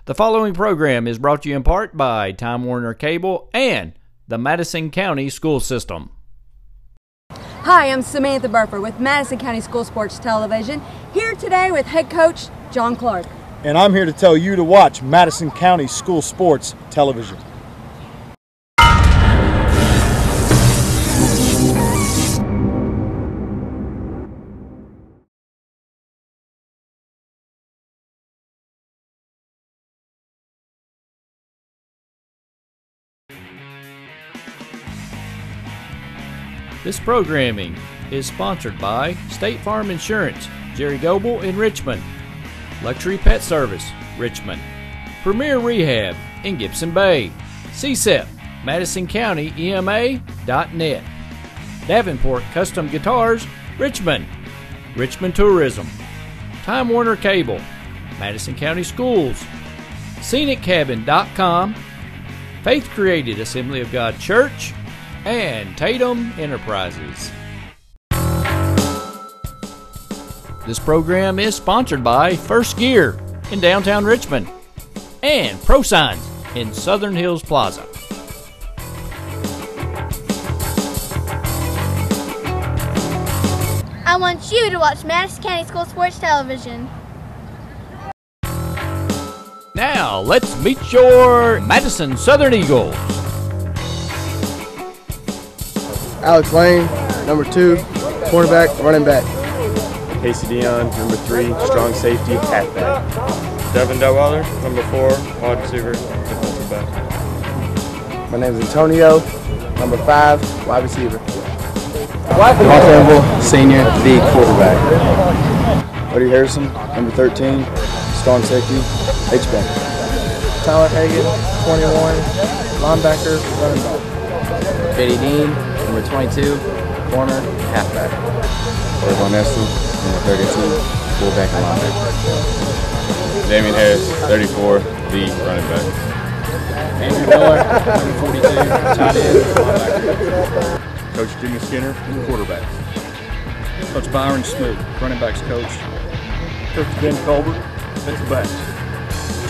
The following program is brought to you in part by Time Warner Cable and the Madison County School System. Hi, I'm Samantha Burford with Madison County School Sports Television, here today with head coach John Clark. And I'm here to tell you to watch Madison County School Sports Television. This programming is sponsored by State Farm Insurance, Jerry Goebel in Richmond, Luxury Pet Service, Richmond, Premier Rehab in Gibson Bay, CSEP, Madison County EMA.net, Davenport Custom Guitars, Richmond, Richmond Tourism, Time Warner Cable, Madison County Schools, ScenicCabin.com, Faith Created Assembly of God Church, and Tatum Enterprises. This program is sponsored by First Gear in downtown Richmond and ProSigns in Southern Hills Plaza. I want you to watch Madison County School Sports Television. Now, let's meet your Madison Southern Eagles. Alex Lane, number 2, cornerback, running back. Casey Dion, number 3, strong safety, halfback. Devin Detweiler, number 4, wide receiver, defensive back. My name is Antonio, number 5, wide receiver. Mark senior, the quarterback. Buddy Harrison, number 13, strong safety, H-back. Tyler Hagan, 21, linebacker, running back. J.D. Dean, number 22, corner, halfback. Von Nestle, number 32, fullback and linebacker. Damon Harris, 34, the running back. Andrew Miller, number 42, tight end, linebacker. Coach Jimmy Skinner, quarterback. Coach Byron Smoot, running backs coach. Coach Ben Colbert, defensive backs.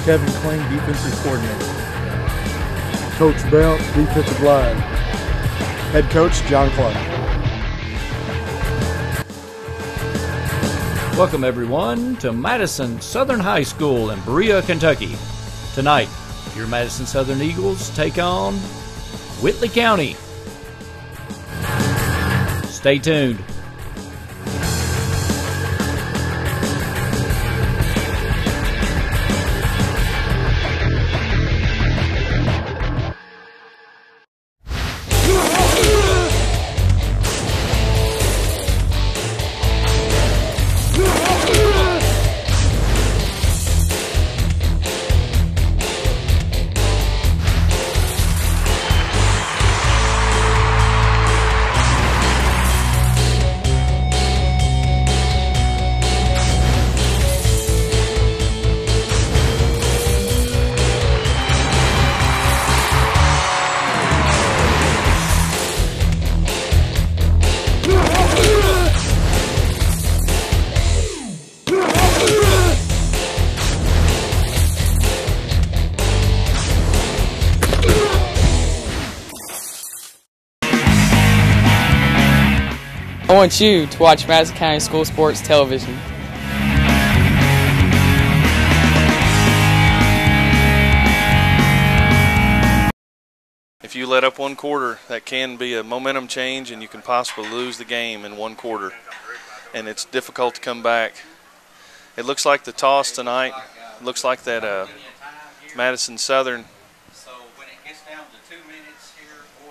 Kevin Kling, defensive coordinator. Coach Bell, defensive line. Head coach John Clark. Welcome everyone to Madison Southern High School in Berea, Kentucky. Tonight, your Madison Southern Eagles take on Whitley County. Stay tuned. I want you to watch Madison County School Sports Television. If you let up one quarter, that can be a momentum change and you can possibly lose the game in one quarter. And it's difficult to come back. It looks like the toss tonight, looks like that Madison Southern.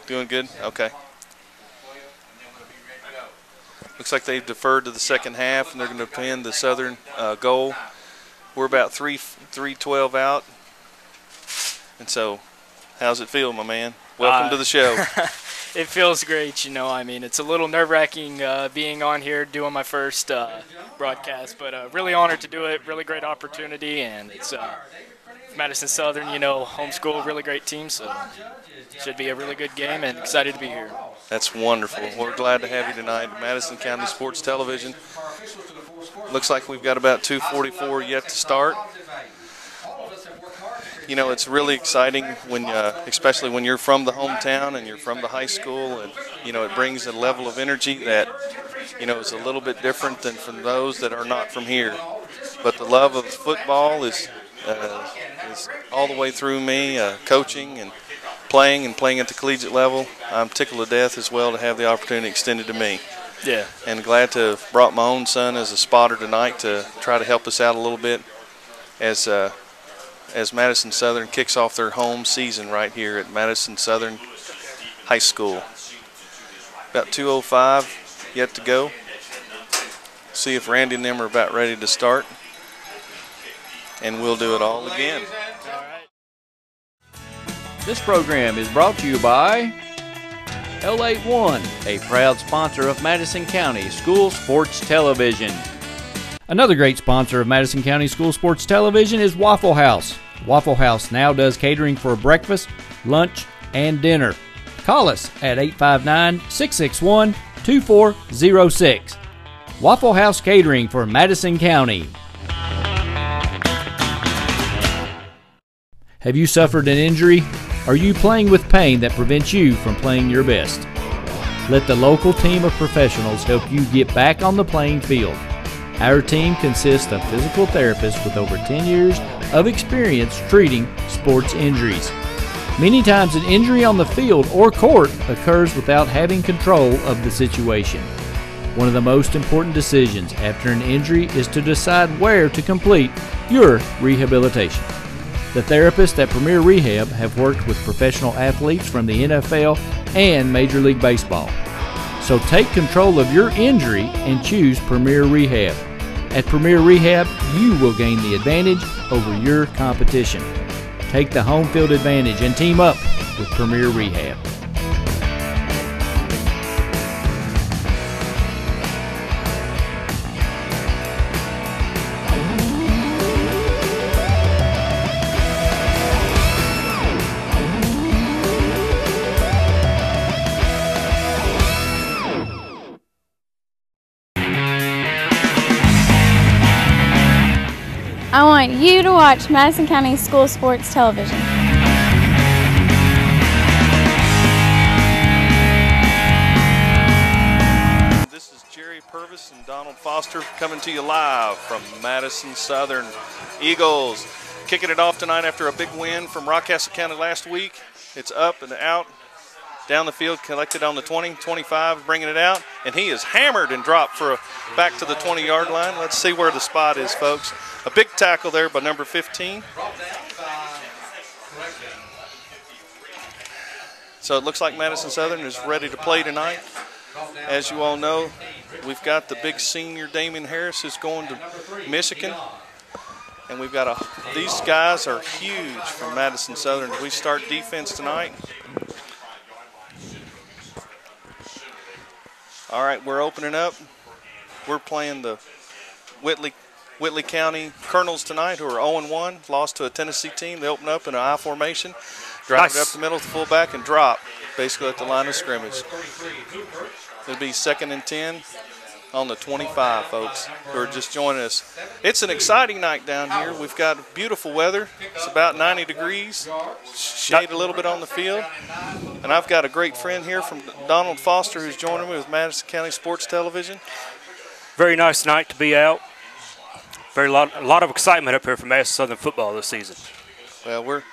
Doing good? Okay. Looks like they've deferred to the second half, and they're going to pin the Southern goal. We're about 3:12 out. And so, how's it feel, my man? Welcome to the show. It feels great, you know. I mean, it's a little nerve-wracking being on here doing my first broadcast, but really honored to do it. Really great opportunity, and it's Madison Southern, you know, homeschool, really great team, so it should be a really good game, and excited to be here. That's wonderful. We're glad to have you tonight. Madison County Sports Television. Looks like we've got about 2:44 yet to start. you know, it's really exciting when, especially when you're from the hometown and you're from the high school, and you know, it brings a level of energy that, you know, is a little bit different than from those that are not from here. But the love of football is all the way through me, coaching and playing at the collegiate level. I'm tickled to death as well to have the opportunity extended to me. Yeah. And glad to have brought my own son as a spotter tonight to try to help us out a little bit as Madison Southern kicks off their home season right here at Madison Southern High School. About 2:05 yet to go. See if Randy and them are about ready to start. And we'll do it all again. This program is brought to you by L81, a proud sponsor of Madison County School Sports Television. Another great sponsor of Madison County School Sports Television is Waffle House. Waffle House now does catering for breakfast, lunch, and dinner. Call us at 859-661-2406. Waffle House Catering for Madison County. Have you suffered an injury? Are you playing with pain that prevents you from playing your best? Let the local team of professionals help you get back on the playing field. Our team consists of physical therapists with over 10 years of experience treating sports injuries. Many times an injury on the field or court occurs without having control of the situation. One of the most important decisions after an injury is to decide where to complete your rehabilitation. The therapists at Premier Rehab have worked with professional athletes from the NFL and Major League Baseball. So take control of your injury and choose Premier Rehab. At Premier Rehab, you will gain the advantage over your competition. Take the home field advantage and team up with Premier Rehab. I want you to watch Madison County School Sports Television. This is Jerry Purvis and Donald Foster coming to you live from Madison Southern. Eagles kicking it off tonight after a big win from Rockcastle County last week. It's up and out, down the field, collected on the 20, 25, bringing it out, and he is hammered and dropped for back to the 20-yard line. Let's see where the spot is, folks. A big tackle there by number 15. So it looks like Madison Southern is ready to play tonight. As you all know, we've got the big senior Damon Harris who's going to Michigan. And we've got these guys are huge from Madison Southern. We start defense tonight. All right, we're opening up. We're playing the Whitley County Colonels tonight, who are 0-1, lost to a Tennessee team. They open up in an I formation, drive it up the middle to the fullback, and drop basically at the line of scrimmage. It'll be 2nd and 10 on the 25, folks, who are just joining us. It's an exciting night down here. We've got beautiful weather. It's about 90 degrees, shade a little bit on the field. And I've got a great friend here from Donald Foster who's joining me with Madison County Sports Television. Very nice night to be out. A lot of excitement up here for Madison Southern football this season. Well, we're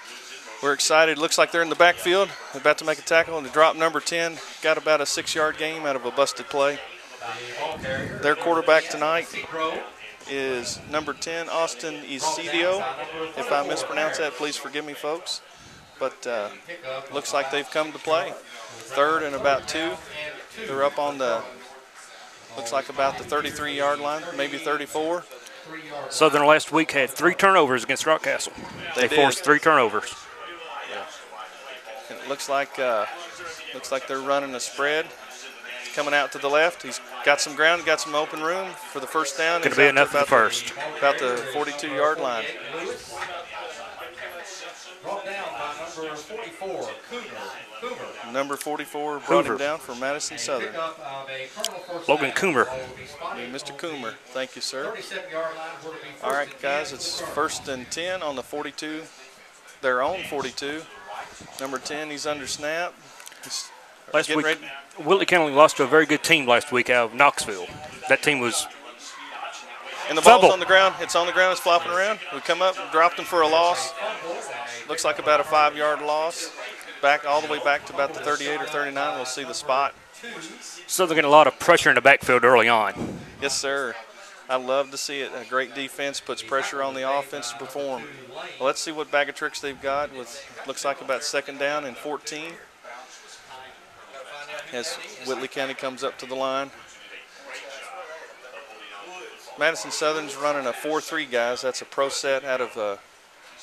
excited. Looks like they're in the backfield, about to make a tackle, and the drop number 10 got about a 6-yard gain out of a busted play. Their quarterback tonight is number 10, Austin Isidio. If I mispronounce that, please forgive me, folks. But looks like they've come to play. 3rd and about 2. They're up on the, looks like about the 33-yard line, maybe 34. Southern last week had 3 turnovers against Rockcastle. They forced 3 turnovers. Yeah. And it looks like they're running a spread. Coming out to the left. He's got some ground, got some open room for the first down. Going to be enough for the first. About the 42-yard line. Number 44 brought him down for Madison Southern. Logan Coomer. Mr. Coomer, thank you, sir. All right, guys, it's 1st and 10 on the 42 their own 42. Number 10, he's under snap. He's last week, Whitley County lost to a very good team last week out of Knoxville. That team was and the ball's on the ground. It's on the ground. It's flopping around. We come up, dropped him for a loss. Looks like about a 5-yard loss. Back all the way back to about the 38 or 39. We'll see the spot. So they're getting a lot of pressure in the backfield early on. Yes, sir. I love to see it. A great defense puts pressure on the offense to perform. Well, let's see what bag of tricks they've got with looks like about 2nd down and 14. As Whitley County comes up to the line. Madison Southern's running a 4-3, guys. That's a pro set out of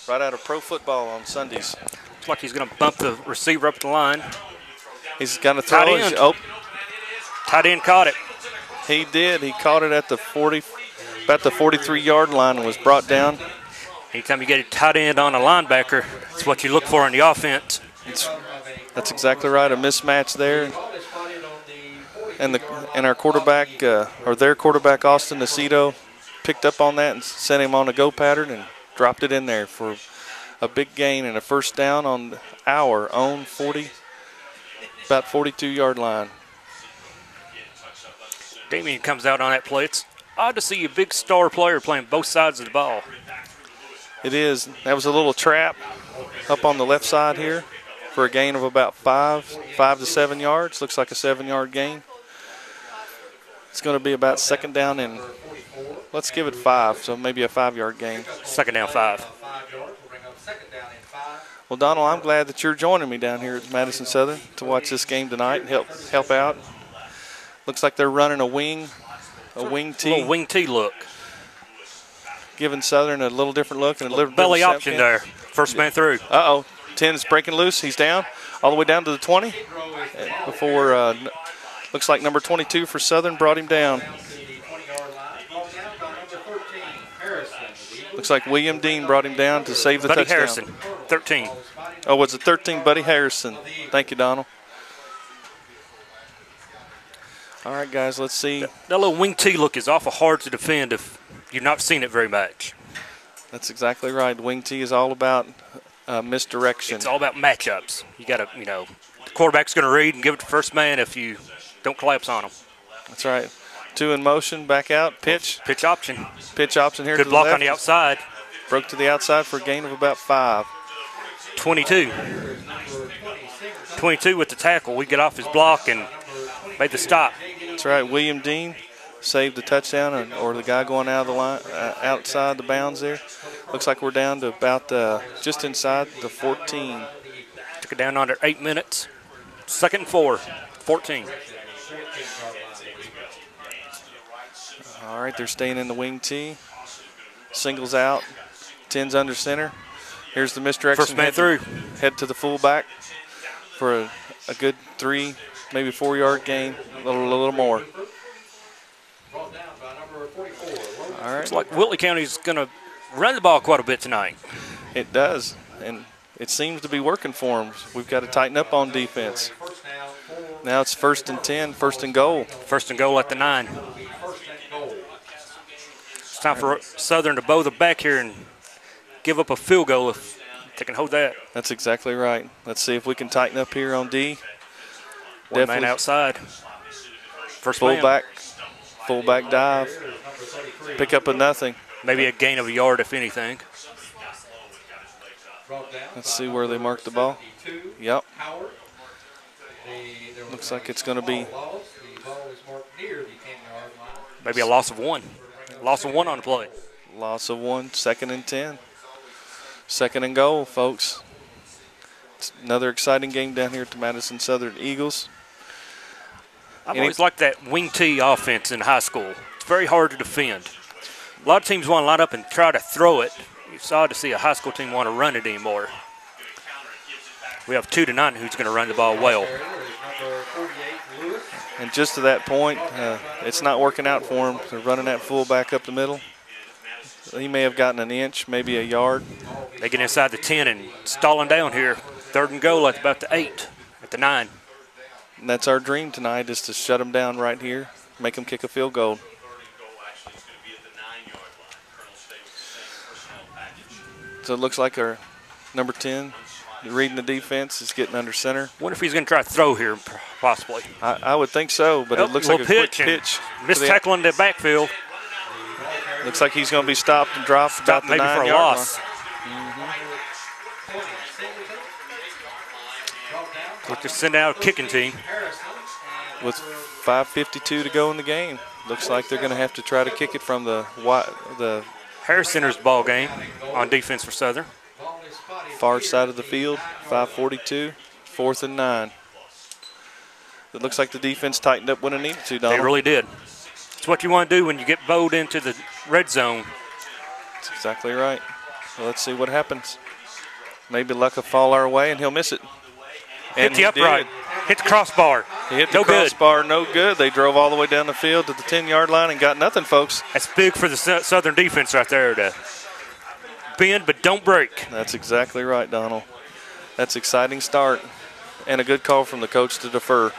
right out of pro football on Sundays. Looks like he's going to bump the receiver up the line. He's going to throw it. Oh, tight end caught it. He did. He caught it at the 40, about the 43-yard line, and was brought down. Anytime you get a tight end on a linebacker, it's what you look for in the offense. That's exactly right. A mismatch there. And our quarterback, or their quarterback, Austin Aceto, picked up on that and sent him on a go pattern and dropped it in there for a big gain and a 1st down on our own about 42-yard line. Damon comes out on that play. It's odd to see a big star player playing both sides of the ball. It is. That was a little trap up on the left side here for a gain of about 5 to 7 yards. Looks like a 7-yard gain. It's going to be about 2nd down and let's give it 5, so maybe a 5-yard gain. 2nd down 5. Well, Donald, I'm glad that you're joining me down here at Madison Southern to watch this game tonight and help out. Looks like they're running a wing tee. A little wing tee look. Giving Southern a little different look and a little belly option there. First man through. Uh-oh. 10 is breaking loose. He's down all the way down to the 20 before looks like number 22 for Southern brought him down. Looks like William Dean brought him down to save the Buddy touchdown. Harrison, 13. Oh, was it 13? Buddy Harrison. Thank you, Donald. All right, guys, let's see. That little wing tee look is awful hard to defend if you've not seen it very much. That's exactly right. Wing tee is all about misdirection. It's all about matchups. You got to, the quarterback's going to read and give it to first man if you don't collapse on him. That's right. 2 in motion, back out, pitch. Pitch option. Pitch option here Good to the block left. on the outside. Broke to the outside for a gain of about 5. 22. 22 with the tackle. We get off his block and made the stop. That's right. William Dean saved the touchdown, or the guy going out of the line, outside the bounds there. Looks like we're down to about just inside the 14. Took it down under 8 minutes. 2nd and 4. 14. All right, they're staying in the wing tee. Singles out. 10's under center. Here's the misdirection. First man through. Head to the fullback for a good 3, maybe 4-yard gain, a little more. All right. Looks like Whitley County's going to run the ball quite a bit tonight. It does, and it seems to be working for them. We've got to tighten up on defense. Now it's 1st and 10, 1st and goal. 1st and goal at the 9. It's time for Southern to bow the back here and give up a field goal if they can hold that. That's exactly right. Let's see if we can tighten up here on D. One man outside. First fullback dive. Pick up a nothing. Maybe a gain of a yard, if anything. Let's see where they mark the ball. Yep. Looks like it's going to be maybe a loss of 1. Loss of 1 on the play. Loss of 1, 2nd and 10. 2nd and goal, folks. It's another exciting game down here at the Madison Southern Eagles. I've always liked that wing tee offense in high school. It's very hard to defend. A lot of teams want to line up and try to throw it. It's odd to see a high school team want to run it anymore. We have 2 to 9 who's going to run the ball well. And just to that point, it's not working out for him. They're running that fullback up the middle. He may have gotten an inch, maybe a yard. They get inside the 10 and stalling down here. 3rd and goal at about the 8, at the 9. And that's our dream tonight, is to shut them down right here, make them kick a field goal. So it looks like number 10, reading the defense, is getting under center. Wonder if he's going to try to throw here, possibly. I would think so, but it looks like a quick pitch. Mistackling the backfield. Looks like he's going to be stopped and dropped about the maybe 9 for a yard loss. Look to send out a kicking team. With 5:52 to go in the game. Looks like they're going to have to try to kick it from the Harris Center's ball game on defense for Southern. Far side of the field, 5:42, 4th and 9. It looks like the defense tightened up when it needed to, Donald. They really did. It's what you want to do when you get bowled into the red zone. That's exactly right. Well, let's see what happens. Maybe luck will fall our way and he'll miss it. And hit the upright. Hit the crossbar. He hit the crossbar, no good. They drove all the way down the field to the 10-yard line and got nothing, folks. That's big for the Southern defense right there to bend but don't break. That's exactly right, Donald. That's exciting start and a good call from the coach to defer.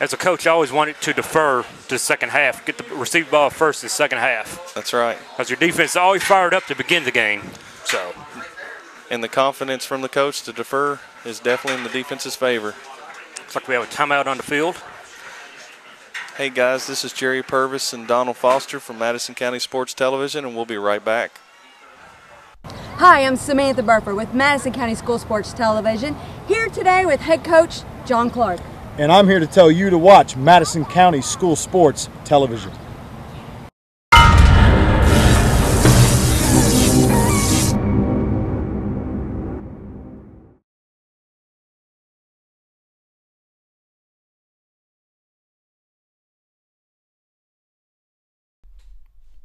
As a coach, I always wanted to defer to the second half, get the receive ball first in the second half. That's right. Because your defense is always fired up to begin the game. So. And the confidence from the coach to defer is definitely in the defense's favor. Looks like we have a timeout on the field. Hey guys, this is Jerry Purvis and Donald Foster from Madison County Sports Television, and we'll be right back. Hi, I'm Samantha Burfer with Madison County School Sports Television, here today with head coach John Clark. And I'm here to tell you to watch Madison County School Sports Television.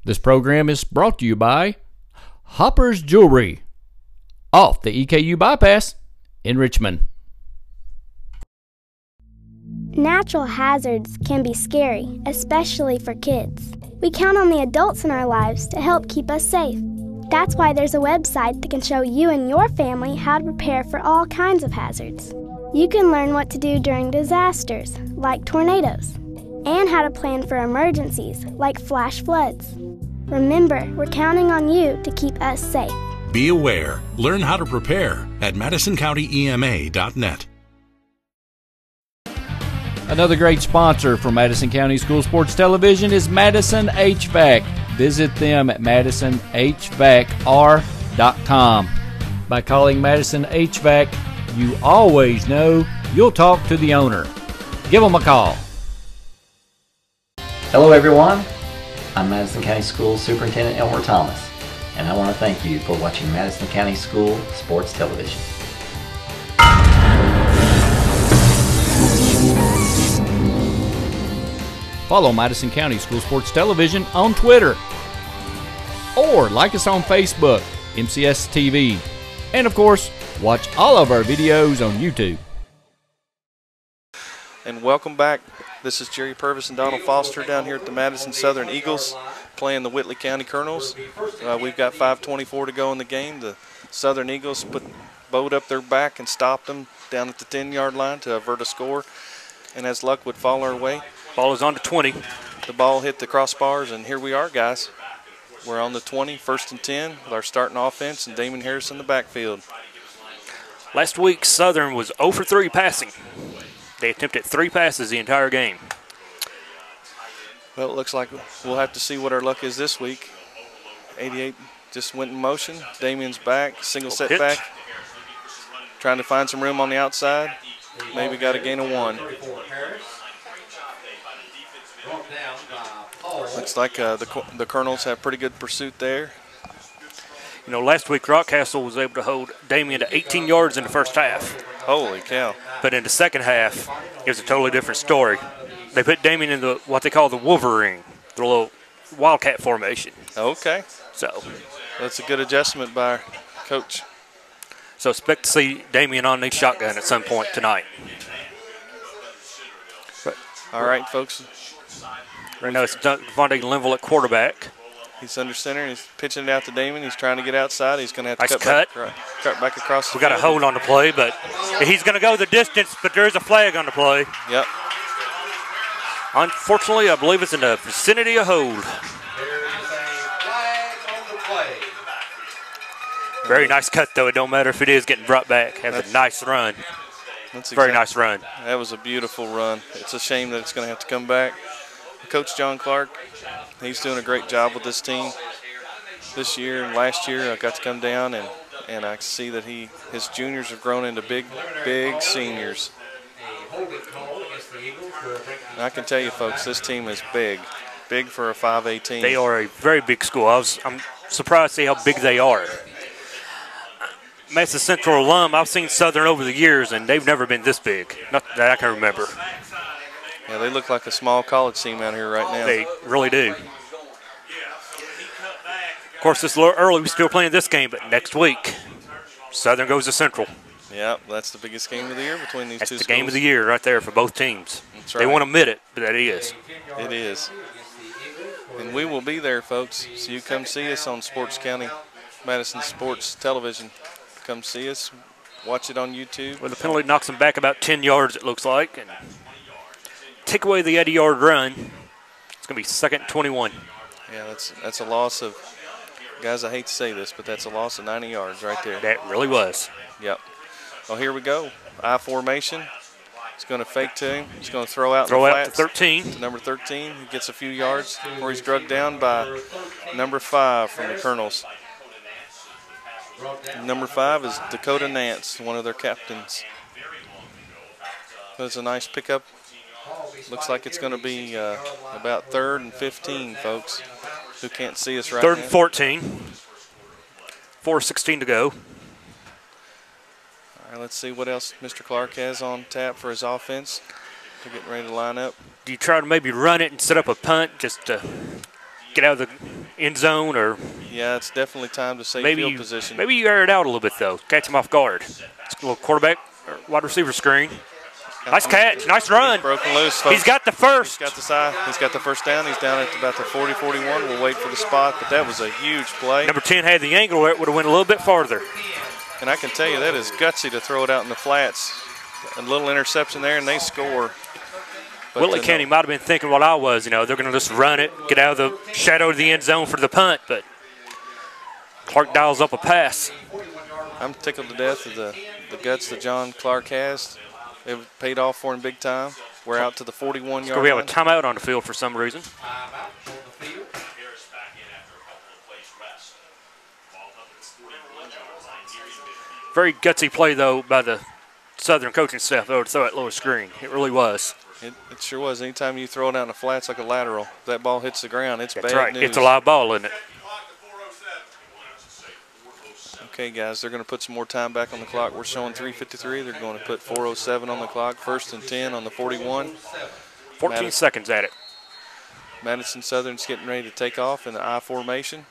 This program is brought to you by Hopper's Jewelry, off the EKU Bypass in Richmond. Natural hazards can be scary, especially for kids. We count on the adults in our lives to help keep us safe. That's why there's a website that can show you and your family how to prepare for all kinds of hazards. You can learn what to do during disasters, like tornadoes, and how to plan for emergencies, like flash floods. Remember, we're counting on you to keep us safe. Be aware. Learn how to prepare at MadisonCountyEMA.net. Another great sponsor for Madison County School Sports Television is Madison HVAC. Visit them at MadisonHVACR.com. By calling Madison HVAC, you always know you'll talk to the owner. Give them a call. Hello everyone, I'm Madison County School Superintendent Elmer Thomas, and I want to thank you for watching Madison County School Sports Television. Follow Madison County School Sports Television on Twitter, or like us on Facebook, MCS TV, and of course, watch all of our videos on YouTube. And welcome back. This is Jerry Purvis and Donald Foster down here at the Madison Southern Eagles playing the Whitley County Colonels. We've got 5:24 to go in the game. The Southern Eagles bowed up their back and stopped them down at the 10-yard line to avert a score. And as luck would fall our way, ball is on to 20. The ball hit the crossbars, and here we are, guys. We're on the 20, 1st and 10 with our starting offense and Damon Harris in the backfield. Last week, Southern was 0 for 3 passing. They attempted 3 passes the entire game. Well, it looks like we'll have to see what our luck is this week. 88 just went in motion. Damien's back, single set back. Trying to find some room on the outside. Maybe got a gain of 1. Looks like the Colonels have pretty good pursuit there. You know, last week Rockcastle was able to hold Damien to 18 yards in the first half. Holy cow. But in the second half, it was a totally different story. They put Damien in what they call the Wolverine, the little wildcat formation. Okay. So that's a good adjustment by our coach. So expect to see Damien on the shotgun at some point tonight. All right, folks. Right now it's Devontae Linville at quarterback. He's under center, and he's pitching it out to Damon. He's trying to get outside. He's going to have to cut back across the field. We got a hold on the play, but he's going to go the distance, but there is a flag on the play. Yep. Unfortunately, I believe it's in the vicinity of hold. Very nice cut, though. It don't matter if it is getting brought back. Have a nice run. Very nice run. That was a beautiful run. It's a shame that it's going to have to come back. Coach John Clark, he's doing a great job with this team this year and last year. I got to come down and I see that his juniors have grown into big seniors. And I can tell you, folks, this team is big for a 5A team. They are a very big school. I'm surprised to see how big they are. Madison Central alum, I've seen Southern over the years, and they've never been this big. Not that I can remember. Yeah, they look like a small college team out here right now. They really do. Of course, it's a little early. We're still playing this game, but next week, Southern goes to Central. Yeah, that's the biggest game of the year between these two schools. That's the game of the year right there for both teams. That's right. They won't admit it, but that is. It is. And we will be there, folks. So you come see us on Sports County, Madison Sports Television. Come see us. Watch it on YouTube. Well, the penalty knocks them back about 10 yards, it looks like. And take away the 80-yard run. It's going to be 2nd and 21. Yeah, that's a loss of, guys, I hate to say this, but that's a loss of 90 yards right there. That really was. Yep. Well, here we go. I formation. He's going to fake to him. He's going to throw out in the flats. To 13. To number 13. He gets a few yards before he's drugged down by number 5 from the Colonels. Number 5 is Dakota Nance, one of their captains. That's a nice pickup. Looks like it's going to be about 3rd and 15, folks, who can't see us right now. 3rd and 14. 4:16 to go. All right, let's see what else Mr. Clark has on tap for his offense. They're getting ready to line up. Do you try to maybe run it and set up a punt just to get out of the end zone, or? Yeah, it's definitely time to save field position. Maybe you air it out a little bit, though. Catch him off guard. It's a little quarterback or wide receiver screen. Nice catch. Nice run. He's broken loose, folks. He's got the first. He's got the first down. He's down at about the 40-41. We'll wait for the spot, but that was a huge play. Number 10 had the angle where it would have went a little bit farther. And I can tell you that is gutsy to throw it out in the flats. A little interception there, and they score. But Whitley County might have been thinking what I was. They're going to just run it, get out of the shadow of the end zone for the punt, but Clark dials up a pass. I'm tickled to death of the guts that John Clark has. It paid off for him big time. We're out to the 41-yard line. We have a timeout on the field for some reason. Very gutsy play, though, by the Southern coaching staff, though, to throw that lower screen. It really was. It sure was. Anytime you throw it out in the flats like a lateral, if that ball hits the ground, it's That's bad right. news. It's a live ball, isn't it? Okay, guys, they're going to put some more time back on the clock. We're showing 3:53. They're going to put 4:07 on the clock. 1st and 10 on the 41. 14 seconds at it. Madison Southern's getting ready to take off in the I formation.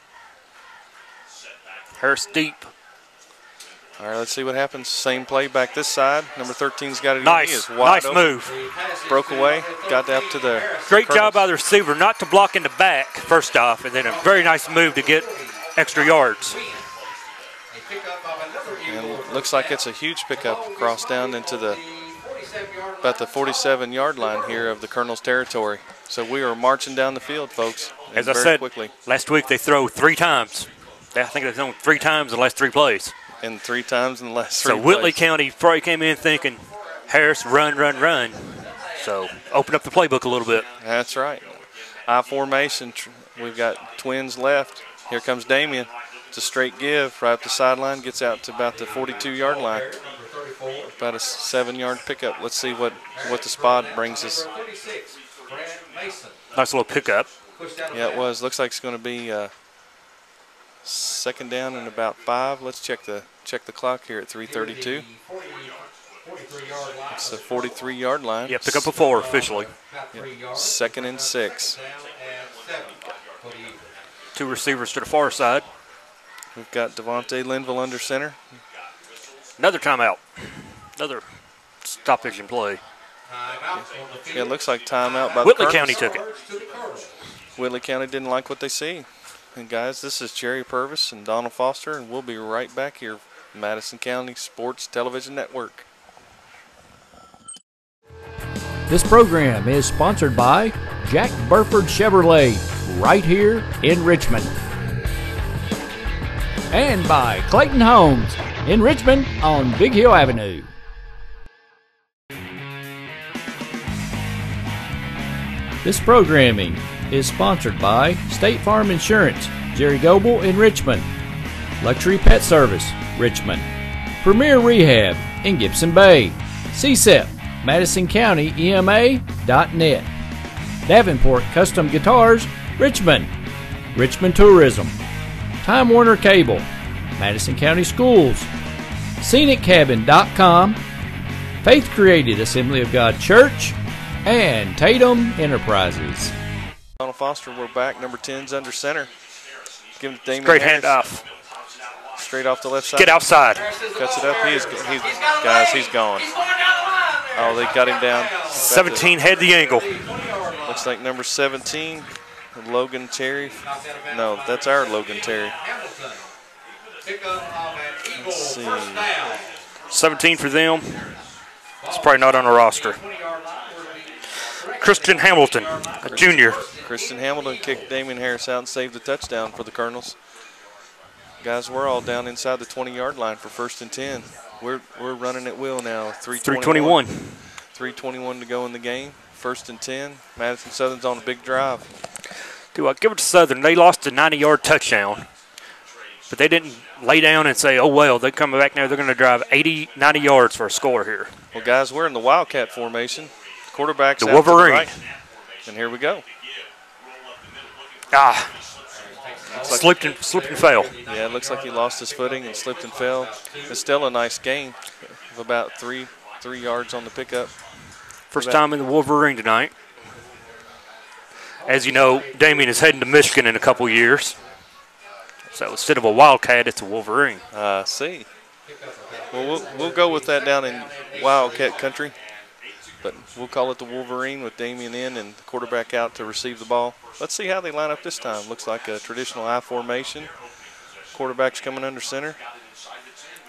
Harris deep. All right, let's see what happens. Same play back this side. Number 13's got it. Nice. He is wide Nice open. move. Broke away. Got up to the Great job by the receiver not to block in the back, first off, and then a very nice move to get extra yards. And looks like it's a huge pickup across down into about the 47-yard line here of the Colonel's territory. So we are marching down the field, folks. As I said, last week they throw 3 times. I think they've thrown 3 times in the last 3 plays. And 3 times in the last 3 plays. So Whitley County probably came in thinking, Harris, run, run, run. So open up the playbook a little bit. That's right. I formation. We've got twins left. Here comes Damon. It's a straight give right up the sideline. Gets out to about the 42-yard line. About a 7-yard pickup. Let's see what the spot brings us. Nice little pickup. Yeah, it was. Looks like it's going to be 2nd down and about 5. Let's check the clock here at 3:32. It's the 43-yard line. Yeah, pick up a 4 officially. Yeah. 2nd and 6. 2 receivers to the far side. We've got Devontae Linville under center. Another timeout. Another stoppage in play. Yeah, it looks like timeout by Whitley the County took it. Whitley County didn't like what they see. And guys, this is Jerry Purvis and Donald Foster, and we'll be right back here, Madison County Sports Television Network. This program is sponsored by Jack Burford Chevrolet, right here in Richmond. and by Clayton Homes in Richmond on Big Hill Avenue. This programming is sponsored by State Farm Insurance, Jerry Goebel in Richmond, Luxury Pet Service, Richmond, Premier Rehab in Gibson Bay, CSEP, Madison County EMA.net, Davenport Custom Guitars, Richmond, Richmond Tourism, Time Warner Cable, Madison County Schools, ScenicCabin.com, Faith Created Assembly of God Church, and Tatum Enterprises. Donald Foster, we're back. Number 10's under center. Give him to Damon. Great Harris. handoff. Straight off the left side. Get outside. Cuts it up. He's gone. Oh, they got him down. 17 had the angle. Looks like number 17, Logan Terry. No, that's our Logan Terry. Let's see. 17 for them. It's probably not on the roster. Christian Hamilton, a junior. Christian Hamilton kicked Damon Harris out and saved the touchdown for the Colonels. Guys, we're all down inside the 20-yard line for 1st and 10. We're running at will now. 3:21. 3:21 to go in the game. 1st and 10. Madison Southern's on a big drive. Give it to Southern. They lost a 90-yard touchdown, but they didn't lay down and say, oh, well, they're coming back now. They're going to drive 80, 90 yards for a score here. Well, guys, we're in the Wildcat formation. Quarterback's the out Wolverine. To the right. And here we go. Slipped and fell. Yeah, it looks like he lost his footing and slipped and fell. It's still a nice gain of about three yards on the pickup. First time in the Wolverine tonight. As you know, Damien is heading to Michigan in a couple years. So instead of a Wildcat, it's a Wolverine. See. Well, we'll go with that down in Wildcat country. But we'll call it the Wolverine with Damien in and the quarterback out to receive the ball. Let's see how they line up this time. Looks like a traditional I formation. Quarterback's coming under center.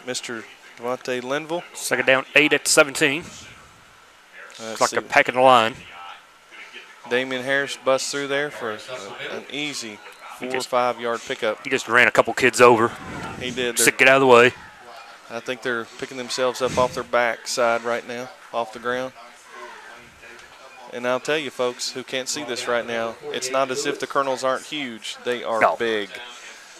Mr. Devontae Linville. Second down, 8 at 17. Looks like they're packing the line. Damien Harris busts through there for an easy 4 or 5 yard pickup. He just ran a couple kids over. He did. Said, get out of the way. I think they're picking themselves up off their backside right now, off the ground. And I'll tell you, folks, who can't see this right now, it's not as if the Colonels aren't huge. They are big.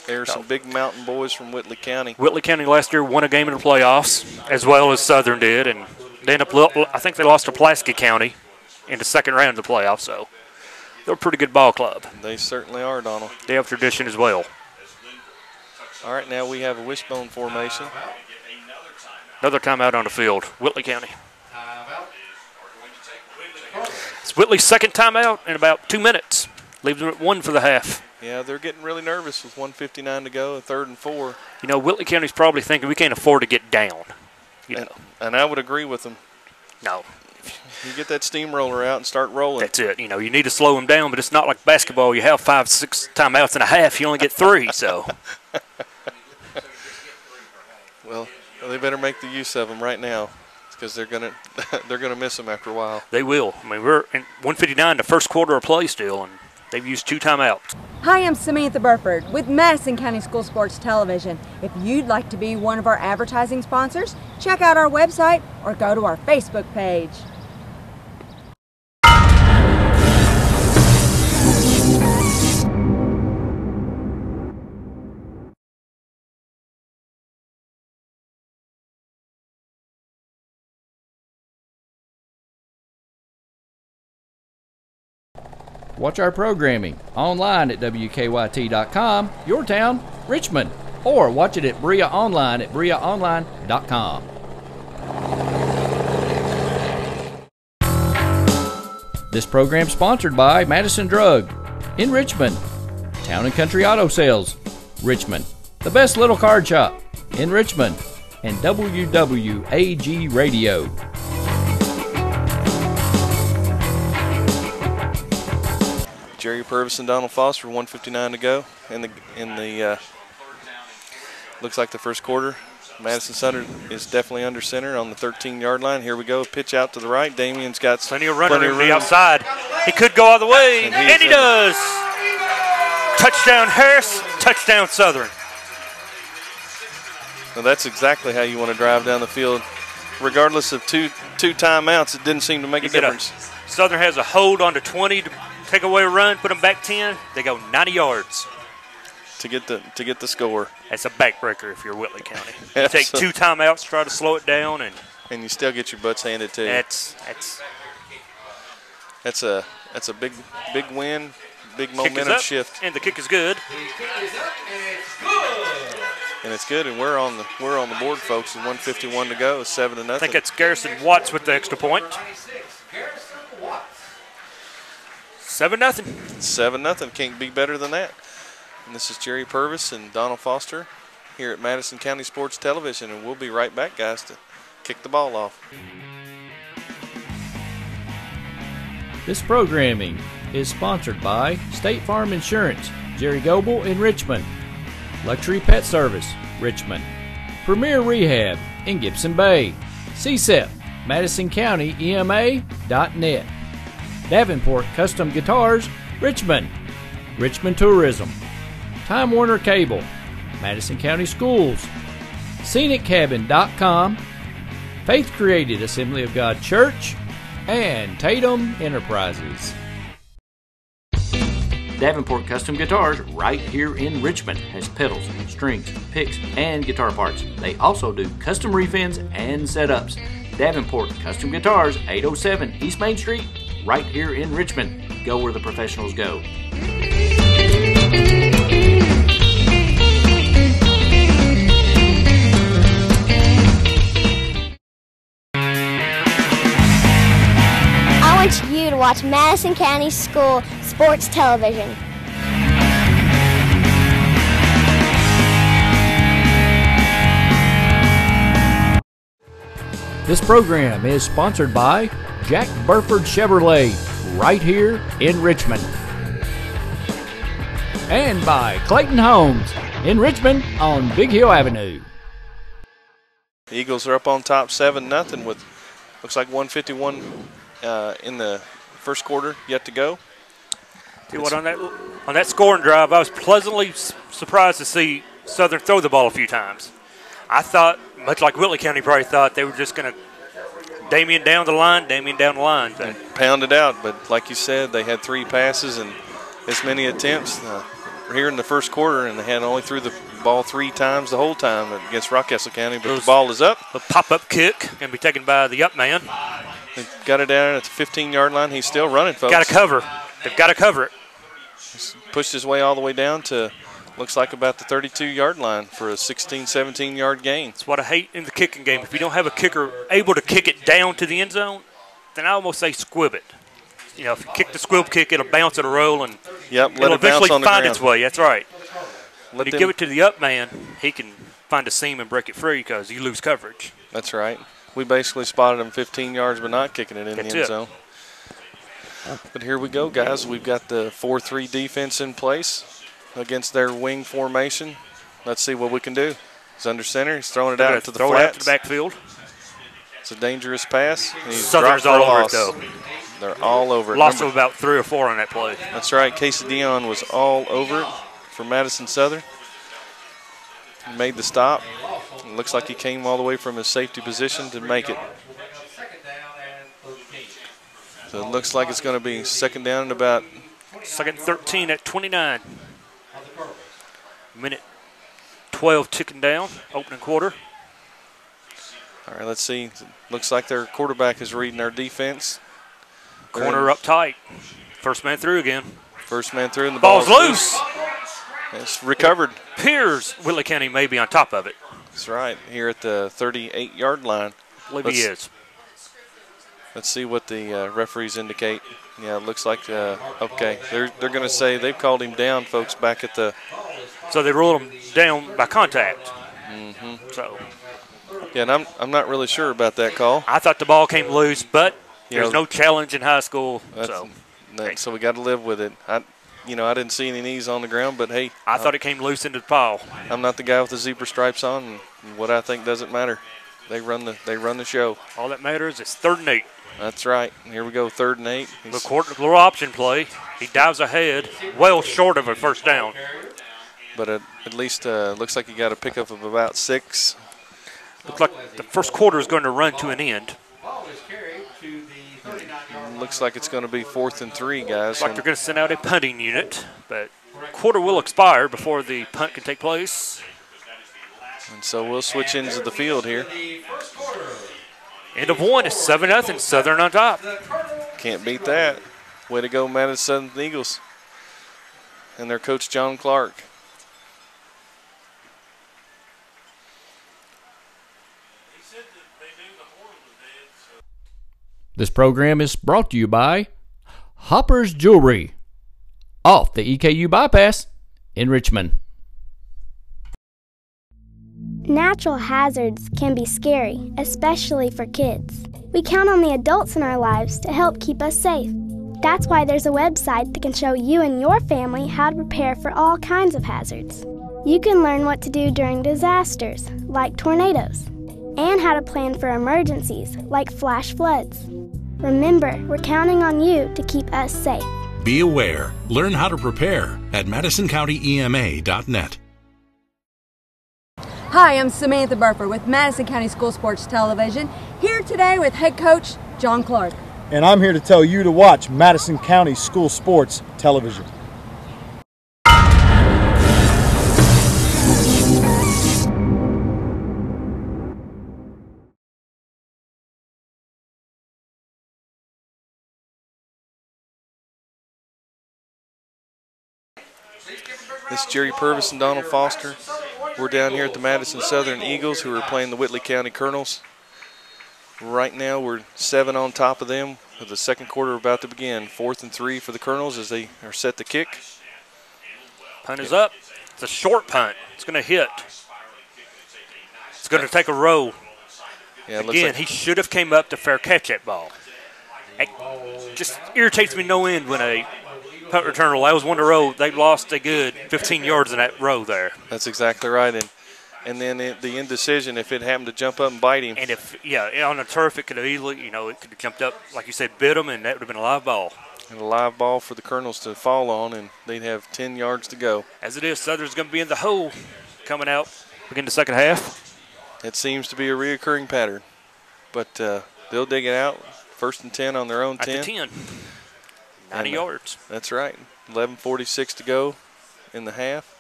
There are some big mountain boys from Whitley County. Whitley County last year won a game in the playoffs, as well as Southern did, and they ended up, I think they lost to Pulaski County in the second round of the playoffs, so they're a pretty good ball club. They certainly are, Donald. They have tradition as well. All right, now we have a wishbone formation. Another timeout on the field, Whitley County. It's Whitley's second timeout in about 2 minutes. Leaves them at 1 for the half. Yeah, they're getting really nervous with 1:59 to go, 3rd and 4. You know, Whitley County's probably thinking we can't afford to get down. And I would agree with them. No. You get that steamroller out and start rolling. That's it. You know, you need to slow them down, but it's not like basketball. You have 5, 6 timeouts and a half. You only get 3, so. Well, they better make the use of them right now because they're gonna miss them after a while. They will. I mean, we're in 1:59, the first quarter of play still, and they've used 2 timeouts. Hi, I'm Samantha Burford with Madison County School Sports Television. If you'd like to be one of our advertising sponsors, check out our website or go to our Facebook page. Watch our programming online at WKYT.com, your town, Richmond, or watch it at Bria Online at BriaOnline.com. This program sponsored by Madison Drug in Richmond, Town and Country Auto Sales, Richmond, the best little card shop in Richmond, and WWAG Radio. Jerry Purvis and Donald Foster, 1:59 to go in the looks like the first quarter. Madison Southern is definitely under center on the 13-yard line. Here we go, pitch out to the right. Damien's got plenty of running room the outside. He could go all the way, and he does. Touchdown Harris, touchdown Southern. Now that's exactly how you want to drive down the field. Regardless of two timeouts, it didn't seem to make a difference. Southern has a hold on the 20 to take away a run, put them back 10. They go 90 yards to get the score. That's a backbreaker if you're Whitley County. You take 2 timeouts, try to slow it down, and you still get your butts handed to you. That's a big win, big momentum shift. And the kick is good. And it's good, and we're on the board, folks. With 1:51 to go, 7-0. I think it's Garrison Watts with the extra point. 7-0. 7-0. Can't be better than that. And this is Jerry Purvis and Donald Foster here at Madison County Sports Television, and we'll be right back, guys, to kick the ball off. This programming is sponsored by State Farm Insurance, Jerry Goebel in Richmond, Luxury Pet Service, Richmond, Premier Rehab in Gibson Bay, CSEP, MadisonCountyEMA.net, Davenport Custom Guitars, Richmond, Richmond Tourism, Time Warner Cable, Madison County Schools, ScenicCabin.com, Faith Created Assembly of God Church, and Tatum Enterprises. Davenport Custom Guitars, right here in Richmond, has pedals, strings, picks, and guitar parts. They also do custom refins and setups. Davenport Custom Guitars, 807 East Main Street, right here in Richmond. Go where the professionals go. I want you to watch Madison County School Sports Television. This program is sponsored by Jack Burford Chevrolet, right here in Richmond. And by Clayton Homes in Richmond on Big Hill Avenue. The Eagles are up on top 7-0 with looks like 1:51 in the first quarter yet to go. See what, on that scoring drive, I was pleasantly surprised to see Southern throw the ball a few times. I thought, much like Whitley County probably thought, they were just going to Damon down the line. And pound it out, but like you said, they had 3 passes and as many attempts here in the first quarter, and they had only threw the ball 3 times the whole time against Rockcastle County, but the ball is up. A pop-up kick can be taken by the up man. They got it down at the 15-yard line. He's still running, folks. Got to cover. They've got to cover it. He's pushed his way all the way down to looks like about the 32-yard line for a 16, 17-yard gain. That's what I hate in the kicking game. If you don't have a kicker able to kick it down to the end zone, then I almost say squib it. You know, if you kick the squib kick, it'll bounce, it'll roll, and it'll eventually find its way. That's right. If you give it to the up man, he can find a seam and break it free because you lose coverage. That's right. We basically spotted him 15 yards but not kicking it in the end zone. But here we go, guys. We've got the 4-3 defense in place against their wing formation. Let's see what we can do. He's under center. He's throwing it out to the flats. Throw it out to the backfield. It's a dangerous pass. Southern's all over it, though. They're all over it. Loss of about 3 or 4 on that play. That's right. Casey Dion was all over it for Madison Southern. He made the stop. It looks like he came all the way from his safety position to make it. So it looks like it's going to be second down and about. Second 13 at 29. Minute 12 ticking down, opening quarter. All right, let's see. Looks like their quarterback is reading our defense. Corner up tight. First man through again. First man through, and the ball's loose. It's recovered. Appears Whitley County may be on top of it. That's right, here at the 38-yard line. I believe he is. Let's see what the referees indicate. Yeah, it looks like, okay. They're going to say they've called him down, folks, back at the. So they ruled him down by contact. Mm-hmm. So. Yeah, and I'm not really sure about that call. I thought the ball came loose, but there's no challenge in high school. So we got to live with it. I didn't see any knees on the ground, but hey. I thought it came loose into the pile. I'm not the guy with the zebra stripes on, and what I think doesn't matter. They run the show. All that matters is 3rd and 8. That's right. Here we go, 3rd and 8. Little option play. He dives ahead, well short of a first down. but at least looks like he got a pickup of about 6. Looks like the first quarter is going to run to an end. Looks like it's going to be 4th and 3, guys. Looks like they're going to send out a punting unit, but quarter will expire before the punt can take place. And so we'll switch ends of the field here. End of one is 7-0, Southern on top. Can't beat that. Way to go, Madison Eagles and their coach, John Clark. This program is brought to you by Hopper's Jewelry off the EKU Bypass in Richmond. Natural hazards can be scary, especially for kids. We count on the adults in our lives to help keep us safe. That's why there's a website that can show you and your family how to prepare for all kinds of hazards. You can learn what to do during disasters, like tornadoes, and how to plan for emergencies, like flash floods. Remember, we're counting on you to keep us safe. Be aware. Learn how to prepare at MadisonCountyEMA.net. Hi, I'm Samantha Burford with Madison County School Sports Television, here today with head coach John Clark. And I'm here to tell you to watch Madison County School Sports Television. This is Jerry Purvis and Donald Foster. We're down here at the Madison Southern Eagles, who are playing the Whitley County Colonels. Right now we're 7 on top of them with the second quarter about to begin. 4th and 3 for the Colonels as they are set to kick. Punt is up. It's a short punt. It's going to hit. It's going to take a row. Yeah, again, he should have came up to fair catch that ball. It just irritates me no end when a punt returner allows one to row. They've lost a good 15 yards in that row there. That's exactly right. And then the indecision, if it happened to jump up and bite him. And if, on the turf, it could have easily, it could have jumped up, like you said, bit him, and that would have been a live ball. And a live ball for the Colonels to fall on, and they'd have 10 yards to go. As it is, Southern's going to be in the hole coming out, begin the second half. It seems to be a reoccurring pattern. But they'll dig it out. 1st and 10 on their own 10. At the 10. 90 yards. That's right. 11:46 to go in the half.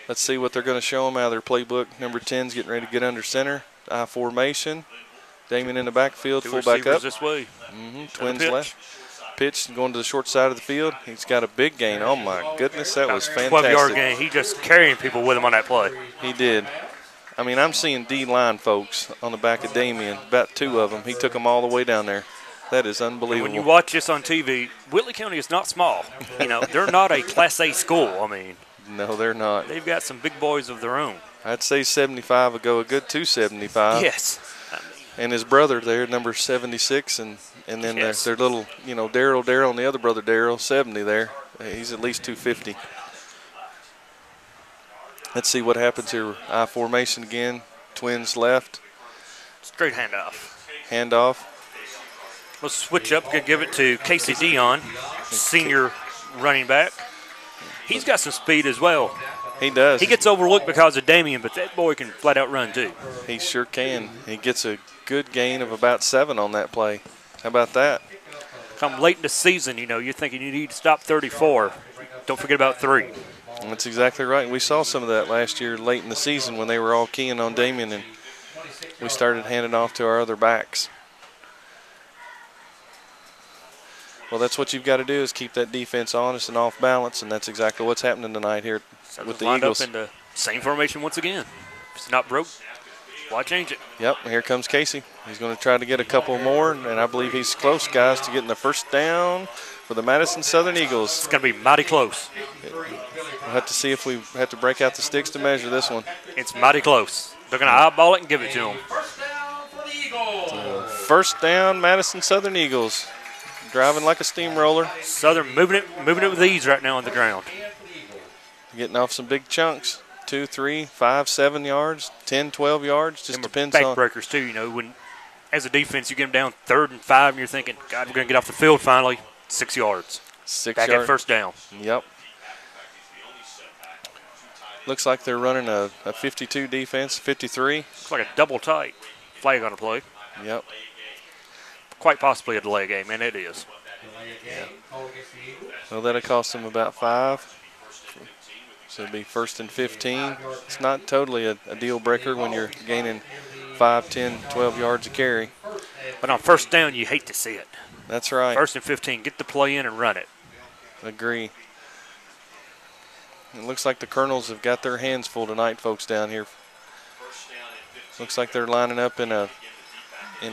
Let's see what they're going to show them out of their playbook. Number 10's getting ready to get under center. I formation. Damon in the backfield, fullback up. This way. Twins left. Pitch going to the short side of the field. He's got a big gain. Oh, my goodness, that was fantastic. 12-yard gain. He just carrying people with him on that play. He did. I mean, I'm seeing D-line folks on the back of Damien, about 2 of them. He took them all the way down there. That is unbelievable. And when you watch this on TV, Whitley County is not small. They're not a Class A school. I mean, no, they're not. They've got some big boys of their own. I'd say 75 would go a good 275. Yes. And his brother there, number 76, and then their little, Daryl, and the other brother Daryl, 70 there. He's at least 250. Let's see what happens here. I formation again. Twins left. Straight handoff. Handoff. Let's switch up. Give it to Casey Dion, senior running back. He's got some speed as well. He does. He gets overlooked because of Damien, but that boy can flat out run too. He sure can. He gets a good gain of about 7 on that play. How about that? Come late in the season, you're thinking you need to stop 34. Don't forget about 3. That's exactly right. We saw some of that last year late in the season when they were all keying on Damien, and we started handing off to our other backs. Well, that's what you've got to do is keep that defense honest and off balance, and that's exactly what's happening tonight here with the Eagles. Up in the same formation once again. If it's not broke, why change it? Yep, here comes Casey. He's going to try to get a couple more, and I believe he's close, guys, to getting the first down for the Madison Southern Eagles. It's going to be mighty close. We'll have to see if we have to break out the sticks to measure this one. It's mighty close. They're going to eyeball it and give it to them. First down, Madison Southern Eagles. Driving like a steamroller. Southern moving it with ease right now on the ground. Getting off some big chunks. 2, 3, 5, 7 yards, 10, 12 yards. Just depends on. Backbreakers too, when as a defense you get them down 3rd and 5 and you're thinking, God, we're going to get off the field finally. 6 yards. 6 yards. Back at first down. Yep. Looks like they're running a 52 defense, 53. Looks like a double tight flag on the play. Yep. Quite possibly a delay game, and it is. Yeah. Well, that'll cost them about 5. So it'll be 1st and 15. It's not totally a deal breaker when you're gaining 5, 10, 12 yards a carry. But on first down, you hate to see it. That's right. 1st and 15, get the play in and run it. Agree. It looks like the Colonels have got their hands full tonight, folks, down here. Looks like they're lining up in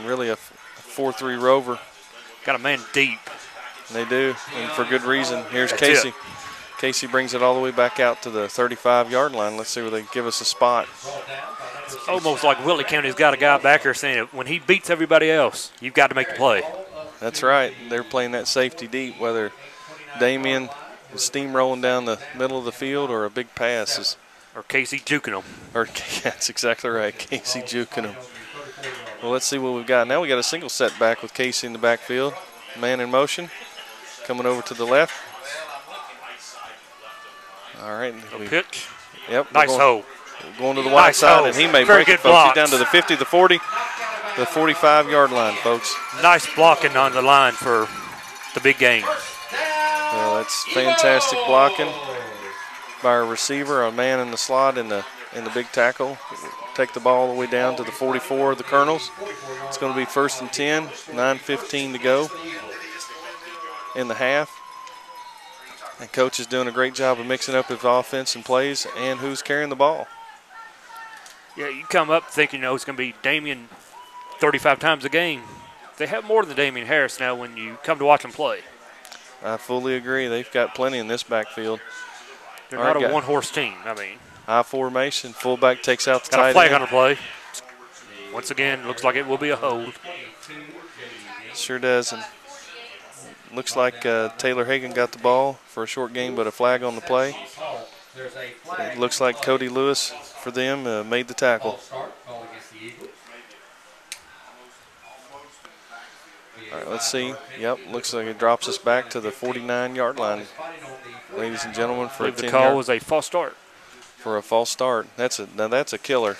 really a 4-3 rover. Got a man deep. They do, and for good reason. Here's That's Casey. it. Casey brings it all the way back out to the 35-yard line. Let's see where they give us a spot. It's almost like Whitley County's got a guy back there saying when he beats everybody else, you've got to make the play. That's right. They're playing that safety deep, whether Damon is steamrolling down the middle of the field or a big pass is. Or Casey juking them. Or that's exactly right, Casey juking them. Well, let's see what we've got. Now we got a single setback with Casey in the backfield. Man in motion, coming over to the left. All right. Pitch. Yep. Nice hole. Going to the wide side, and he may break it, folks. He's down to the 50, the 40, the 45-yard line, folks. Nice blocking on the line for the big game. Well, that's fantastic blocking by our receiver, a man in the slot in the big tackle. Take the ball all the way down to the 44 of the Colonels. It's going to be 1st and 10, 9:15 to go in the half. And Coach is doing a great job of mixing up his offense and plays and who's carrying the ball. Yeah, you come up thinking, it's going to be Damien 35 times a game. They have more than Damien Harris now when you come to watch them play. I fully agree. They've got plenty in this backfield. They're not a one-horse team, I formation, fullback takes out the tight end. Got a flag on the play. Once again, looks like it will be a hold. Sure does. And looks like Taylor Hagan got the ball for a short game, but a flag on the play. It looks like Cody Lewis for them made the tackle. All right, let's see. Yep, looks like it drops us back to the 49-yard line. Ladies and gentlemen, for the call was a false start. For a false start. That's a killer.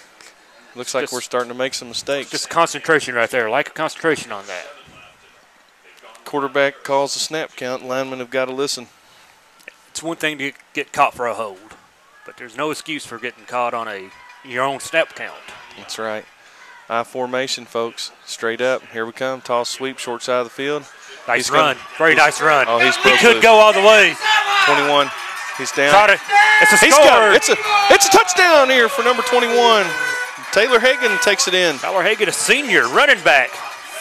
Looks like we're starting to make some mistakes. Just concentration right there. Lack of concentration on that. Quarterback calls the snap count. Linemen have got to listen. It's one thing to get caught for a hold, but there's no excuse for getting caught on your own snap count. That's right. I formation, folks. Straight up. Here we come. Toss sweep, short side of the field. Nice run. Very nice run. Oh, he could go all the way. 21. He's down. It's a score. It's a touchdown here for number 21. Taylor Hagan takes it in. Tyler Hagan, a senior running back,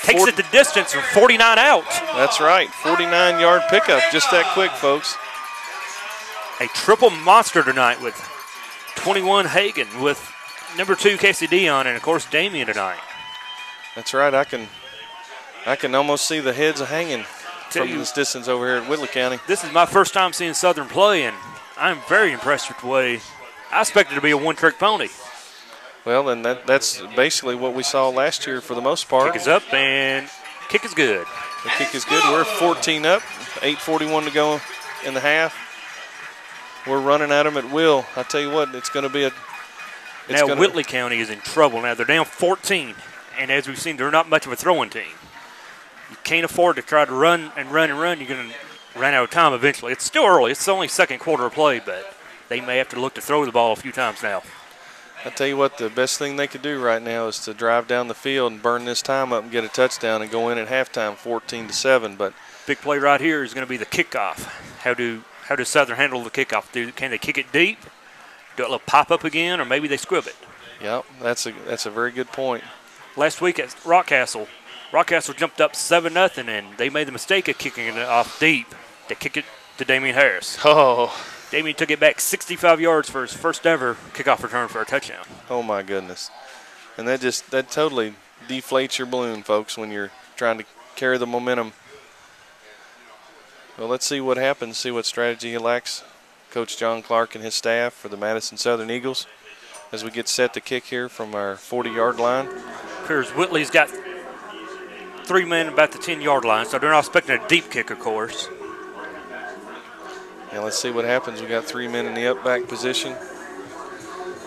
takes it the distance from 49 out. That's right. 49-yard pickup. Just that quick, folks. A triple monster tonight with 21 Hagan, with number 2 Casey Dion, and of course Damien tonight. That's right. I can almost see the heads hanging from this distance over here at Whitley County. This is my first time seeing Southern play, and I'm very impressed with the way I expected to be a one-trick pony. Well, and that's basically what we saw last year for the most part. Kick is up, and kick is good. The kick is good. We're 14 up, 8:41 to go in the half. We're running at them at will. I tell you what, it's going to be Now Whitley County is in trouble. Now they're down 14, and as we've seen, they're not much of a throwing team. You can't afford to try to run and run and run. You're going to run out of time eventually. It's still early. It's only second quarter of play, but they may have to look to throw the ball a few times now. I tell you what, the best thing they could do right now is to drive down the field and burn this time up and get a touchdown and go in at halftime 14-7. But big play right here is going to be the kickoff. How does Southern handle the kickoff? Can they kick it deep? Do a little pop up again, or maybe they squib it? Yep, that's a very good point. Last week at Rockcastle jumped up 7-0, and they made the mistake of kicking it off deep. They kick it to Damien Harris. Oh. Damien took it back 65 yards for his first ever kickoff return for a touchdown. Oh my goodness. And that totally deflates your balloon, folks, when you're trying to carry the momentum. Well, let's see what happens, see what strategy he lacks, Coach John Clark and his staff for the Madison Southern Eagles as we get set to kick here from our 40-yard line. Appears Whitley's got 3 men about the 10-yard line, so they're not expecting a deep kick, of course. Yeah, let's see what happens. We got 3 men in the up back position.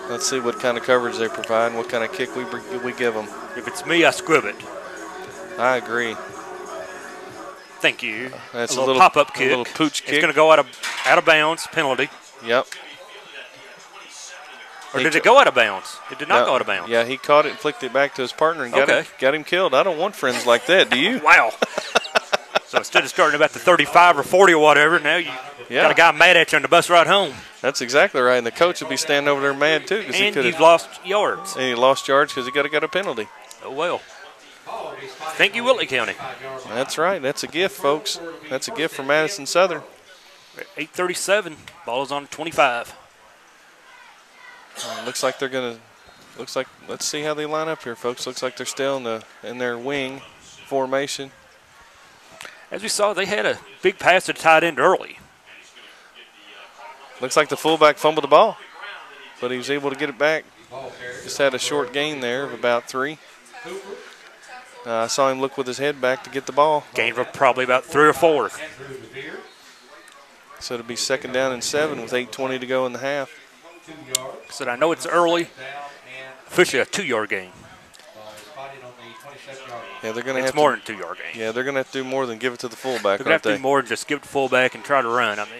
Let's see what kind of coverage they provide and what kind of kick we give them. If it's me, I squib it. I agree. Thank you. That's a little pop-up kick. A little pooch kick. It's going to go out of bounds, penalty. Yep. Or did it go out of bounds? It did not go out of bounds. Yeah, he caught it and flicked it back to his partner and got him killed. I don't want friends like that, do you? Wow. So instead of starting about the 35 or 40 or whatever, now you got a guy mad at you on the bus ride home. That's exactly right. And the coach will be standing over there mad, too. And you've lost yards. And he lost yards because he got a penalty. Oh, well. Thank you, Whitley County. That's right. That's a gift, folks. That's a gift for Madison Southern. 8:37. Ball is on 25. Looks like they're going to – let's see how they line up here, folks. Looks like they're still in their wing formation. As we saw, they had a big pass to tight end early. Looks like the fullback fumbled the ball, but he was able to get it back. Just had a short gain there of about 3. I saw him look with his head back to get the ball. Gain of probably about 3 or 4. So it'll be 2nd down and 7 with 8:20 to go in the half. Said I know it's early. Officially a 2-yard gain. Yeah, they're going to have more than 2-yard gain. Yeah, they're going to have to do more than give it to the fullback. They're going to have to do more than just give it to the fullback and try to run. I mean,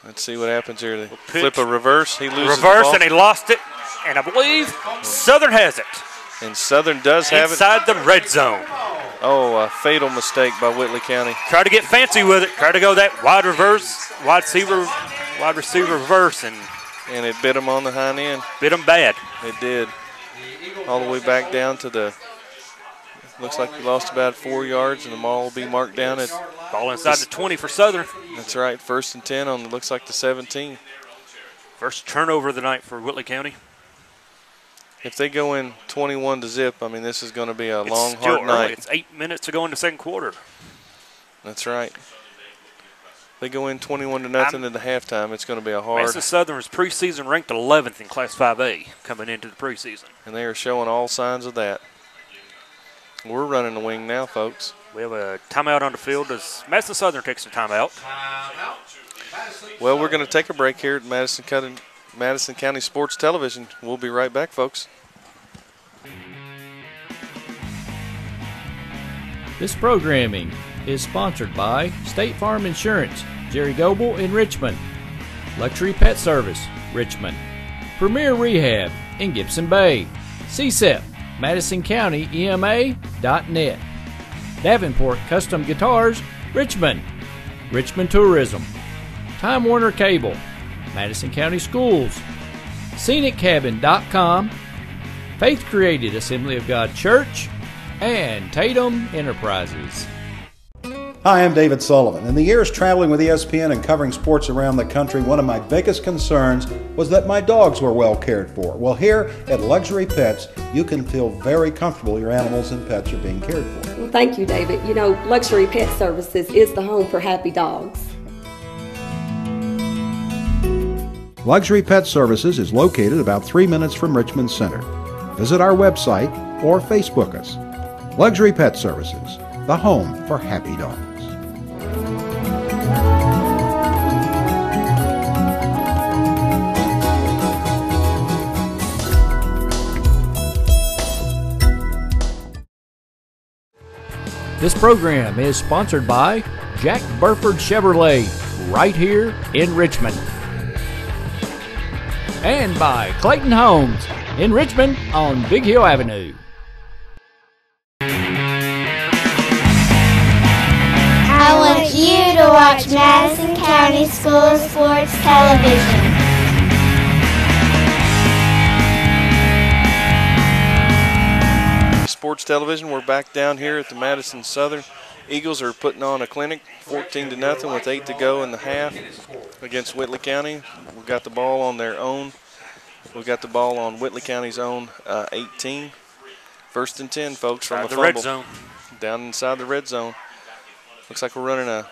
let's see what happens here. They flip a reverse. He loses reverse, the ball. And he lost it. And I believe Southern has it. And Southern does have it. Inside the red zone. Oh, a fatal mistake by Whitley County. Try to get fancy with it. Try to go that wide receiver reverse. And it bit him on the hind end. Bit him bad. It did. All the way back down to the, looks like we lost about 4 yards, and the ball will be marked down at. Ball inside the 20 for Southern. That's right. 1st and 10 on, looks like the 17. First turnover of the night for Whitley County. If they go in 21-0, I mean, this is going to be a long, hard night. It's 8 minutes to go in the second quarter. That's right. If they go in 21-0 into halftime, it's going to be a hard. Madison Southern was preseason ranked 11th in Class 5A coming into the preseason. And they are showing all signs of that. We're running the wing now, folks. We have a timeout on the field as Madison Southern takes a timeout. Well, we're going to take a break here at Madison County Sports Television. We'll be right back, folks. This programming is sponsored by State Farm Insurance, Jerry Goebel in Richmond, Luxury Pet Service, Richmond, Premier Rehab in Gibson Bay, CSEP, MadisonCountyEMA.net, Davenport Custom Guitars, Richmond, Richmond Tourism, Time Warner Cable, Madison County Schools, ScenicCabin.com, Faith Created Assembly of God Church, and Tatum Enterprises. Hi, I'm David Sullivan. In the years traveling with ESPN and covering sports around the country, one of my biggest concerns was that my dogs were well cared for. Well, here at Luxury Pets, you can feel very comfortable your animals and pets are being cared for. Well, thank you, David. You know, Luxury Pet Services is the home for happy dogs. Luxury Pet Services is located about 3 minutes from Richmond Center. Visit our website or Facebook us. Luxury Pet Services, the home for happy dogs. This program is sponsored by Jack Burford Chevrolet, right here in Richmond. And by Clayton Homes in Richmond on Big Hill Avenue. I want you to watch Madison County School Sports Television. Sports Television, we're back down here at the Madison Southern. Eagles are putting on a clinic, 14-0 with 8 to go in the half against Whitley County. We've got the ball on their own. We've got the ball on Whitley County's own 18. 1st and 10, folks, from the fumble. Red zone. Down inside the red zone. Looks like we're running a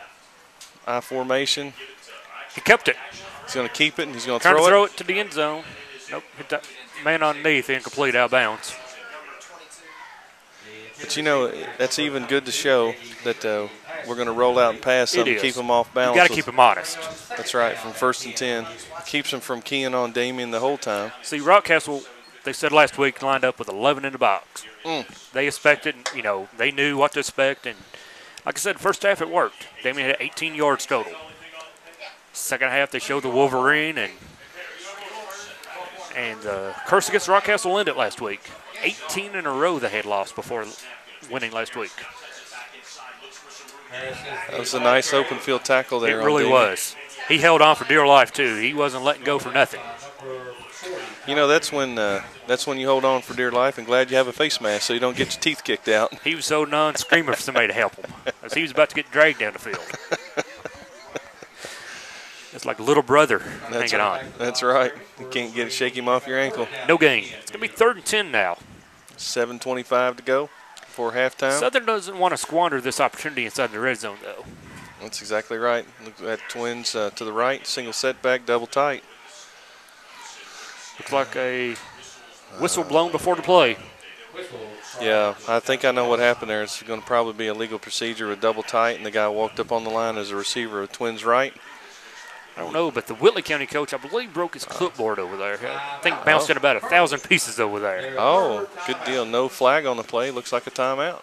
I formation. He kept it. He's going to keep it, and he's going to throw it. Trying to throw it to the end zone. Nope, hit that man underneath, incomplete, out of bounds. But, you know, that's even good to show that we're going to roll out and pass something, keep them off balance. You got to keep them honest. That's right, from 1st and 10. Keeps them from keying on Damon the whole time. See, Rockcastle, they said last week, lined up with 11 in the box. They expected, you know, they knew what to expect. And like I said, first half it worked. Damon had 18 yards total. Second half they showed the Wolverine and curse against Rockcastle will end it last week. 18 in a row they had lost before winning last week. That was a nice open field tackle there. It really was. He held on for dear life too. He wasn't letting go for nothing. You know, that's when you hold on for dear life and glad you have a face mask so you don't get your teeth kicked out. He was holding on, screaming for somebody to help him as he was about to get dragged down the field. It's like little brother hanging on. That's right. You can't shake him off your ankle. No gain. It's going to be 3rd and 10 now. 7:25 to go before halftime. Southern doesn't want to squander this opportunity inside the red zone, though. That's exactly right. Look at Twins to the right, single setback, double tight. Looks like a whistle blown before the play. Yeah, I think I know what happened there. It's going to probably be a legal procedure with double tight, and the guy walked up on the line as a receiver of Twins right. I don't know, but the Whitley County coach, I believe, broke his clipboard over there. I think bounced in about 1,000 pieces over there. Oh, good deal. No flag on the play. Looks like a timeout.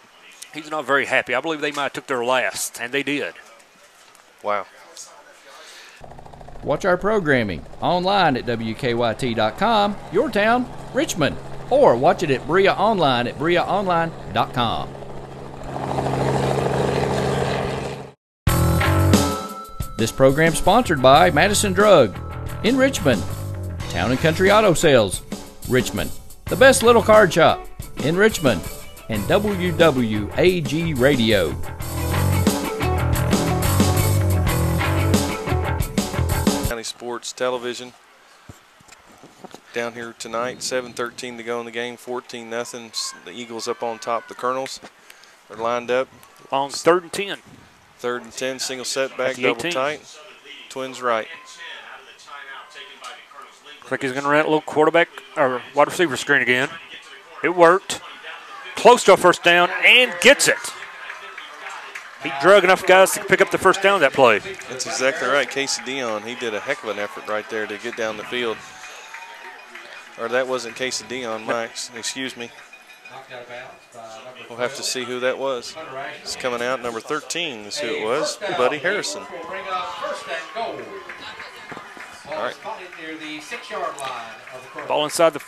He's not very happy. I believe they might have took their last, and they did. Wow. Watch our programming online at WKYT.com, your town, Richmond, or watch it at Bria Online at BriaOnline.com. This program sponsored by Madison Drug in Richmond, Town and Country Auto Sales, Richmond, the best little card shop in Richmond, and WWAG Radio. County Sports Television down here tonight. 7:13 to go in the game. 14-0. The Eagles up on top. The Colonels are lined up. On 3rd and 10. 3rd and 10, single setback, double tight. Twins right. Looks like he's going to run a little quarterback or wide receiver screen again. It worked. Close to a first down and gets it. He drug enough guys to pick up the first down that play. That's exactly right. Casey Dion, he did a heck of an effort right there to get down the field. Or that wasn't Casey Dion, Max. Excuse me. We'll have to see who that was. It's coming out. Number 13 is who it was. Buddy Harrison. All right. Ball inside the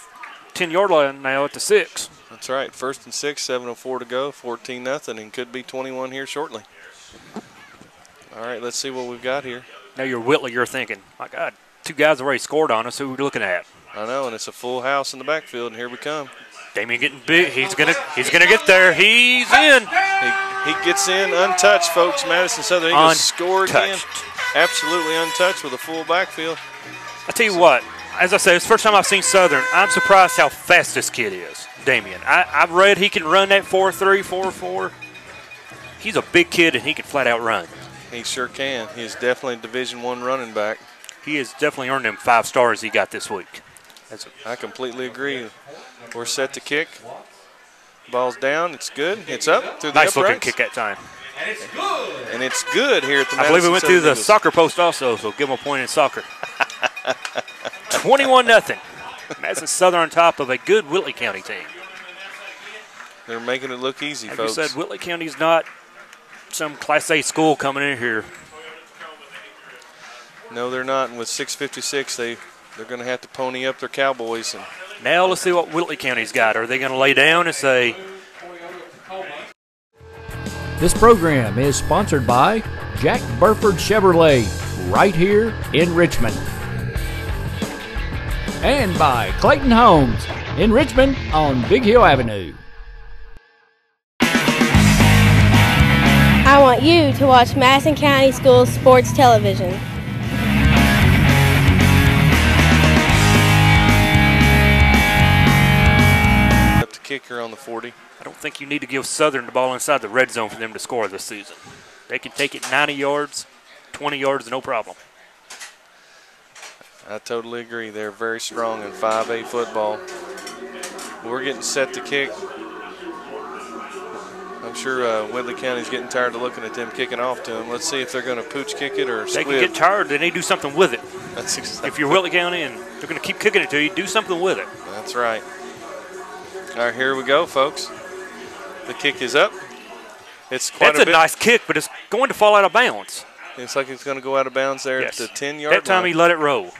10-yard line now at the 6. That's right. 1st and 6, 7:04 to go. 14-0, and could be 21 here shortly. All right, let's see what we've got here. Now you're Whitley, you're thinking, my God, 2 guys already scored on us. Who are we looking at? I know, and it's a full house in the backfield, and here we come. Damon getting big. He's gonna get there. He's in. He gets in untouched, folks. Madison Southern Eagles score again. Absolutely untouched with a full backfield. I tell you what, as I said, it's the first time I've seen Southern. I'm surprised how fast this kid is, Damien. I've read he can run that 4.3, 4.4. He's a big kid and he can flat out run. He sure can. He's definitely a Division I running back. He has definitely earned them 5 stars he got this week. I completely agree. We're set to kick. Ball's down. It's good. It's up through the nice uprights. looking kick that time. And it's good. And it's good here at the Madison. I believe we went through the soccer post also, so give him a point in soccer. 21-0. Madison Southern on top of a good Whitley County team. They're making it look easy, As folks. you said, Whitley County's not some Class A school coming in here. No, they're not. And with 6:56, they're going to have to pony up their Cowboys. And now let's see what Whitley County's got. Are they going to lay down and say? This program is sponsored by Jack Burford Chevrolet, right here in Richmond. And by Clayton Homes in Richmond on Big Hill Avenue. I want you to watch Madison County Schools Sports Television. Up to kicker on the 40. I don't think you need to give Southern the ball inside the red zone for them to score this season. They can take it 90 yards, 20 yards, no problem. I totally agree. They're very strong in 5A football. We're getting set to kick. I'm sure Whitley County's getting tired of looking at them kicking off to them. Let's see if they're going to pooch kick it or squib. They can get tired, then they do something with it. That's exactly. If you're Whitley County and they're going to keep kicking it to you, do something with it. That's right. All right, here we go, folks. The kick is up. It's quite That's a nice kick, but it's going to fall out of bounds. It's like it's going to go out of bounds there at the 10-yard line. That time he let it roll. The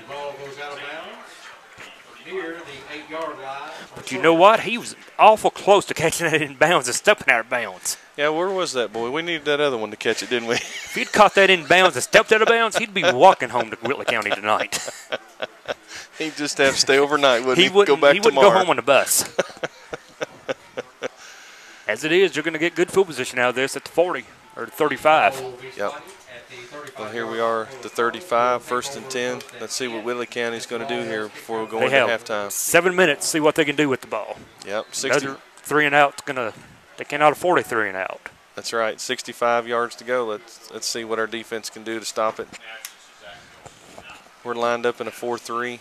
ball goes out of bounds near the 8-yard line. But you know what? He was awful close to catching that in bounds and stepping out of bounds. Yeah, where was that boy? We needed that other one to catch it, didn't we? If he'd caught that in bounds and stepped out of bounds, he'd be walking home to Whitley County tonight. He'd just have to stay overnight, wouldn't he? He wouldn't tomorrow. go home on the bus. As it is, you're going to get good field position out of this at the 40 or the 35. Yep. Well, here we are, the 35, 1st and 10. Let's see what Whitley County's going to do here before we go into halftime. 7 minutes, see what they can do with the ball. Yep. 60. Another 3 and out. They cannot afford a 3 and out. That's right. 65 yards to go. Let's see what our defense can do to stop it. We're lined up in a 4-3.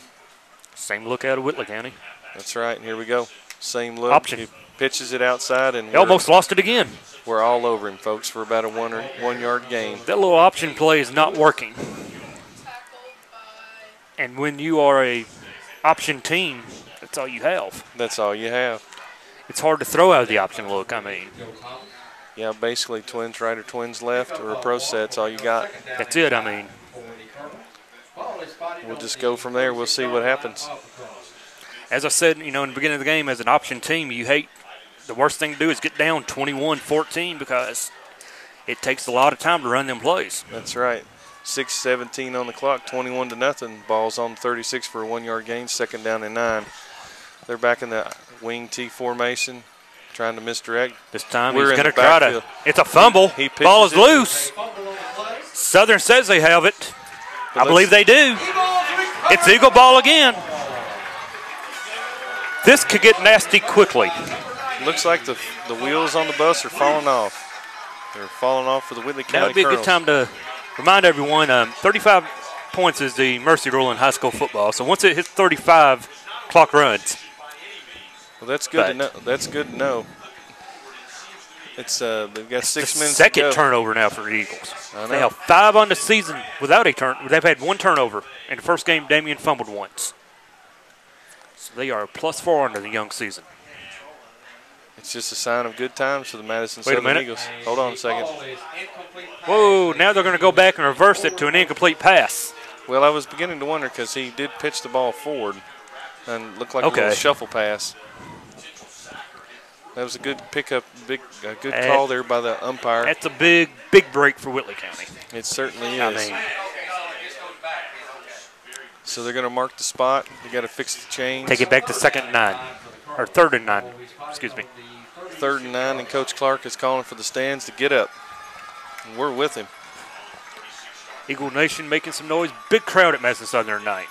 Same look out of Whitley County. That's right. And here we go. Same look. Option. He pitches it outside, and he almost lost it again. We're all over him, folks, for about a 1-yard gain. That little option play is not working. And when you are a option team, that's all you have. That's all you have. It's hard to throw out of the option look, I mean. Yeah, basically twins right or twins left or a pro set's all you got. That's it, I mean. We'll just go from there. We'll see what happens. As I said, in the beginning of the game, as an option team, the worst thing to do is get down 21-14 because it takes a lot of time to run them plays. That's right. 6:17 on the clock, 21-0. Ball's on 36 for a 1-yard gain, 2nd down and 9. They're back in the wing T formation, trying to misdirect. This time he's going to try to. It's a fumble. Ball is loose. Southern says they have it. I believe they do. It's Eagle ball again. This could get nasty quickly. Looks like the wheels on the bus are falling off. They're falling off for the Whitley County That would be a good time to remind everyone, 35 points is the mercy rule in high school football. So once it hits 35, clock runs. Well, that's good to know. That's good to know. It's they've got 6 minutes to go. Second turnover now for the Eagles. They have 5 on the season without a turn. They've had 1 turnover. In the first game, Damon fumbled once. So they are +4 under the young season. It's just a sign of good times for the Madison Southern Eagles. Hold on a second. Whoa, now they're going to go back and reverse it to an incomplete pass. Well, I was beginning to wonder because he did pitch the ball forward and looked like a little shuffle pass. That was a good pickup, a good call there by the umpire. That's a big break for Whitley County. It certainly is. So they're going to mark the spot. They got to fix the chains. Take it back to 2nd and 9, or 3rd and 9. Excuse me. 3rd and 9, and Coach Clark is calling for the stands to get up. And we're with him. Eagle Nation making some noise. Big crowd at Madison Southern tonight.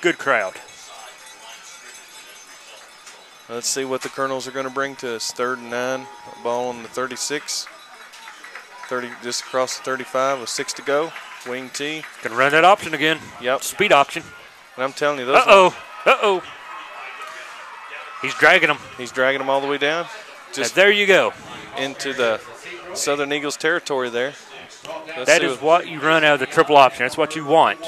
Good crowd. Let's see what the Colonels are going to bring to us. 3rd and 9, ball on the 36. 30 just across the 35 with 6 to go. Wing T. Going to run that option again. Yep. Speed option. And I'm telling you, those. Uh-oh. He's dragging them. He's dragging them all the way down. Just there you go. Into the Southern Eagles territory there. That is what you run out of the triple option. That's what you want.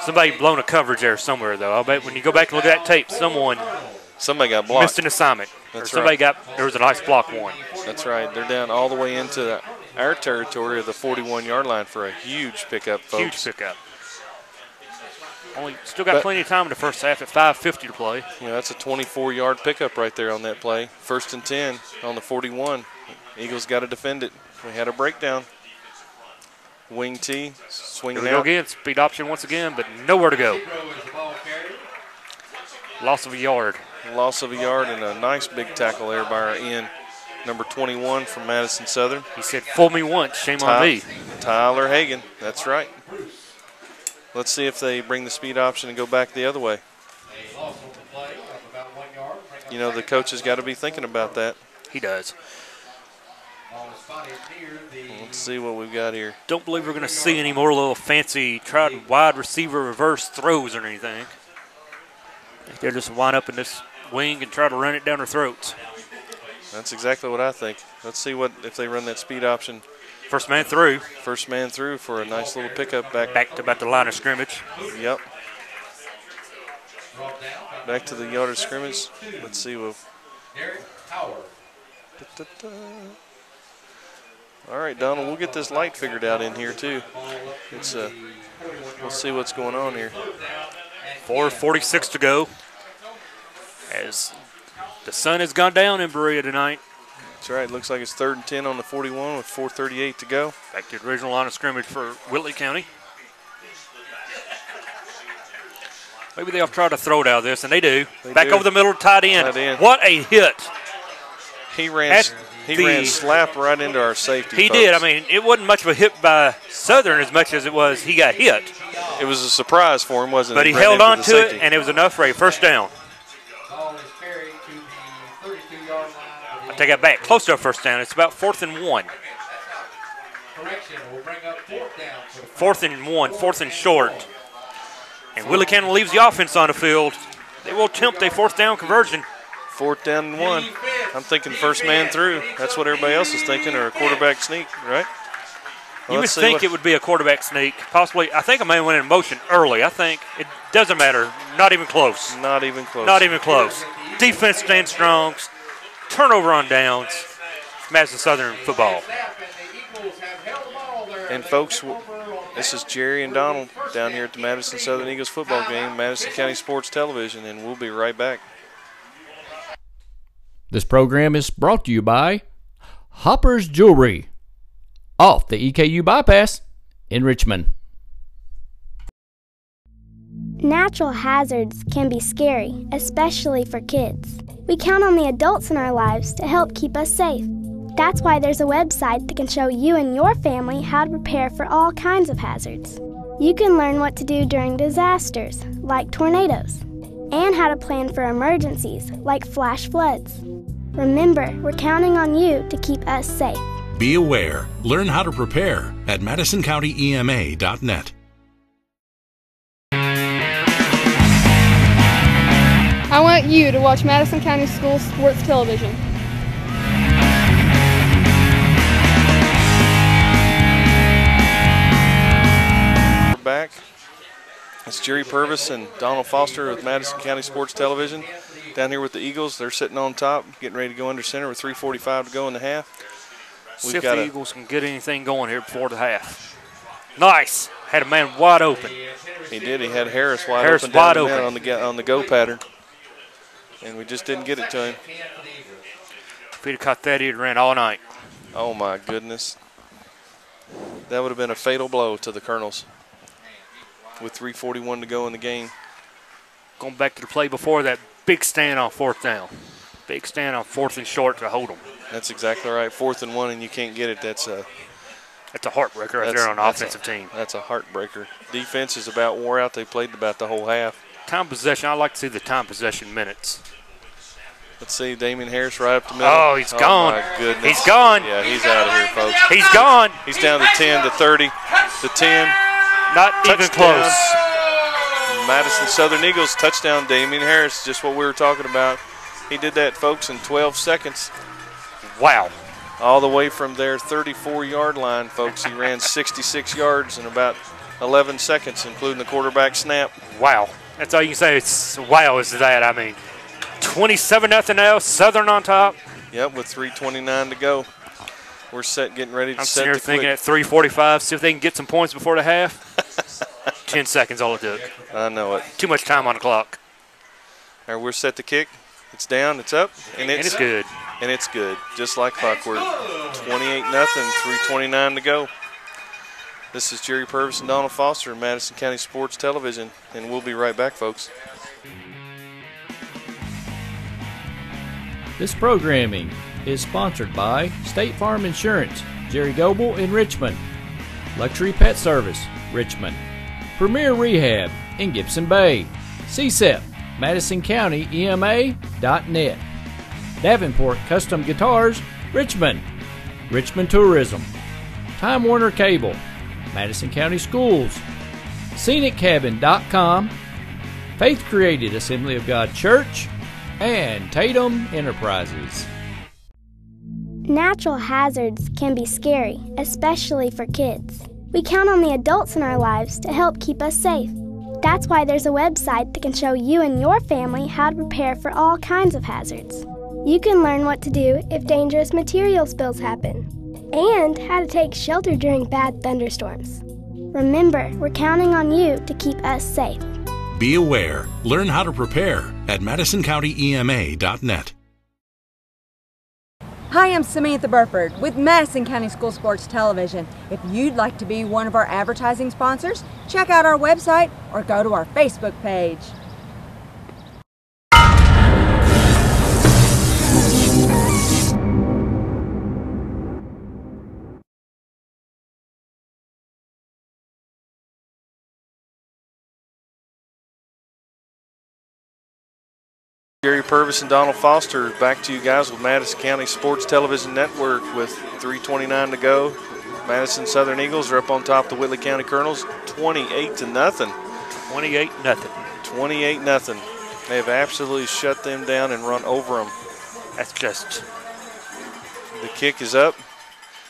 Somebody blown a coverage there somewhere, though. I'll bet when you go back and look at that tape, somebody got blocked. Missed an assignment. That's or there was a nice block one. That's right. They're down all the way into our territory of the 41-yard line for a huge pickup, folks. Huge pickup. Still got plenty of time in the first half at 5:50 to play. Yeah, that's a 24-yard pickup right there on that play. 1st and 10 on the 41. Eagles got to defend it. We had a breakdown. Wing T, swinging out. Here we go again. Speed option once again, but nowhere to go. Loss of a yard. Loss of a yard and a nice big tackle there by our end. Number 21 from Madison Southern. He said, fool me once, shame on me. Tyler Hagan, that's right. Let's see if they bring the speed option and go back the other way. You know, the coach has got to be thinking about that. He does. Let's see what we've got here. Don't believe we're going to see any more little fancy wide receiver reverse throws or anything. They'll just wind up in this wing and try to run it down their throats. That's exactly what I think. Let's see if they run that speed option. First man through. First man through for a nice little pickup back to about the line of scrimmage. Yep. Back to the yard of scrimmage. Let's see what. All right, Donald, we'll get this light figured out in here too. It's we'll see what's going on here. 4:46 to go. As the sun has gone down in Berea tonight. That's right. Looks like it's 3rd and 10 on the 41 with 4:38 to go. Back to the original line of scrimmage for Whitley County. Maybe they'll try to throw it out of this, and they do. Back over the middle, tight end. What a hit. He ran slap right into our safety. He did. I mean, it wasn't much of a hit by Southern as much as it was he got hit. It was a surprise for him, wasn't it? But he held on to it, and it was enough for a first down. I take that back. Close to a first down. It's about 4th and 1. 4th and 1, 4th and short. And Whitley County leaves the offense on the field. They will attempt a 4th down conversion. 4th down and 1. I'm thinking first man through. That's what everybody else is thinking, or a quarterback sneak, right? Well, you would think it would be a quarterback sneak. Possibly, I think a man went in motion early. I think it doesn't matter. Not even close. Not even close. Not even close. Defense stands strong. Turnover on downs. Madison Southern football. And folks, this is Jerry and Donald down here at the Madison Southern Eagles football game, Madison County Sports Television, and we'll be right back. This program is brought to you by Hopper's Jewelry, off the EKU bypass in Richmond. Natural hazards can be scary, especially for kids. We count on the adults in our lives to help keep us safe. That's why there's a website that can show you and your family how to prepare for all kinds of hazards. You can learn what to do during disasters, like tornadoes, and how to plan for emergencies, like flash floods. Remember, we're counting on you to keep us safe. Be aware. Learn how to prepare at MadisonCountyEMA.net. I want you to watch Madison County Schools Sports Television. We're back. It's Jerry Purvis and Donald Foster with Madison County Sports Television. Down here with the Eagles, they're sitting on top, getting ready to go under center with 3:45 to go in the half. See if the Eagles can get anything going here before the half. Nice. Had a man wide open. He did. He had Harris wide open down the middle on the go pattern. And we just didn't get it to him. If he'd have caught that, he'd ran all night. Oh, my goodness. That would have been a fatal blow to the Colonels with 3:41 to go in the game. Going back to the play before that, big stand on 4th down. Big stand on 4th and short to hold them. That's exactly right. 4th and 1 and you can't get it. That's a heartbreaker right there on the offensive team. That's a heartbreaker. Defense is about wore out. They played about the whole half. Time possession. I like to see the time possession minutes. Let's see, Damon Harris right up the middle. Oh, he's gone. My goodness. He's gone. Yeah, he's out of here, folks. He's gone. He's down to 10, to 30, to 10. Not even close. Madison Southern Eagles touchdown, Damon Harris, just what we were talking about. He did that, folks, in 12 seconds. Wow. All the way from their 34-yard line, folks. He ran 66 yards in about 11 seconds, including the quarterback snap. Wow. That's all you can say. It's wow is that. I mean, 27-0 now, Southern on top. Yep, with 3:29 to go. We're getting ready to I'm set sitting here the thinking click. at 3:45, see if they can get some points before the half. 10 seconds all it took. I know it. Too much time on the clock. All right, we're set to kick. It's down, it's up, and it's good. And it's good, just like clockwork. 28-0, 3:29 to go. This is Jerry Purvis and Donald Foster, Madison County Sports Television, and we'll be right back, folks. This programming is sponsored by State Farm Insurance, Jerry Goebel in Richmond, Luxury Pet Service, Richmond, Premier Rehab in Gibson Bay, CSEP, MadisonCountyEMA.net, Davenport Custom Guitars, Richmond, Richmond Tourism, Time Warner Cable, Madison County Schools, ScenicCabin.com, Faith Created Assembly of God Church, and Tatum Enterprises. Natural hazards can be scary, especially for kids. We count on the adults in our lives to help keep us safe. That's why there's a website that can show you and your family how to prepare for all kinds of hazards. You can learn what to do if dangerous material spills happen, and how to take shelter during bad thunderstorms. Remember, we're counting on you to keep us safe. Be aware. Learn how to prepare at MadisonCountyEMA.net. Hi, I'm Samantha Burford with Madison County School Sports Television. If you'd like to be one of our advertising sponsors, check out our website or go to our Facebook page. Gary Purvis and Donald Foster back to you guys with Madison County Sports Television Network with 3:29 to go. Madison Southern Eagles are up on top of the Whitley County Colonels 28-0. 28-0. 28-0. They have absolutely shut them down and run over them. That's just... The kick is up.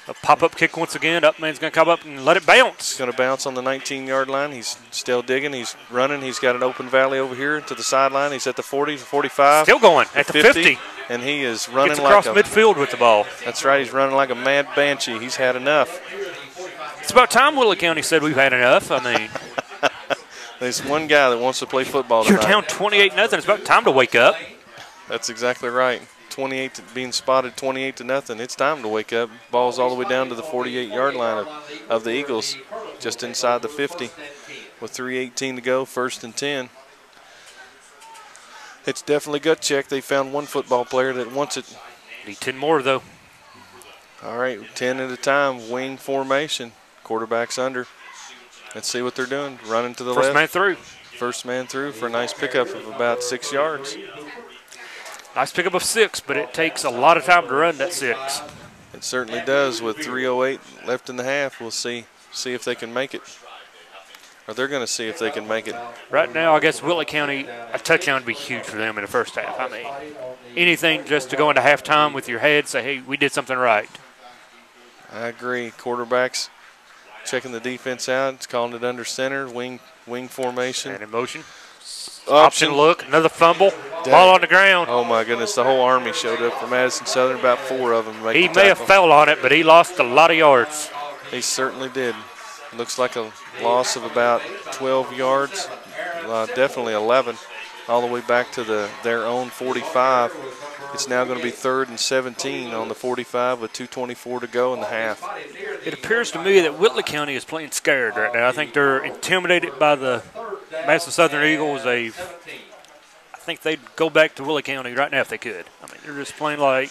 A pop-up kick once again. Upman's going to come up and let it bounce. It's going to bounce on the 19-yard line. He's still digging. He's running. He's got an open valley over here to the sideline. He's at the 40, 45. Still going at the 50. And he is running Gets across midfield with the ball. That's right. He's running like a mad banshee. He's had enough. It's about time Whitley County said we've had enough. I mean, there's one guy that wants to play football tonight. You're down 28-0. It's about time to wake up. That's exactly right. Being spotted 28-0. It's time to wake up. Ball's all the way down to the 48-yard line of the Eagles, just inside the 50 with 3:18 to go, 1st and 10. It's definitely gut check. They found one football player that wants it. Need 10 more, though. All right, 10 at a time, wing formation. Quarterback's under. Let's see what they're doing. Running to the left. First man through. First man through for a nice pickup of about 6 yards. Nice pickup of 6, but it takes a lot of time to run that 6. It certainly does. With 3:08 left in the half, we'll see if they can make it. Or they're going to see if they can make it. Right now, I guess Whitley County, a touchdown would be huge for them in the first half. I mean, anything just to go into halftime with your head, say, hey, we did something right. I agree. Quarterbacks checking the defense out. It's calling it under center, wing formation. And in motion. Option look, another fumble, ball on the ground. Oh, my goodness, the whole Army showed up for Madison Southern, about 4 of them. He may have fell on it, but he lost a lot of yards. He certainly did. Looks like a loss of about 12 yards, definitely 11, all the way back to their own 45. It's now going to be 3rd and 17 on the 45 with 2:24 to go in the half. It appears to me that Whitley County is playing scared right now. I think they're intimidated by the Madison Southern Eagles. I think they'd go back to Whitley County right now if they could. I mean, they're just playing like...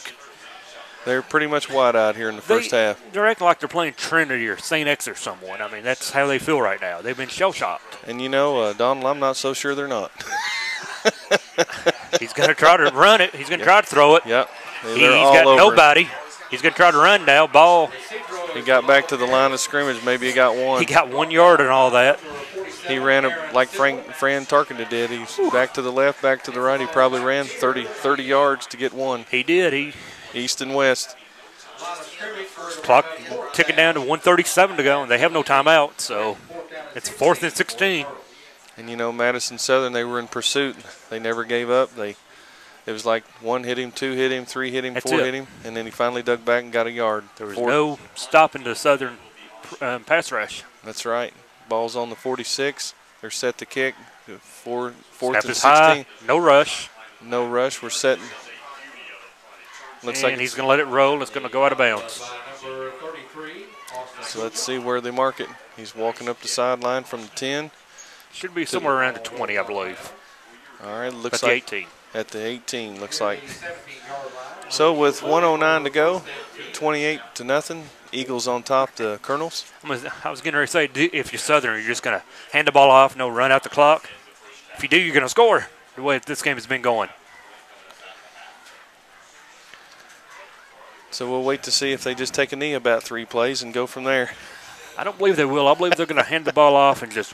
They're pretty much wide-eyed here in the first half. They're acting like they're playing Trinity or St. X or someone. I mean, that's how they feel right now. They've been shell-shocked. And, you know, Donald, I'm not so sure they're not. He's going to try to run it. He's going to try to throw it. Yep. He's got nobody. He's going to try to run now. Ball. He got back to the line of scrimmage. Maybe he got one. He got 1 yard and all that. He ran like Fran Tarkington did. He's back to the left, back to the right. He probably ran 30 yards to get one. He did. East and west. Clock ticking down to 1:37 to go, and they have no timeout, so it's 4th and 16. And, you know, Madison Southern, they were in pursuit. They never gave up. It was like 1 hit him, 2 hit him, 3 hit him, 4 hit him, and then he finally dug back and got a yard. There was no stopping the Southern pass rush. That's right. Ball's on the 46. They're set to kick. 4th Snap and 16. High. No rush. No rush. We're setting. Looks like he's going to let it roll. It's going to go out of bounds. So let's see where they mark it. He's walking up the sideline from the 10. Should be somewhere around the 20, I believe. All right, looks like the 18. At the 18, looks like. So with 1:09 to go, 28-0. Eagles on top. The Colonels. I was getting ready to say, if you're Southern, you're just going to hand the ball off, no run out the clock. If you do, you're going to score. The way this game has been going. So we'll wait to see if they just take a knee about 3 plays and go from there. I don't believe they will. I believe they're going to hand the ball off and just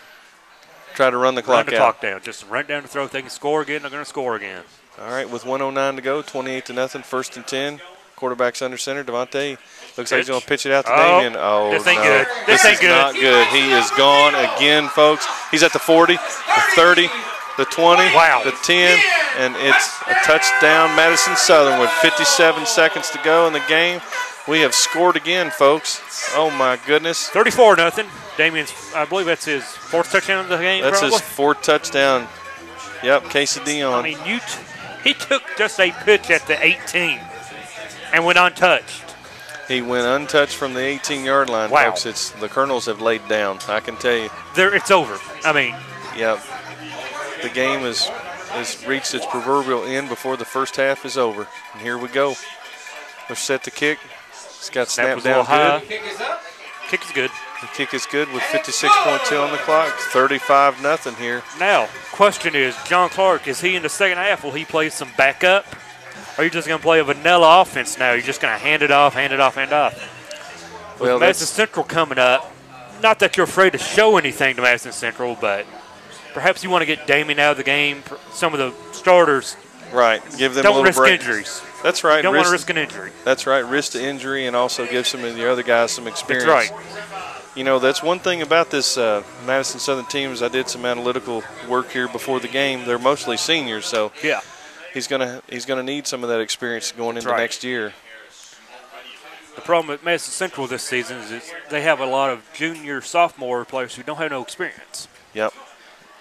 try to run the clock clock down. Just run down the throw. If they can score again, they're going to score again. All right, with 1:09 to go, 28-0, 1st and 10. Quarterback's under center. Devontae looks like he's going to pitch it out to Damon. Oh, this ain't no. good. This ain't good. Not good. He is gone again, folks. He's at the 40, the 30, the 20, the 10, and it's a touchdown. Madison Southern with 57 seconds to go in the game. We have scored again, folks. Oh, my goodness. 34-0. Damien's, I believe that's his 4th touchdown of the game, That's probably. his 4th touchdown. Yep, Casey Dion. I mean, he took just a pitch at the 18 and went untouched. He went untouched from the 18-yard line, folks. The Colonels have laid down, I can tell you. It's over. I mean. Yep. The game has reached its proverbial end before the first half is over. And here we go. We're set to kick. It's got snapped down good. Kick is good. The kick is good with 56.2 on the clock. 35-0 here. Now, question is, John Clark, is he in the second half? Will he play some backup? Or are you just going to play a vanilla offense now? You're just going to hand it off, hand it off, hand it off. With Madison Central coming up, not that you're afraid to show anything to Madison Central, but perhaps you want to get Damon out of the game. Some of the starters. Right. Give them a little break. Don't risk injuries. That's right. You don't want to risk an injury. That's right. Risk the injury and also give some of the other guys some experience. That's right. You know, that's one thing about this Madison Southern team is I did some analytical work here before the game. They're mostly seniors, so yeah, he's gonna need some of that experience going into next year. The problem with Madison Central this season is they have a lot of junior, sophomore players who don't have no experience. Yep.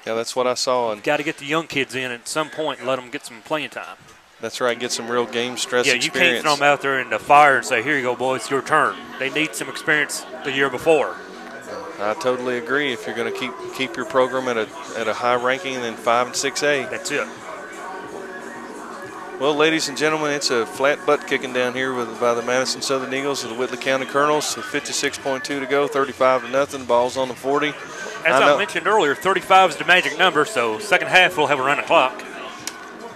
Yeah, that's what I saw. You've got to get the young kids in at some point and let them get some playing time. That's right, get some real game stress experience. Yeah, you can't throw them out there in the fire and say, here you go, boys, it's your turn. They need some experience the year before. I totally agree. If you're going to keep your program at a high ranking in 5 and 6A. That's it. Well, ladies and gentlemen, it's a flat butt kicking down here by the Madison Southern Eagles of the Whitley County Colonels. With 56.2 to go, 35-0. Ball's on the 40. As I mentioned earlier, 35 is the magic number, so second half we'll have a running clock.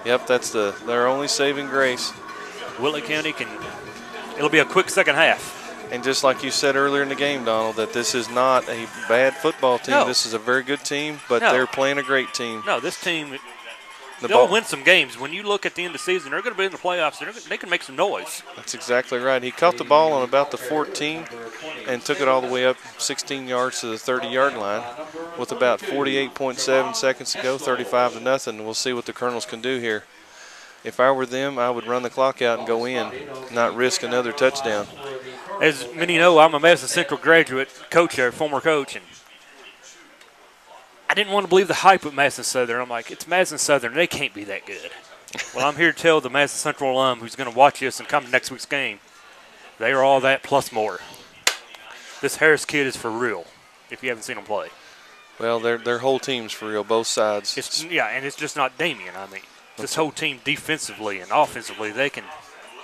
Yep, that's their only saving grace. Whitley County it'll be a quick second half. And just like you said earlier in the game, Donald, that this is not a bad football team. No. This is a very good team, but they're playing a great team. No, this team, they'll win some games. When you look at the end of the season, they're going to be in the playoffs. They can make some noise. That's exactly right. He caught the ball on about the 14 and took it all the way up 16 yards to the 30-yard line with about 48.7 seconds to go, 35-0. We'll see what the Colonels can do here. If I were them, I would run the clock out and go in, not risk another touchdown. As many know, I'm a Madison Central graduate, former coach, and I didn't want to believe the hype with Madison Southern. I'm like, it's Madison Southern. They can't be that good. Well, I'm here to tell the Madison Central alum who's going to watch this and come to next week's game, they are all that plus more. This Harris kid is for real, if you haven't seen him play. Well, their whole team's for real, both sides. And it's just not Damien. I mean, this whole team defensively and offensively, they can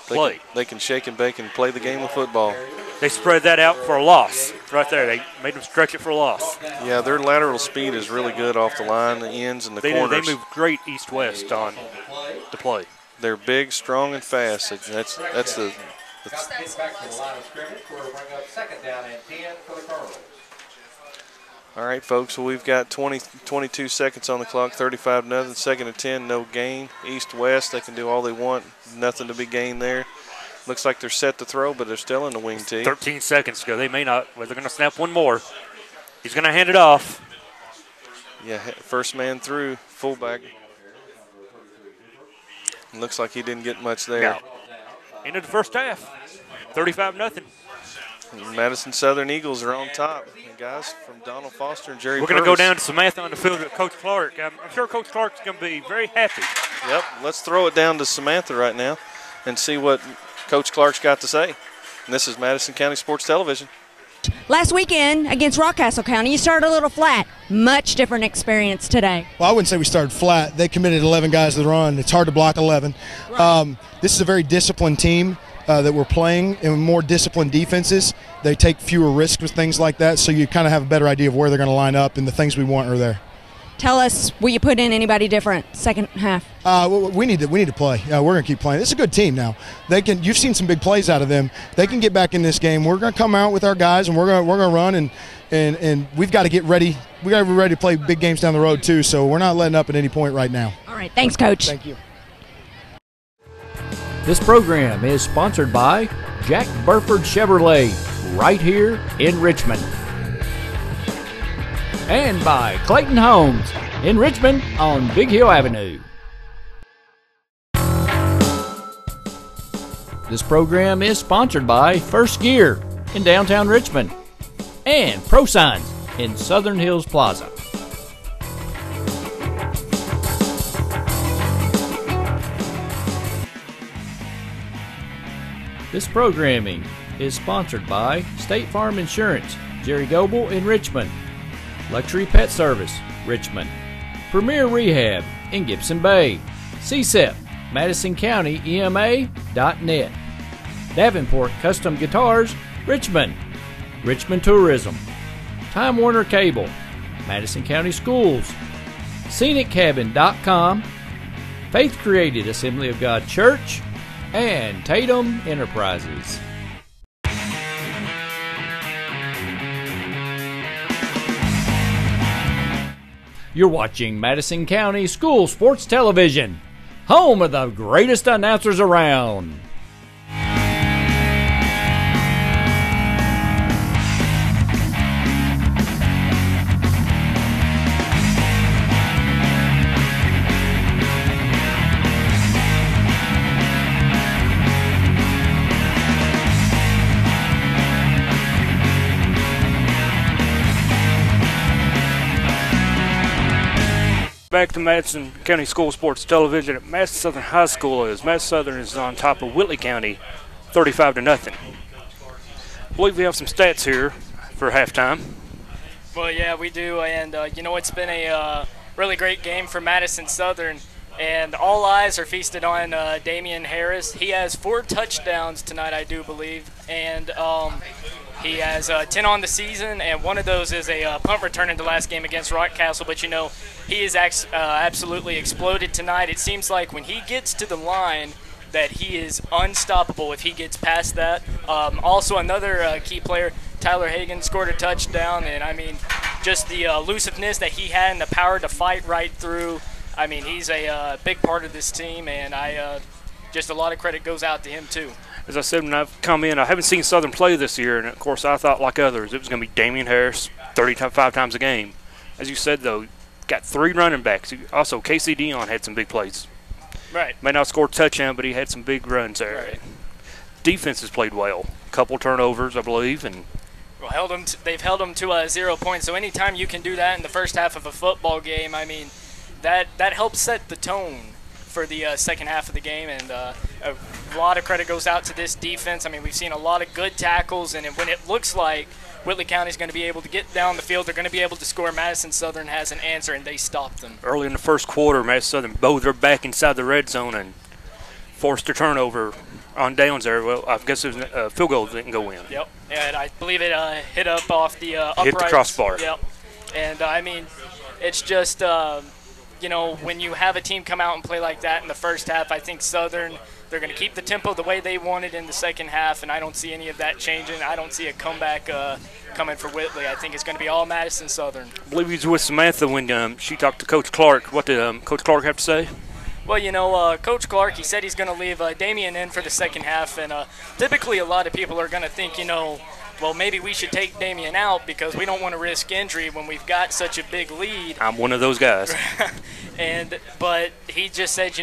play. They can shake and bake and play the game of football. They spread that out for a loss right there. They made them stretch it for a loss. Yeah, their lateral speed is really good off the line, the ends, and the corners. They move great east-west on the play. They're big, strong, and fast. That's the. Back to the line of scrimmage. We're going to bring up second down and 10 for the Colonels. All right, folks, so we've got 22 seconds on the clock, 35-0, second and 10, no gain. East-west, they can do all they want, nothing to be gained there. Looks like they're set to throw, but they're still in the wing tee. 13 seconds to go. They may not, but they're going to snap one more. He's going to hand it off. Yeah, first man through, fullback. Looks like he didn't get much there. Yeah. End of the first half, 35-0. Madison Southern Eagles are on top. And guys from Donald Foster and Jerry We're going to go down to Samantha on the field with Coach Clark. I'm sure Coach Clark's going to be very happy. Yep, let's throw it down to Samantha right now and see what Coach Clark's got to say. And this is Madison County Sports Television. Last weekend against Rockcastle County, you started a little flat. Much different experience today. Well, I wouldn't say we started flat. They committed 11 guys to the run. It's hard to block 11. Right. This is a very disciplined team that we're playing, and more disciplined defenses. They take fewer risks with things like that, so you kind of have a better idea of where they're going to line up, and the things we want are there. Tell us, will you put in anybody different second half? We need to play. We're going to keep playing. This is a good team now. You've seen some big plays out of them. They can get back in this game. We're going to come out with our guys, and we're going to run, and we've got to get ready. We got to be ready to play big games down the road too. So we're not letting up at any point right now. All right, thanks, Coach. Thank you. This program is sponsored by Jack Burford Chevrolet, right here in Richmond. And by Clayton Homes in Richmond on Big Hill Avenue. This program is sponsored by First Gear in downtown Richmond and Pro Signs in Southern Hills Plaza. This programming is sponsored by State Farm Insurance, Jerry Goebel in Richmond, Luxury Pet Service, Richmond, Premier Rehab in Gibson Bay, CSEP, Madison County EMA.net, Davenport Custom Guitars, Richmond, Richmond Tourism, Time Warner Cable, Madison County Schools, ScenicCabin.com, Faith Created Assembly of God Church, and Tatum Enterprises. You're watching Madison County School Sports Television, home of the greatest announcers around. Back to Madison County School Sports Television at Madison Southern High School as Madison Southern is on top of Whitley County 35-0. I believe we have some stats here for halftime. Well, yeah, we do, and it's been a really great game for Madison Southern, and all eyes are feasted on Damian Harris. He has 4 touchdowns tonight, I do believe, and he has 10 on the season, and one of those is a punt return in the last game against Rockcastle. But, he is absolutely exploded tonight. It seems like when he gets to the line that he is unstoppable if he gets past that. Also, another key player, Tyler Hagan, scored a touchdown, and, just the elusiveness that he had and the power to fight right through. He's a big part of this team, and just a lot of credit goes out to him, too. As I said when I've come in, I haven't seen Southern play this year, and of course I thought, like others, it was going to be Damian Harris 35 times a game. As you said, though, got 3 running backs. Also, Casey Dion had some big plays. Right. May not score a touchdown, but he had some big runs there. Right. Defense has played well. A couple turnovers, I believe, and they've held them to 0 points. So anytime you can do that in the first half of a football game, that helps set the tone for the second half of the game, and a lot of credit goes out to this defense. We've seen a lot of good tackles, and when it looks like Whitley County is going to be able to get down the field, they're going to be able to score, Madison Southern has an answer, and they stopped them. Early in the first quarter, Madison Southern both are back inside the red zone and forced a turnover on downs there. Well, I guess it was a field goal that didn't go in. Yep, and I believe it hit up off the upright. Hit the crossbar. Yep, and it's just when you have a team come out and play like that in the first half, I think Southern, they're going to keep the tempo the way they wanted in the second half, and I don't see any of that changing. I don't see a comeback coming for Whitley. I think it's going to be all Madison Southern. I believe he was with Samantha when she talked to Coach Clark. What did Coach Clark have to say? Well, Coach Clark, he said he's going to leave Damien in for the second half, and typically a lot of people are going to think, well, maybe we should take Damien out because we don't want to risk injury when we've got such a big lead. I'm one of those guys. But he just said,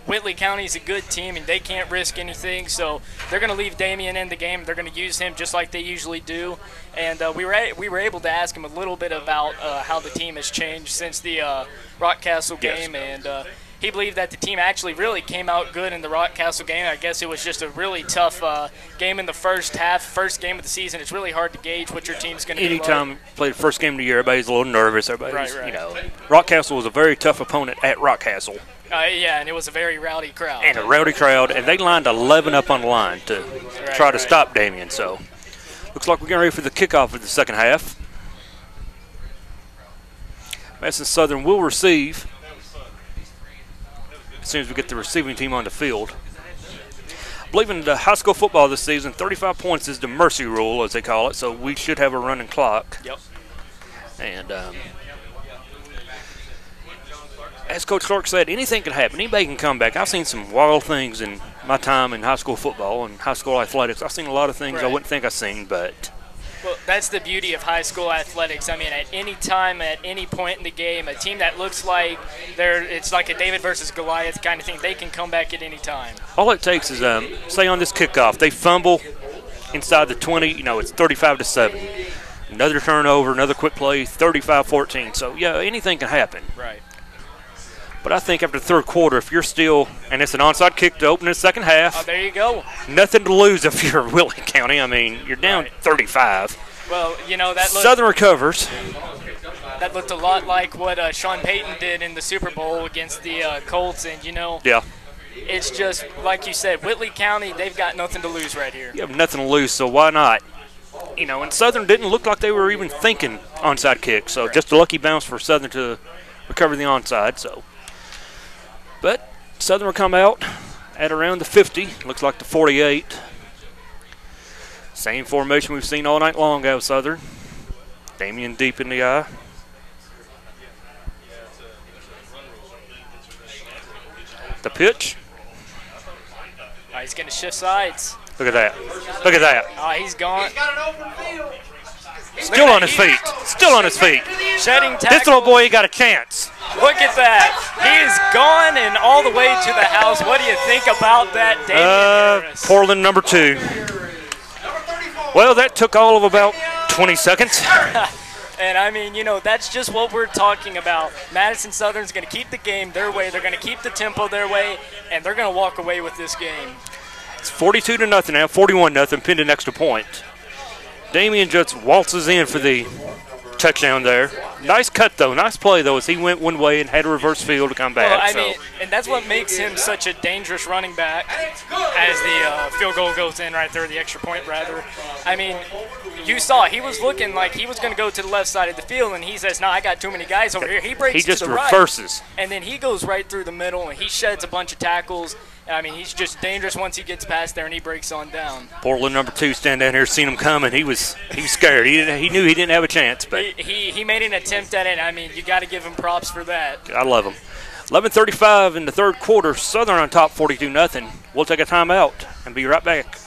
Whitley County is a good team and they can't risk anything, so they're going to leave Damien in the game. They're going to use him just like they usually do. And we were able to ask him a little bit about how the team has changed since the Rockcastle game, and he believed that the team actually really came out good in the Rockcastle game. I guess it was just a really tough game in the first half, first game of the season. It's really hard to gauge what your team's going to be like. Anytime you play the first game of the year, everybody's a little nervous. Everybody's, right. Rockcastle was a very tough opponent at Rockcastle. Yeah, and it was a very rowdy crowd. And a rowdy crowd, and they lined 11 up on the line to try to stop Damien. So, looks like we're getting ready for the kickoff of the second half. Madison Southern will receive as soon as we get the receiving team on the field. I believe in the high school football this season, 35 points is the mercy rule, as they call it, so we should have a running clock. Yep. And as Coach Clark said, anything can happen. Anybody can come back. I've seen some wild things in my time in high school football and high school athletics, I've seen a lot of things I wouldn't think I've seen, but. Well, that's the beauty of high school athletics. I mean, at any time, at any point in the game, a team that looks like it's like a David versus Goliath kind of thing, they can come back at any time. All it takes is, say on this kickoff, they fumble inside the 20, it's 35-7. Another turnover, another quick play, 35-14. So, yeah, anything can happen. Right. But I think after the third quarter, if you're still, and it's an onside kick to open the second half. Oh, there you go. Nothing to lose if you're Whitley County. I mean, you're down 35. Well, that Southern recovers. That looked a lot like what Sean Payton did in the Super Bowl against the Colts, and Yeah. It's just like you said, Whitley County, they've got nothing to lose right here. You have nothing to lose, so why not? And Southern didn't look like they were even thinking onside kick, so just a lucky bounce for Southern to recover the onside. So, but Southern will come out at around the 50, looks like the 48. Same formation we've seen all night long out of Southern. Damon deep in the eye. The pitch. Oh, he's going to shift sides. Look at that. Look at that. Oh, he's gone. Still on his feet. Still on his feet. Shedding tackle. This little boy, he got a chance. Look at that. He is gone and all the way to the house. What do you think about that, Damon? Portland number 2. Well, that took all of about 20 seconds. And, I mean, that's just what we're talking about. Madison Southern's going to keep the game their way. They're going to keep the tempo their way, and they're going to walk away with this game. It's 42-0 now, 41-0, pinned an extra point. Damien just waltzes in for the touchdown there. Nice cut, though. Nice play, though, as he went one way and had a reverse field to come back. Well, I mean, and that's what makes him such a dangerous running back as the field goal goes in right there, the extra point, rather. I mean, you saw he was looking like he was going to go to the left side of the field, and he says, no, I got too many guys over here. He breaks to the right. He just reverses. And then he goes right through the middle, and he sheds a bunch of tackles. I mean, he's just dangerous once he gets past there and he breaks on down. Portland number 2 standing down here, seen him coming. He was scared. He knew he didn't have a chance. But he made an attempt at it. I mean, you got to give him props for that. I love him. 11:35 in the third quarter. Southern on top, 42-0. We'll take a timeout and be right back.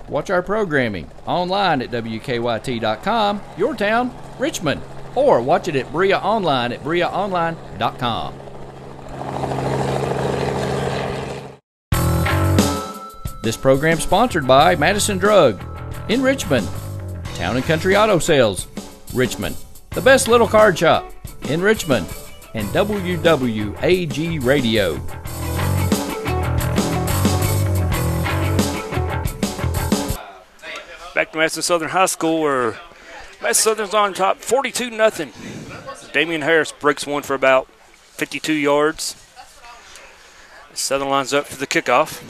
Watch our programming online at WKYT.com, your town, Richmond, or watch it at Bria Online at BriaOnline.com. This program sponsored by Madison Drug in Richmond, Town and Country Auto Sales, Richmond, the best little card shop in Richmond, and WWAG Radio. Back to Madison Southern High School, where Madison Southern's on top, 42-0. Damian Harris breaks one for about 52 yards. Southern lines up for the kickoff.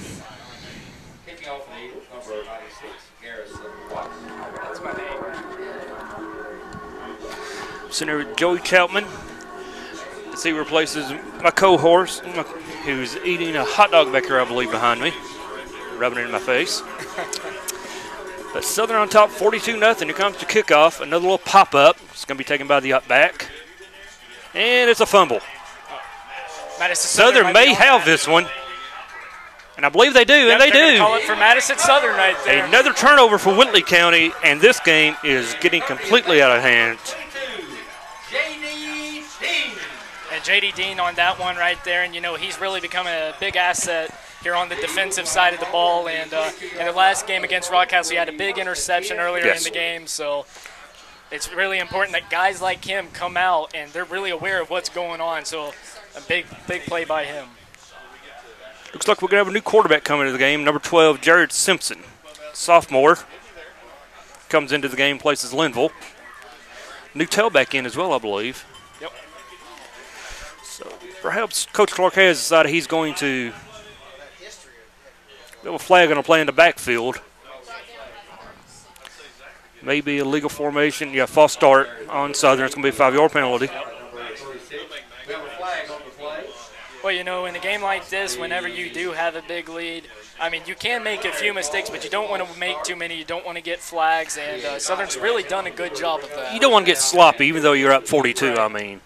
Sitting there with Joey Cheltman as he replaces my co-horse, who's eating a hot dog back here, I believe, behind me, rubbing it in my face. But Southern on top, 42-0. Here comes the kickoff. Another little pop-up. It's going to be taken by the up back. And it's a fumble. Southern may have this one. And I believe they do, and they do. Call it for Madison Southern right there. Another turnover for Whitley County, and this game is getting completely out of hand. And J.D. Dean on that one right there, and he's really become a big asset here on the defensive side of the ball. And in the last game against Rockhouse, he had a big interception earlier in the game. So it's really important that guys like him come out and they're really aware of what's going on. So a big play by him. Looks like we're going to have a new quarterback coming into the game, number 12, Jared Simpson, sophomore. Comes into the game, places Linville. New tailback in as well, I believe. Yep. So perhaps Coach Clark has decided he's going to have a flag going to play in the backfield. Maybe a legal formation. Yeah, false start on Southern. It's going to be a 5-yard penalty. Well, in a game like this, whenever you do have a big lead, I mean, you can make a few mistakes, but you don't want to make too many. You don't want to get flags, and Southern's really done a good job of that. You don't want to get sloppy, even though you're up 42, I mean.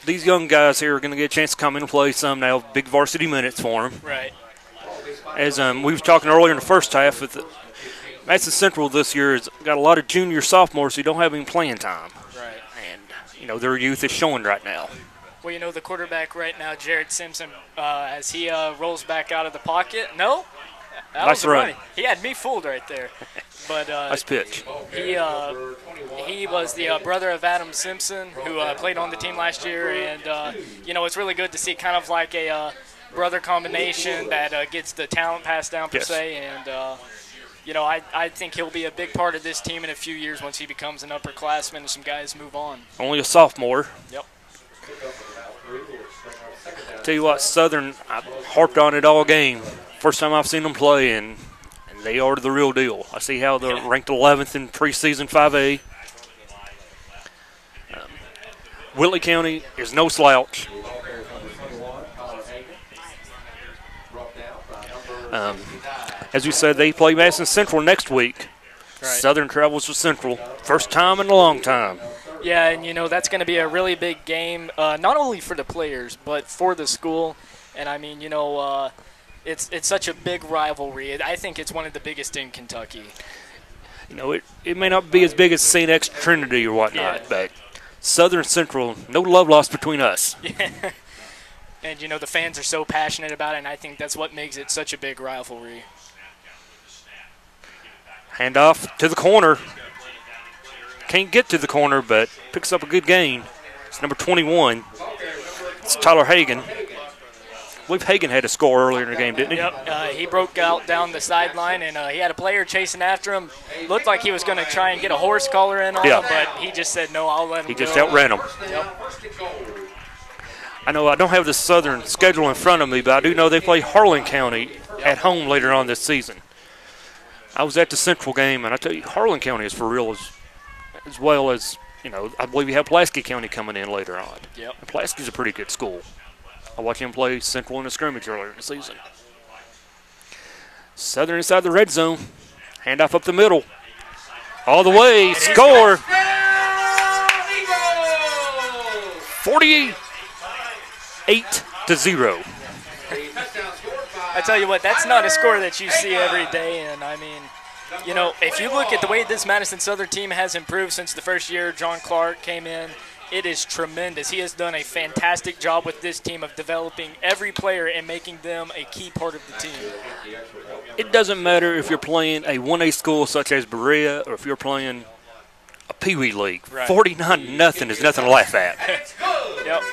These young guys here are going to get a chance to come in and play some now, big varsity minutes for them. Right. As we were talking earlier in the first half, with Madison Central this year has got a lot of junior sophomores who don't have any playing time. Right. And, their youth is showing right now. Well, the quarterback right now, Jared Simpson, as he rolls back out of the pocket. No? That nice was run. He had me fooled right there. But nice pitch. He was the brother of Adam Simpson, who played on the team last year. And, it's really good to see kind of like a brother combination that gets the talent passed down, per se. And, I think he'll be a big part of this team in a few years once he becomes an upperclassman and some guys move on. Only a sophomore. Yep. Tell you what, Southern, I harped on it all game. First time I've seen them play, and they are the real deal. I see how they're ranked 11th in preseason 5A. Whitley County is no slouch. As we said, they play Madison Central next week. Right. Southern travels to Central. First time in a long time. Yeah, and, that's going to be a really big game, not only for the players, but for the school. And, I mean, it's such a big rivalry. I think it's one of the biggest in Kentucky. It may not be as big as St. X Trinity or whatnot, but Southern Central, no love lost between us. Yeah. And, the fans are so passionate about it, and I think that's what makes it such a big rivalry. Handoff to the corner. Can't get to the corner, but picks up a good gain. It's number 21. It's Tyler Hagan. I believe Hagan had a score earlier in the game, didn't he? Yep. He broke out down the sideline, and he had a player chasing after him. Looked like he was going to try and get a horse collar in on him, but he just said, no, I'll let him He go. just outran him. Yep. I know I don't have the Southern schedule in front of me, but I do know they play Harlan County at home later on this season. I was at the Central game, and I tell you, Harlan County is for real as well as, I believe you have Pulaski County coming in later on. Yep. And Pulaski's a pretty good school. I watched him play Central in a scrimmage earlier in the season. Southern inside the red zone. Handoff up the middle. All the way. Score. 48-0. I tell you what, that's not a score that you see every day. And, I mean, if you look at the way this Madison Southern team has improved since the first year John Clark came in, it is tremendous. He has done a fantastic job with this team of developing every player and making them a key part of the team. It doesn't matter if you're playing a 1A school such as Berea or if you're playing a Pee Wee League. Right. 49-0 is nothing to laugh at. Yep.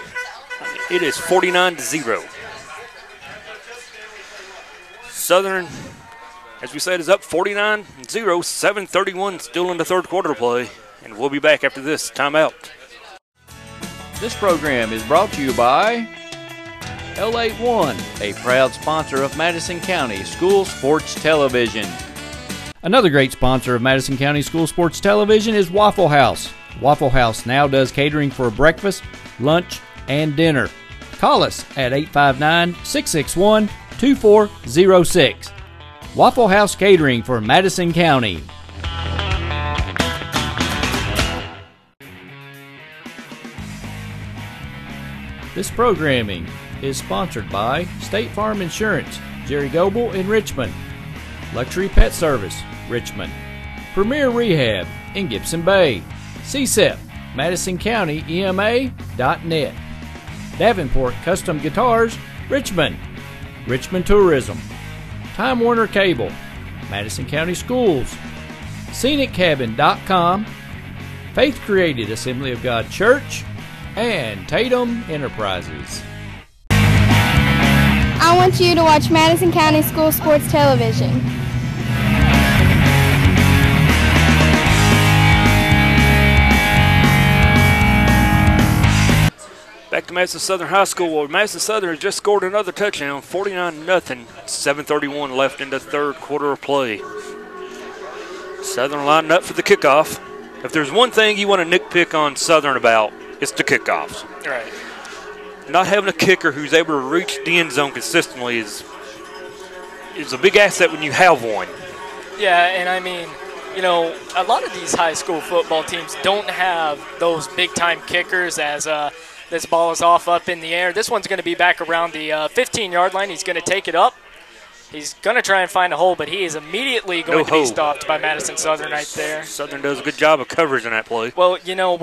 It is 49-0. Southern, as we said, is up 49-0, 7:31 still in the third quarter play, and we'll be back after this timeout. This program is brought to you by L81, a proud sponsor of Madison County School Sports Television. Another great sponsor of Madison County School Sports Television is Waffle House. Waffle House now does catering for breakfast, lunch, and dinner. Call us at 859-661-2406. Waffle House Catering for Madison County. This programming is sponsored by State Farm Insurance, Jerry Goebel in Richmond, Luxury Pet Service, Richmond, Premier Rehab in Gibson Bay, CSEP, MadisonCountyEMA.net, Davenport Custom Guitars, Richmond, Richmond Tourism, Time Warner Cable, Madison County Schools, ScenicCabin.com, Faith Created Assembly of God Church, and Tatum Enterprises. I want you to watch Madison County School Sports Television. Back to Madison Southern High School, where Madison Southern has just scored another touchdown, 49-0, 7:31 left in the third quarter of play. Southern lining up for the kickoff. If there's one thing you want to nitpick on Southern about, it's the kickoffs. Right. Not having a kicker who's able to reach the end zone consistently is a big asset when you have one. Yeah, and I mean, a lot of these high school football teams don't have those big-time kickers as this ball is off up in the air. This one's going to be back around the 15-yard line. He's going to take it up, He's going to try and find a hole, but he is immediately going to be stopped by Madison Southern right there. Southern does a good job of coverage in that play. Well, you know,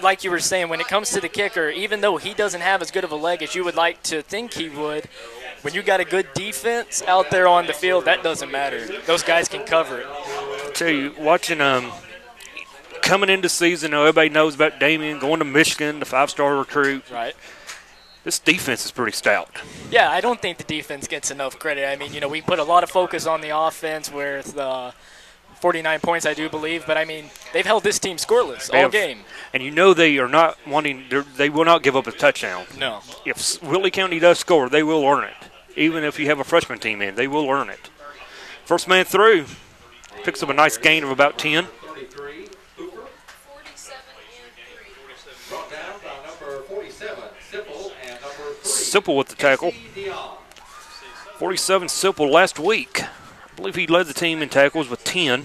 like you were saying, when it comes to the kicker, even though he doesn't have as good of a leg as you would like to think he would, when you got a good defense out there on the field, that doesn't matter. Those guys can cover it. I tell you, watching coming into season, everybody knows about Damon going to Michigan, the 5-star recruit. Right. This defense is pretty stout. Yeah, I don't think the defense gets enough credit. I mean, you know, we put a lot of focus on the offense with 49 points, I do believe. But, I mean, they've held this team scoreless all game. And you know they are not wanting – they will not give up a touchdown. No. If Whitley County does score, they will earn it. Even if you have a freshman team in, they will earn it. First man through. Picks up a nice gain of about 10. Simple with the tackle. 47 Simple last week. I believe he led the team in tackles with 10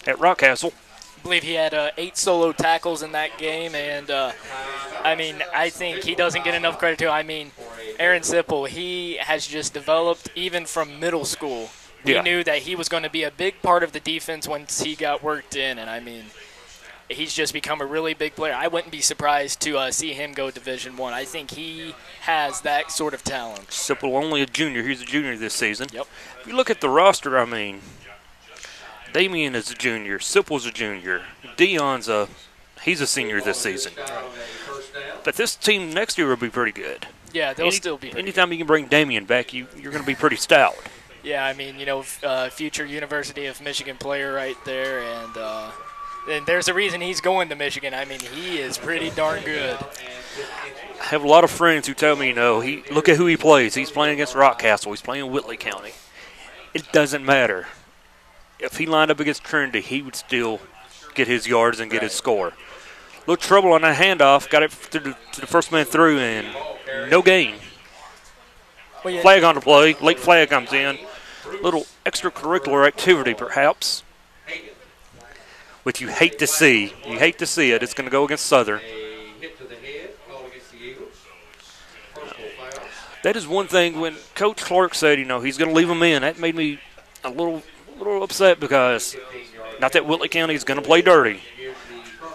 at Rockcastle. I believe he had 8 solo tackles in that game, and I mean, I think he doesn't get enough credit too. I mean, Aaron Simple, he has just developed even from middle school. We knew that he was going to be a big part of the defense once he got worked in, and I mean, he's just become a really big player. I wouldn't be surprised to see him go Division I. I think he has that sort of talent. Simple, only a junior. He's a junior this season. Yep. If you look at the roster, I mean, Damien is a junior. Simple's a junior. Dion's he's a senior this season. But this team next year will be pretty good. Yeah, they'll still be. Anytime you can bring Damien back, you're going to be pretty stout. Yeah, I mean, you know, future University of Michigan player right there, and there's a reason he's going to Michigan. I mean, he is pretty darn good. I have a lot of friends who tell me, you know, look at who he plays. He's playing against Rockcastle. He's playing Whitley County. It doesn't matter. If he lined up against Trinity, he would still get his yards and get his score. A little trouble on that handoff. Got it to the first man through, and no gain. Flag on the play. Late flag comes in. Little extracurricular activity, perhaps, which you hate to see. You hate to see it. It's going to go against Southern. That is one thing when Coach Clark said, you know, he's going to leave them in. That made me a little upset because not that Whitley County is going to play dirty,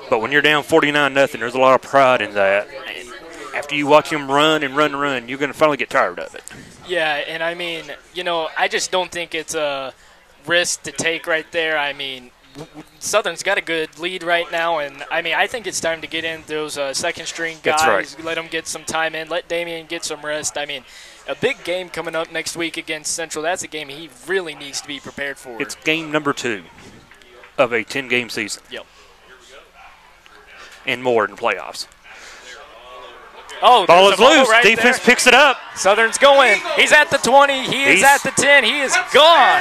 but when you're down 49-0, there's a lot of pride in that. And after you watch him run and run and run, you're going to finally get tired of it. Yeah, and I mean, you know, I just don't think it's a risk to take right there. I mean, Southern's got a good lead right now, and I mean, I think it's time to get in those second-string guys. That's right. Let them get some time in. Let Damien get some rest. I mean, a big game coming up next week against Central. That's a game he really needs to be prepared for. It's game number 2 of a 10-game season. Yep. And more in the playoffs. Oh, ball is loose. Right Defense there. Picks it up. Southern's going. He's at the 20. He's at the 10. He is gone.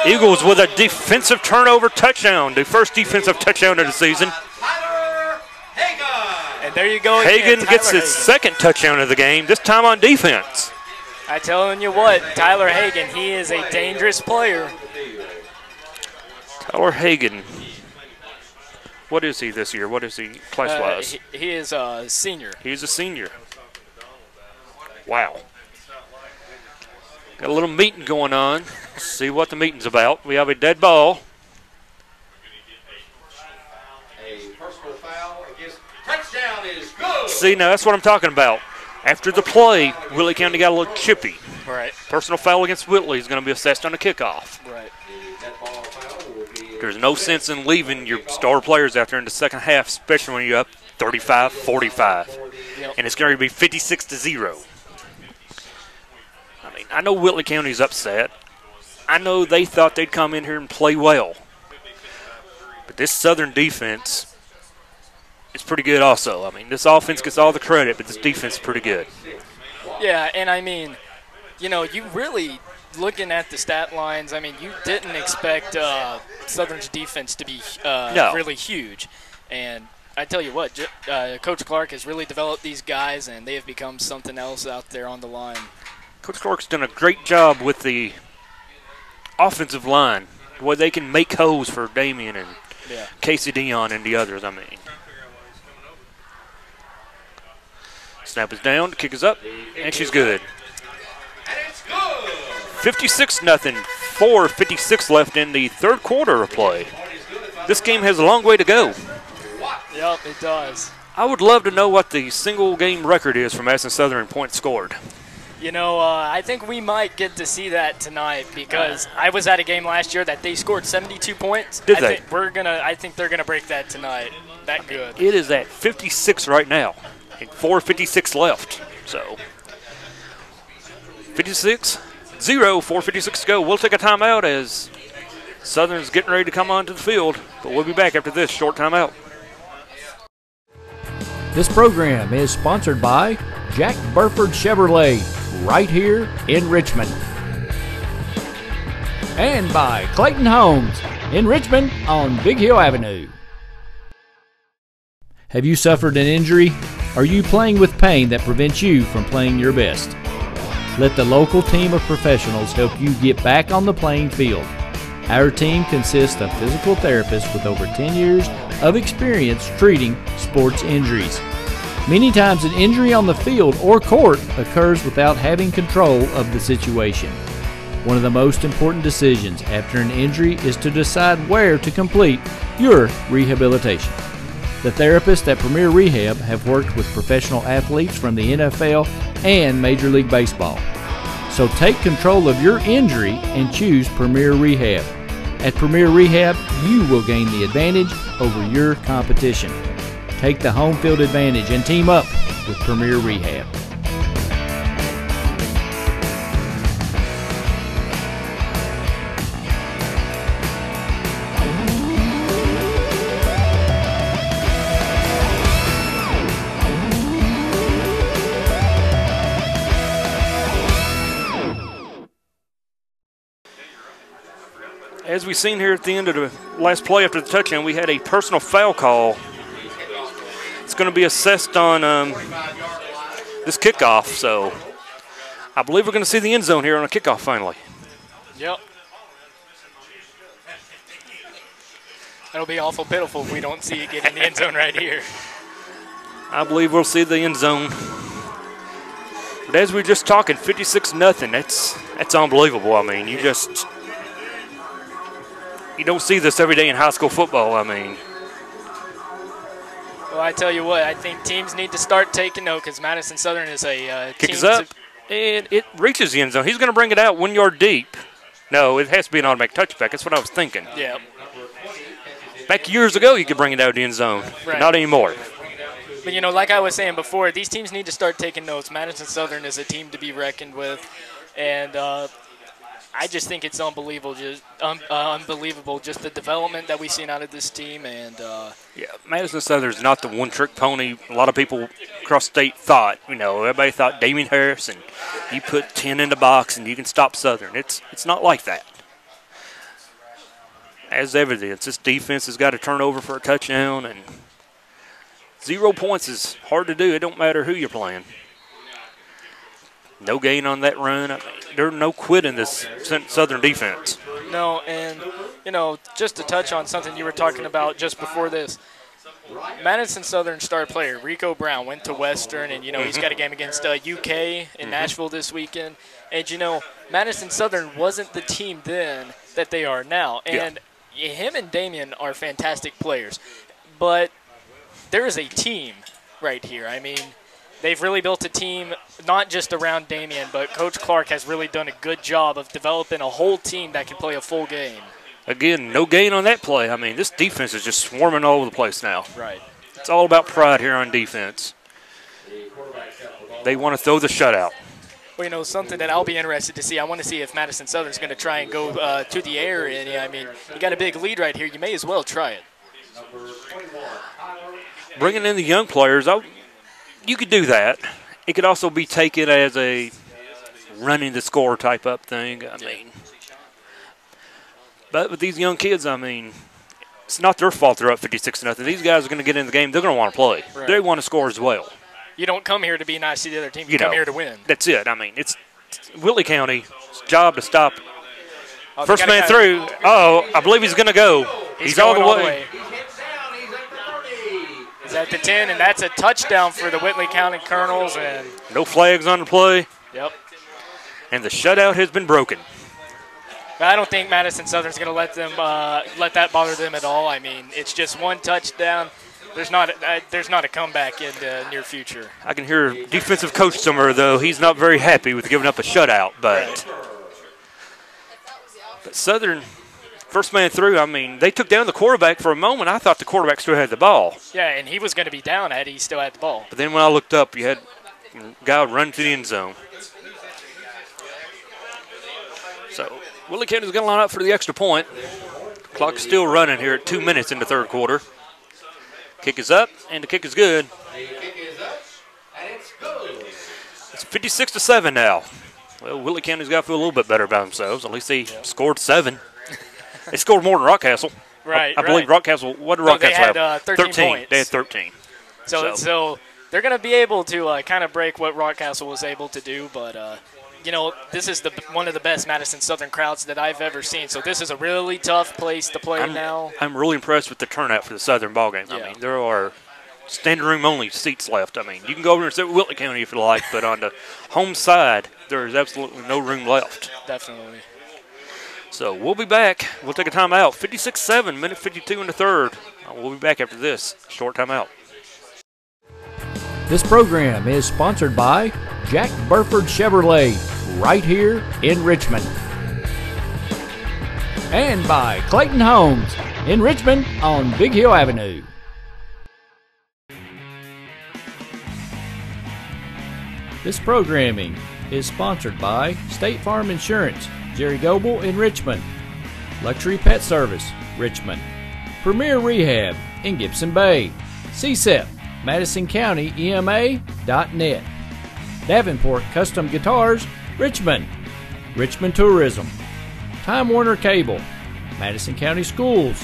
Eagles with a defensive turnover touchdown. The first defensive touchdown of the season. And there you go. Hagan gets his second touchdown of the game, this time on defense. I telling you what, Tyler Hagan, he is a dangerous player. Tyler Hagan. What is he this year? What is he class-wise? He is a senior. He's a senior. Wow. Got a little meeting going on. Let's see what the meeting's about. We have a dead ball. A personal foul against touchdown is good. See, now that's what I'm talking about. After the play, Whitley County got a little chippy. Right. Personal foul against Whitley is going to be assessed on the kickoff. Right. There's no sense in leaving your star players out there in the second half, especially when you're up 35-45. Yep. And it's going to be 56-0. I mean, I know Whitley County's upset. I know they thought they'd come in here and play well. But this Southern defense is pretty good also. I mean, this offense gets all the credit, but this defense is pretty good. Yeah, and I mean, you know, you really – looking at the stat lines, I mean, you didn't expect Southern's defense to be really huge. And I tell you what, Coach Clark has really developed these guys, and they have become something else out there on the line. Coach Clark's done a great job with the offensive line, where they can make holes for Damien and Casey Dion and the others, I mean. Snap is down, kick is up, and she's good. And it's good. 56-0, 4:56 left in the third quarter of play. This game has a long way to go. Yep, it does. I would love to know what the single game record is for Madison Southern in points scored. You know, I think we might get to see that tonight because I was at a game last year that they scored 72 points. Did they? I think they're gonna break that tonight. That good. It is at 56 right now, and 4:56 left. So 56-0, 4:56 to go. We'll take a timeout as Southern's getting ready to come onto the field, but we'll be back after this short timeout. This program is sponsored by Jack Burford Chevrolet, right here in Richmond. And by Clayton Homes in Richmond on Big Hill Avenue. Have you suffered an injury? Are you playing with pain that prevents you from playing your best? Let the local team of professionals help you get back on the playing field. Our team consists of physical therapists with over 10 years of experience treating sports injuries. Many times an injury on the field or court occurs without having control of the situation. One of the most important decisions after an injury is to decide where to complete your rehabilitation. The therapists at Premier Rehab have worked with professional athletes from the NFL and Major League Baseball. So take control of your injury and choose Premier Rehab. At Premier Rehab, you will gain the advantage over your competition. Take the home field advantage and team up with Premier Rehab. As we've seen here at the end of the last play after the touchdown, we had a personal foul call. It's going to be assessed on this kickoff, so I believe we're going to see the end zone here on a kickoff finally. Yep. It'll be awful pitiful if we don't see it get in the end zone right here. I believe we'll see the end zone. But as we were just talking, 56-0, that's unbelievable. I mean, you don't see this every day in high school football, I mean. Well, I tell you what, I think teams need to start taking note because Madison Southern is a kicks up, and it reaches the end zone. He's going to bring it out 1 yard deep. No, it has to be an automatic touchback. That's what I was thinking. Yeah. Back years ago, you could bring it out of the end zone. Right. Not anymore. But, you know, like I was saying before, these teams need to start taking notes. Madison Southern is a team to be reckoned with, and I just think it's unbelievable, just the development that we've seen out of this team. And yeah, Madison Southern is not the one-trick pony. A lot of people across state thought, everybody thought Damon Harris, and you put 10 in the box and you can stop Southern. It's not like that. As evidence, this defense has got to turn over for a touchdown, and 0 points is hard to do. It don't matter who you're playing. No gain on that run. I mean, there's no quit in this Southern defense. No, and, just to touch on something you were talking about just before this, Madison Southern star player Rico Brown went to Western, and, he's got a game against UK in Nashville this weekend. And, Madison Southern wasn't the team then that they are now. And him and Damon are fantastic players. But there is a team right here. I mean, they've really built a team not just around Damien, but Coach Clark has really done a good job of developing a whole team that can play a full game. Again, no gain on that play. I mean, this defense is just swarming all over the place now. Right. It's all about pride here on defense. They want to throw the shutout. Well, something that I'll be interested to see, I want to see if Madison Southern's going to try and go to the air. And, I mean, you got a big lead right here. You may as well try it. Bringing in the young players, you could do that. It could also be taken as a running the score type up thing. I mean, but with these young kids, I mean, it's not their fault they're up 56-0. These guys are going to get in the game. They're going to want to play. Right. They want to score as well. You don't come here to be nice to the other team. You come here to win. That's it. I mean, it's Whitley County's job to stop. First man through. I believe he's going to go. He's all the way. He's at the 10, and that's a touchdown for the Whitley County Colonels. And no flags on the play. Yep. And the shutout has been broken. I don't think Madison Southern's going to let that bother them at all. I mean, it's just one touchdown. There's not a comeback in the near future. I can hear defensive coach somewhere, though. He's not very happy with giving up a shutout. But Southern, first man through, I mean, they took down the quarterback for a moment. I thought the quarterback still had the ball. Yeah, and he was going to be down had he still had the ball. But then when I looked up, you had a guy run to the end zone. So Whitley County's going to line up for the extra point. Clock's still running here at 2 minutes in the third quarter. Kick is up, and the kick is good. It's 56-7 now. Well, Whitley County's got to feel a little bit better about themselves. At least they scored 7. They scored more than Rockcastle. Right, I believe Rockcastle, what did Rockcastle have? They had 13 points. They had 13. So they're going to be able to kind of break what Rockcastle was able to do, but you know, this is one of the best Madison Southern crowds that I've ever seen. So this is a really tough place to play now. I'm really impressed with the turnout for the Southern ball game. I mean, there are standing room only seats left. I mean, you can go over and sit with Whitley County if you like, but on the home side, there is absolutely no room left. Definitely. So we'll be back. We'll take a timeout. 56-7, minute 52 in the third. We'll be back after this short timeout. This program is sponsored by Jack Burford Chevrolet, right here in Richmond. And by Clayton Homes in Richmond on Big Hill Avenue. This programming is sponsored by State Farm Insurance, Jerry Goebel in Richmond. Luxury Pet Service, Richmond. Premier Rehab in Gibson Bay. CSEP, MadisonCountyEMA.net. Davenport Custom Guitars, Richmond. Richmond Tourism. Time Warner Cable. Madison County Schools.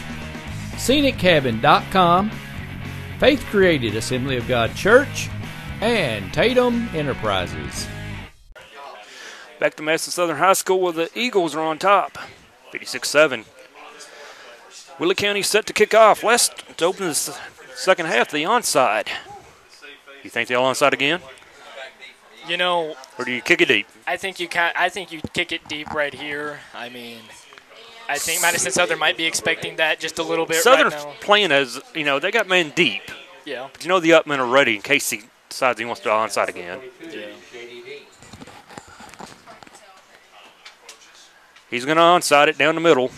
ScenicCabin.com. Faith Created Assembly of God Church. And Tatum Enterprises. Back to Madison Southern High School where the Eagles are on top. 56-7. Whitley County set to kick off. West to open the second half, the onside. You think they'll onside again? You know, or do you kick it deep? I think you kick it deep right here. I mean, I think Madison Southern might be expecting that just a little bit Southern's right now. Playing as, you know, they got men deep. Yeah. But you know the upmen are ready in case he decides he wants to onside again. Yeah. He's going to onside it down the middle.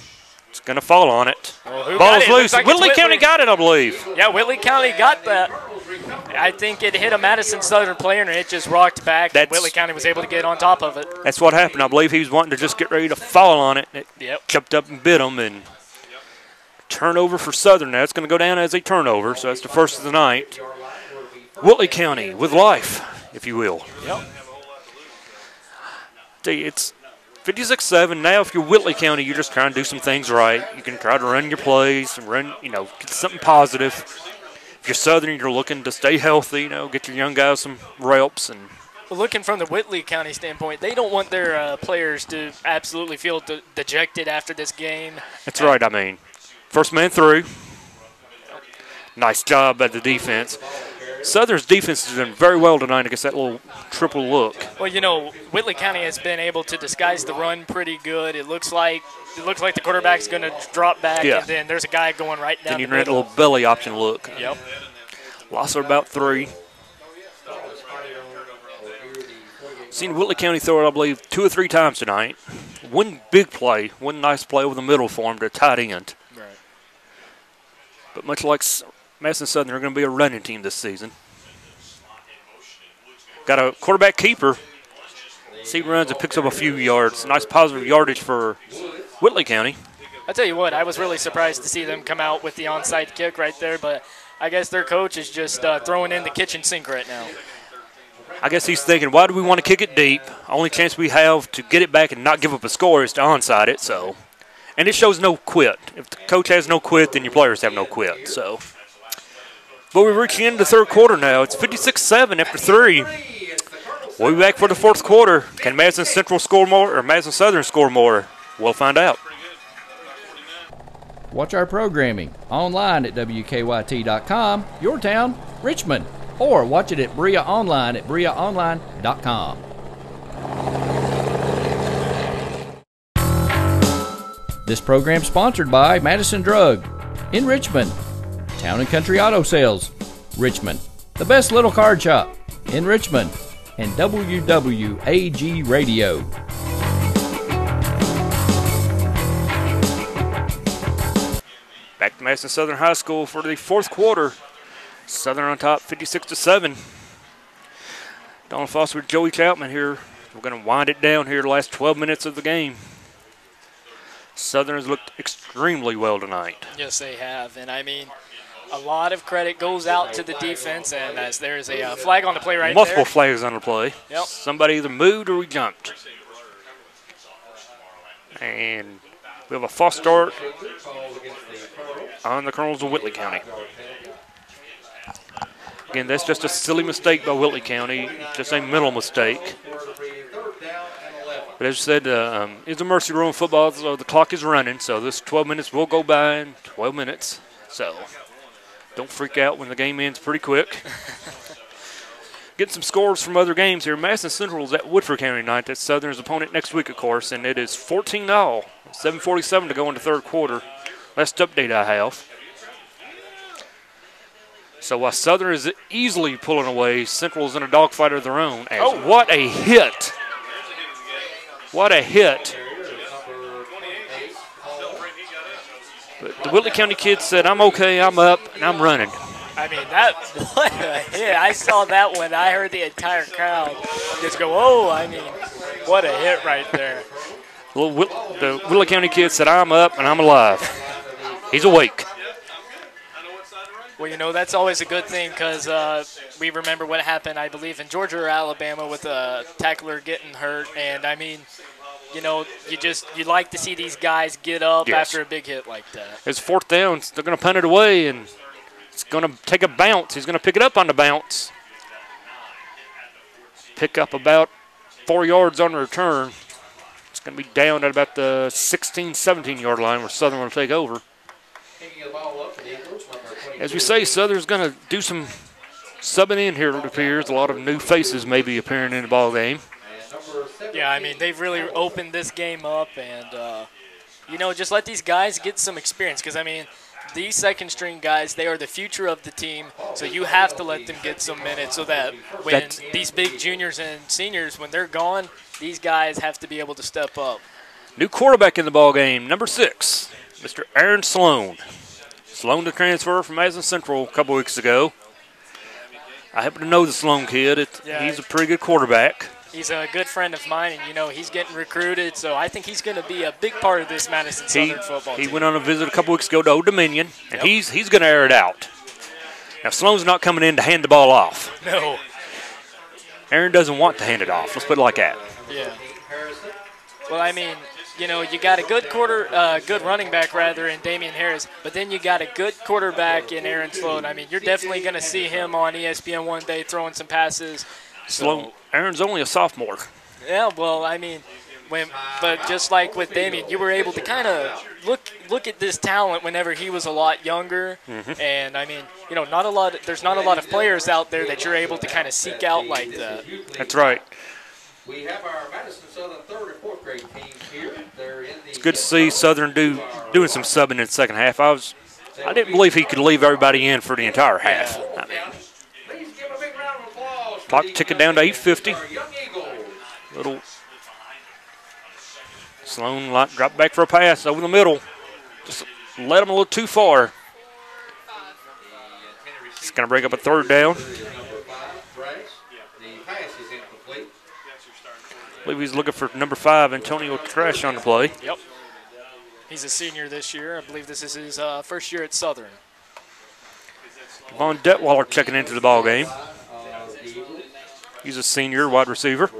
It's going to fall on it. Well, ball's loose. Like Whitley County got it, I believe. Yeah, Whitley County got that. I think it hit a Madison Southern player, and it just rocked back. And Whitley County was able to get on top of it. That's what happened. I believe he was wanting to just get ready to fall on it. It jumped up and bit him. And turnover for Southern. Now it's going to go down as a turnover, so that's the first of the night. Whitley County with life, if you will. Yep. It's 56-7. Now, if you're Whitley County, you're just trying to do some things right. You can try to run your plays and run, you know, get something positive. If you're Southern, you're looking to stay healthy, you know, get your young guys some reps. And well, looking from the Whitley County standpoint, they don't want their players to absolutely feel dejected after this game. That's right. I mean, first man through. Nice job by the defense. Southern's defense has done very well tonight against that little triple look. Well, you know, Whitley County has been able to disguise the run pretty good. It looks like the quarterback's going to drop back, and then there's a guy going right down then you the run middle. a little belly option look. Yep. Loss of about 3. Seen Whitley County throw it, I believe, 2 or 3 times tonight. One big play, one nice play over the middle for him to tight end. Right. But much like Madison Southern, they're going to be a running team this season. Got a quarterback keeper. See, runs and picks up a few yards. Nice positive yardage for Whitley County. I'll tell you what, I was really surprised to see them come out with the onside kick right there, but I guess their coach is just throwing in the kitchen sink right now. I guess he's thinking, why do we want to kick it deep? Only chance we have to get it back and not give up a score is to onside it. So, and it shows no quit. If the coach has no quit, then your players have no quit. So, but we're reaching into the third quarter now. It's 56-7 after 3. We'll be back for the fourth quarter. Can Madison Central score more or Madison Southern score more? We'll find out. Watch our programming online at WKYT.com, your town, Richmond, or watch it at Bria Online at BriaOnline.com. This program sponsored by Madison Drug in Richmond, Town and Country Auto Sales, Richmond, the best little card shop in Richmond, and WWAG Radio. Back to Madison Southern High School for the fourth quarter. Southern on top, 56-7. Donald Foster with Joey Chapman here. We're going to wind it down here the last 12 minutes of the game. Southern has looked extremely well tonight. Yes, they have. And, I mean, a lot of credit goes out to the defense, and as there is a flag on the play right Multiple there. flags on the play. Yep. Somebody either moved or we jumped. And we have a false start on the Colonels of Whitley County. Again, that's just a silly mistake by Whitley County, just a mental mistake. But as I said, it's a mercy rule in football, so the clock is running, so this 12 minutes will go by in 12 minutes. So don't freak out when the game ends pretty quick. Getting some scores from other games here. Madison Central is at Woodford County tonight. That's Southern's opponent next week, of course, and it is 14-0, 7:47 to go in the third quarter. Last update I have. So while Southern is easily pulling away, Central is in a dogfight of their own. Oh, what a hit. What a hit. But the Whitley County kids said, I'm okay, I'm up, and I'm running. I mean, what a hit. I saw that when I heard the entire crowd just go, oh, I mean, what a hit right there. The Whitley County kid said, I'm up and I'm alive. He's awake. Well, you know, that's always a good thing because we remember what happened, I believe, in Georgia or Alabama with a tackler getting hurt. And, I mean, you know, you like to see these guys get up after a big hit like that. It's fourth down. They're going to punt it away, and it's going to take a bounce. He's going to pick it up on the bounce. Pick up about 4 yards on the return. It's going to be down at about the 16, 17-yard line where Southern will take over. As we say, Southern's going to do some subbing in here, it appears. A lot of new faces may be appearing in the ball game. Yeah, I mean, they've really opened this game up and, you know, just let these guys get some experience because, I mean, these second-string guys, they are the future of the team, so you have to let them get some minutes so that when these big juniors and seniors, when they're gone, these guys have to be able to step up. New quarterback in the ball game, number 6, Mr. Aaron Sloan. Sloan to transfer from Madison Central a couple weeks ago. I happen to know the Sloan kid. He's a pretty good quarterback. He's a good friend of mine, and, you know, he's getting recruited, so I think he's going to be a big part of this Madison Southern football team. He went on a visit a couple weeks ago to Old Dominion, and he's going to air it out. Now, Sloan's not coming in to hand the ball off. No. Aaron doesn't want to hand it off. Let's put it like that. Yeah. Well, I mean, you know, you got a good running back in Damian Harris, but then you got a good quarterback in Aaron Sloan. I mean, you're definitely going to see him on ESPN one day throwing some passes. Sloan, Aaron's only a sophomore. Yeah, well, I mean, but just like with Damien, you were able to kind of look at this talent whenever he was a lot younger. Mm-hmm. And I mean, you know, there's not a lot of players out there that you're able to kind of seek out like that. That's right. We have our Madison Southern third and fourth grade teams here. It's good to see Southern doing some subbing in the second half. I didn't believe he could leave everybody in for the entire half. I mean, clock ticking down to 8:50. Little Sloan dropped back for a pass over the middle. Just let him a little too far. It's going to break up a third down. I believe he's looking for number 5, Antonio Trash, on the play. Yep. He's a senior this year. I believe this is his first year at Southern. Von Detweiler checking into the ball game. He's a senior wide receiver.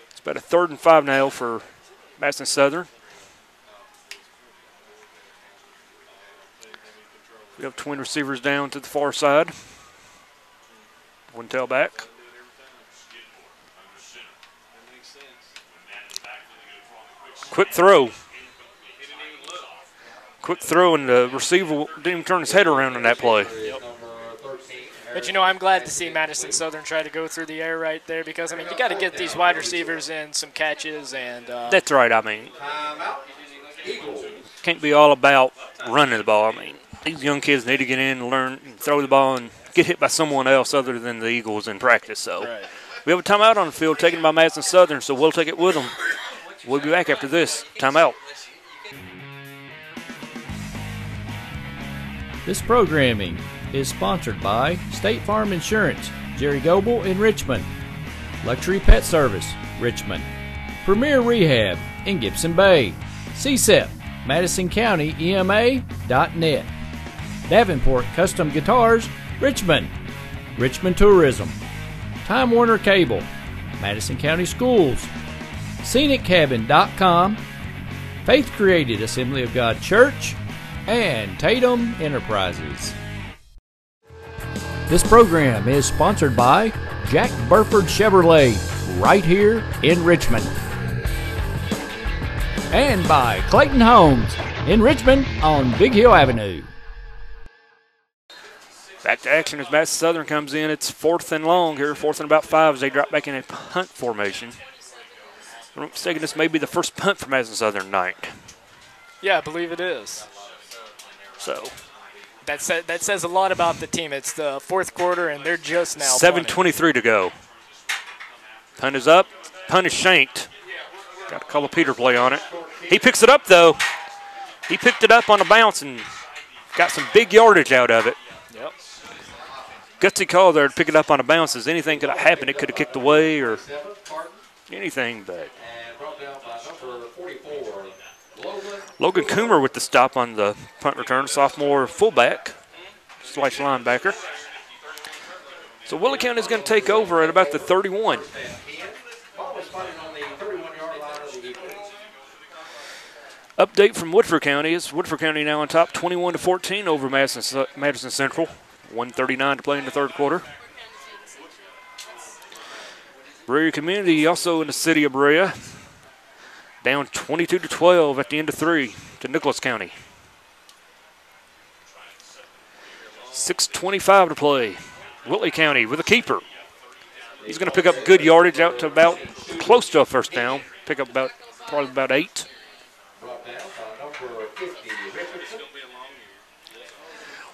It's about a 3rd and 5 now for Madison Southern. We have twin receivers down to the far side. One tailback. Quick throw. Quick throw, and the receiver didn't even turn his head around in that play. But, you know, I'm glad to see Madison Southern try to go through the air right there because, I mean, you got to get these wide receivers in some catches. And that's right. I mean, can't be all about running the ball. I mean, these young kids need to get in and learn and throw the ball and get hit by someone else other than the Eagles in practice. So we have a timeout on the field taken by Madison Southern, so we'll take it with them. We'll be back after this timeout. This programming is sponsored by State Farm Insurance, Jerry Goebel in Richmond, Luxury Pet Service, Richmond, Premier Rehab in Gibson Bay, CSEP, MadisonCountyEMA.net, Davenport Custom Guitars, Richmond, Richmond Tourism, Time Warner Cable, Madison County Schools, ScenicCabin.com, Faith Created Assembly of God Church, and Tatum Enterprises. This program is sponsored by Jack Burford Chevrolet, right here in Richmond. And by Clayton Homes in Richmond on Big Hill Avenue. Back to action as Madison Southern comes in. It's 4th and long here, 4th and about 5 as they drop back in a punt formation. If I'm not mistaken, this may be the first punt for Madison Southern tonight. Yeah, I believe it is. So that says a lot about the team. It's the 4th quarter, and they're just now 7:23 to go. Punt is up. Punt is shanked. Got to call a Peter play on it. He picks it up, though. He picked it up on a bounce and got some big yardage out of it. Yep. Gutsy call there to pick it up on a bounce. As anything could have happened, it could have kicked away or anything, but Logan Coomer with the stop on the punt return, sophomore fullback, / linebacker. So Whitley County is going to take over at about the 31. Update from Woodford County is Woodford County now on top, 21-14 over Madison Central. 1:39 to play in the 3rd quarter. Berea Community also in the city of Berea, down 22-12 at the end of 3 to Nicholas County. 6:25 to play. Whitley County with a keeper. He's going to pick up good yardage out to about close to a first down. Pick up probably about 8.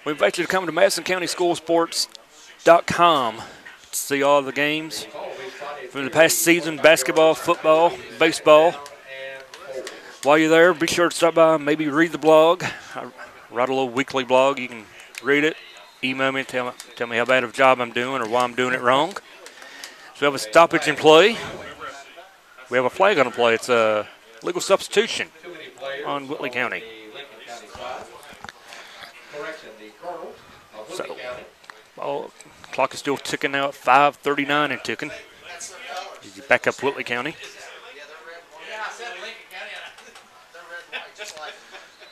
We invite you to come to MadisonCountySchoolSports.com to see all the games from the past season, basketball, football, baseball. While you're there, be sure to stop by and maybe read the blog. I write a little weekly blog. You can read it, email me, and tell me how bad of a job I'm doing or why I'm doing it wrong. So we have a stoppage in play. We have a flag on the play. It's a legal substitution on Whitley County. So, clock is still ticking now at 5:39 and ticking. You back up Whitley County.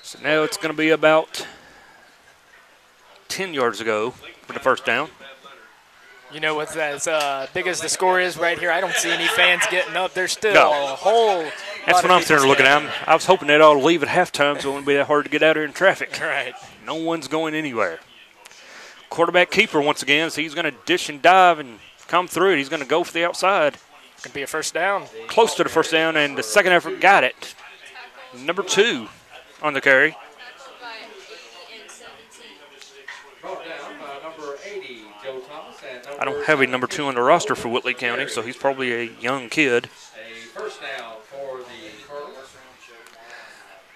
So now it's going to be about 10 yards to go for the first down. You know, with as big as the score is right here, I don't see any fans getting up. There's still No. a whole That's what I'm sitting there looking at. I was hoping they'd all leave at halftime so it wouldn't be that hard to get out here in traffic. Right. No one's going anywhere. Quarterback keeper once again, so he's going to dish and dive and come through it. He's going to go for the outside. Going to be a first down. Close to the first down, and the second effort got it. Number 2 on the carry. I don't have a number 2 on the roster for Whitley County, so he's probably a young kid.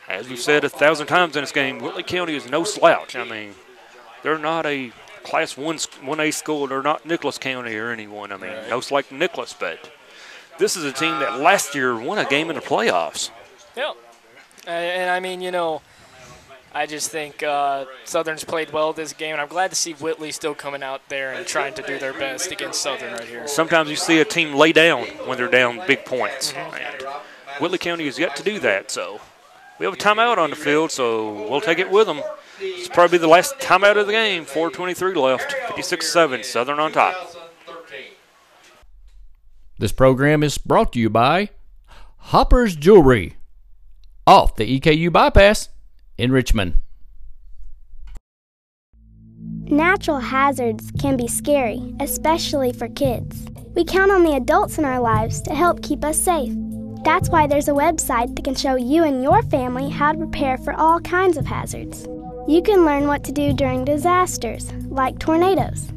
As we've said 1,000 times in this game, Whitley County is no slouch. I mean, they're not a Class 1A school. They're not Nicholas County or anyone. I mean, no slight to Nicholas, but this is a team that last year won a game in the playoffs. Yeah. And I mean, you know, I just think Southern's played well this game, and I'm glad to see Whitley still coming out there and trying to do their best against Southern right here. Sometimes you see a team lay down when they're down big points. And Whitley County has yet to do that, so we have a timeout on the field, so we'll take it with them. It's probably the last timeout of the game. 4:23 left, 56-7, Southern on top. This program is brought to you by Hopper's Jewelry, off the EKU bypass in Richmond. Natural hazards can be scary, especially for kids. We count on the adults in our lives to help keep us safe. That's why there's a website that can show you and your family how to prepare for all kinds of hazards. You can learn what to do during disasters, like tornadoes,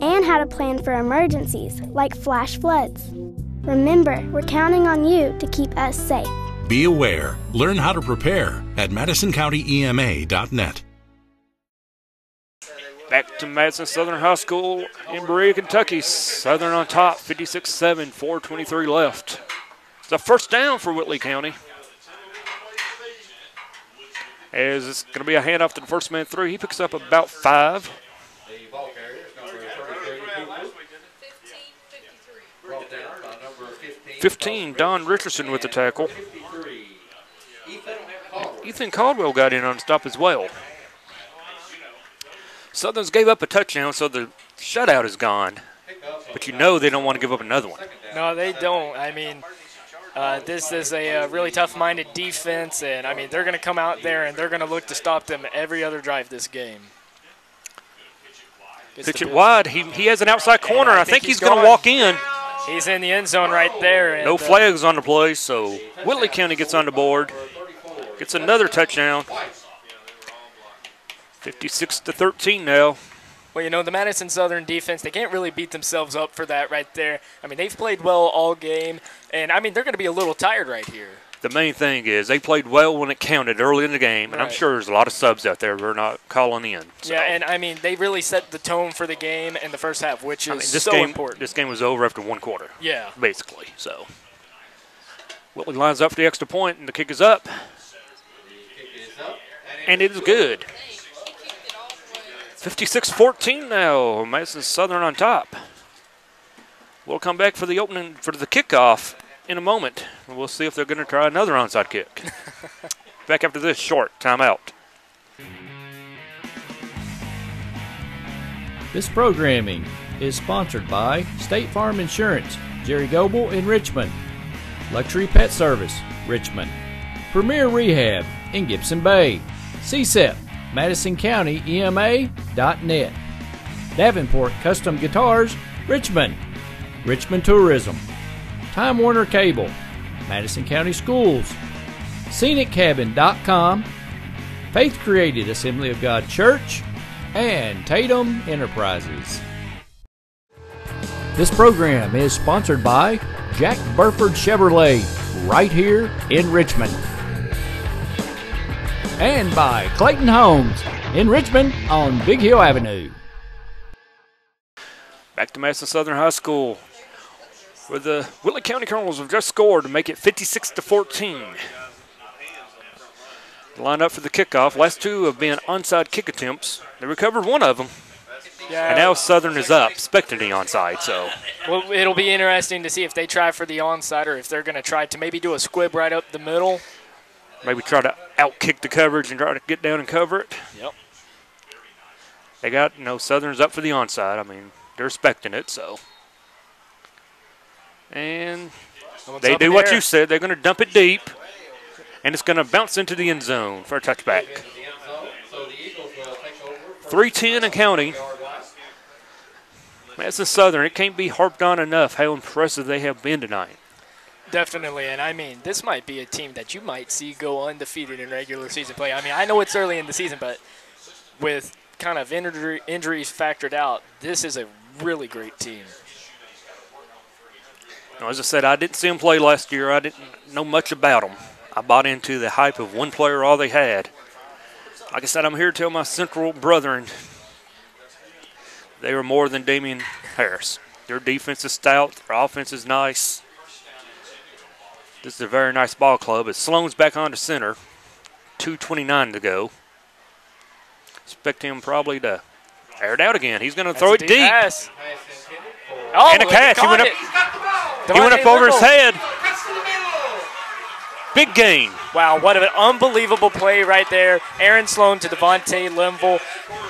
and how to plan for emergencies, like flash floods. Remember, we're counting on you to keep us safe. Be aware. Learn how to prepare at MadisonCountyEMA.net. Back to Madison Southern High School in Berea, Kentucky. Southern on top, 56-7, 4:23 left. It's a first down for Whitley County. As it's going to be a handoff to the first man through. He picks up about 5. 15, Don Richardson with the tackle. Ethan Caldwell got in on the stop as well. Southern's gave up a touchdown, so the shutout is gone. But you know they don't want to give up another one. No, they don't. I mean, this is a really tough-minded defense, and, I mean, they're going to come out there and they're going to look to stop them every other drive this game. Pitch it wide. He has an outside corner. I think he's going to walk in. He's in the end zone right there. And, no flags on the play, so Whitley County gets on the board. Gets another touchdown. 56-13 now. Well, you know, the Madison Southern defense, they can't really beat themselves up for that right there. I mean, they've played well all game, and, I mean, they're going to be a little tired right here. The main thing is they played well when it counted early in the game, and I'm sure there's a lot of subs out there who are not calling in. So. Yeah, and, I mean, they really set the tone for the game in the first half, which is important. This game was over after one quarter. Yeah. Basically, so. Whitley lines up for the extra point, and the kick is up. And it is good. 56-14 now. Madison Southern on top. We'll come back for the opening for the kickoff in a moment. We'll see if they're going to try another onside kick. Back after this short timeout. This programming is sponsored by State Farm Insurance, Jerry Goebel in Richmond, Luxury Pet Service, Richmond, Premier Rehab in Gibson Bay, CSEP, MadisonCountyEMA.net, Davenport Custom Guitars, Richmond, Richmond Tourism, Time Warner Cable, Madison County Schools, ScenicCabin.com, Faith Created Assembly of God Church, and Tatum Enterprises. This program is sponsored by Jack Burford Chevrolet, right here in Richmond. And by Clayton Homes in Richmond on Big Hill Avenue. Back to Madison Southern High School, where the Whitley County Colonels have just scored to make it 56-14. Line up for the kickoff. Last two have been onside kick attempts. They recovered one of them. Yeah. And now Southern is up, expecting the onside. So, well, it'll be interesting to see if they try for the onside or if they're going to try to maybe do a squib right up the middle. Maybe try to out-kick the coverage and try to get down and cover it. Yep. They got, Southern's up for the onside. I mean, they're expecting it, so. And they do what you said. They're going to dump it deep, and it's going to bounce into the end zone for a touchback. 3:10 and counting. Madison Southern, it can't be harped on enough how impressive they have been tonight. Definitely, and I mean, this might be a team that you might see go undefeated in regular season play. I mean, I know it's early in the season, but with kind of injuries factored out, this is a really great team. As I said, I didn't see them play last year. I didn't know much about them. I bought into the hype of one player, all they had. Like I said, I'm here to tell my Central brethren they are more than Damon Harris. Their defense is stout. Their offense is nice. This is a very nice ball club. As Sloan's back on to center, 2:29 to go. Expect him probably to air it out again. He's going to throw it deep. Pass. Oh, and a catch. He went up over his head. Big gain. Wow, what an unbelievable play right there. Aaron Sloan to Devontae Linville.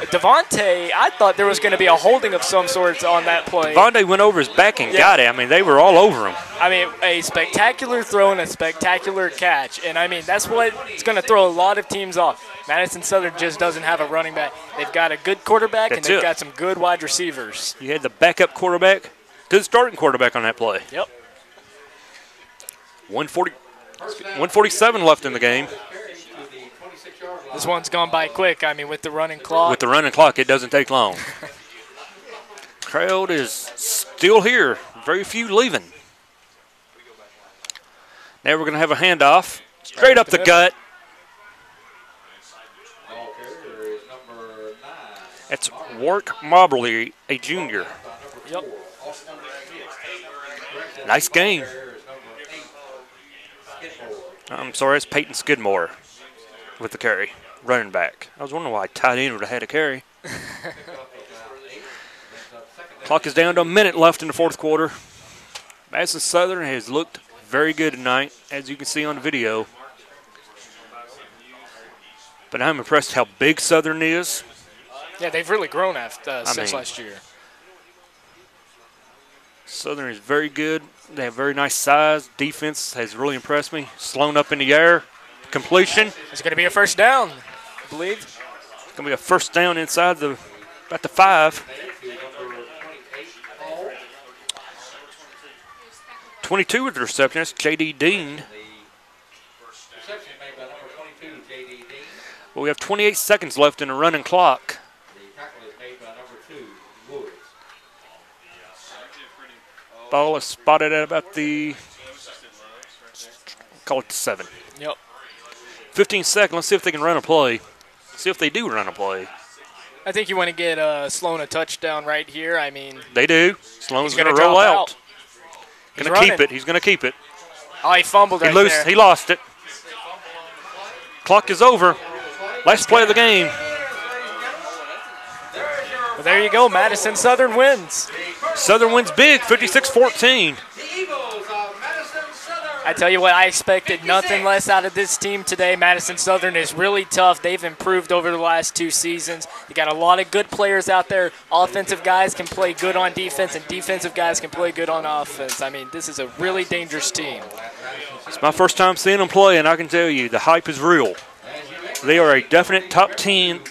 Devontae, I thought there was going to be a holding of some sort on that play. Devontae went over his back and got it. I mean, they were all over him. I mean, a spectacular throw and a spectacular catch. And, I mean, that's what's going to throw a lot of teams off. Madison Southern just doesn't have a running back. They've got a good quarterback, and they've got some good wide receivers. You had the backup quarterback to the starting quarterback on that play. Yep. 147 left in the game. This one's gone by quick. I mean, with the running clock. With the running clock, it doesn't take long. Crowd is still here. Very few leaving. Now we're going to have a handoff. Straight up the gut. That's Warwick Mobley, a junior. Yep. Nice game. I'm sorry, it's Peyton Skidmore with the carry, running back. I was wondering why tight end would have had a carry. Clock is down to a minute left in the fourth quarter. Madison Southern has looked very good tonight, as you can see on the video. But I'm impressed how big Southern is. Yeah, they've really grown since last year. Southern is very good. They have very nice size. Defense has really impressed me. Sloan up in the air. Completion. It's going to be a first down, I believe. It's going to be a first down inside about the 5. 22 with the reception. That's J.D. Dean. Well, we have 28 seconds left in the running clock. Ball is spotted at about call it the 7. Yep. 15 seconds. Let's see if they can run a play. See if they do run a play. I think you want to get Sloan a touchdown right here. I mean, they do. Sloan's going to roll out. Going to keep it. He's going to keep it. Oh, he fumbled right there. He lost it. Clock is over. Last play of the game. Well, there you go. Madison Southern wins. Southern wins big, 56-14. I tell you what, I expected nothing less out of this team today. Madison Southern is really tough. They've improved over the last 2 seasons. You got a lot of good players out there. Offensive guys can play good on defense, and defensive guys can play good on offense. I mean, this is a really dangerous team. It's my first time seeing them play, and I can tell you the hype is real. They are a definite top 10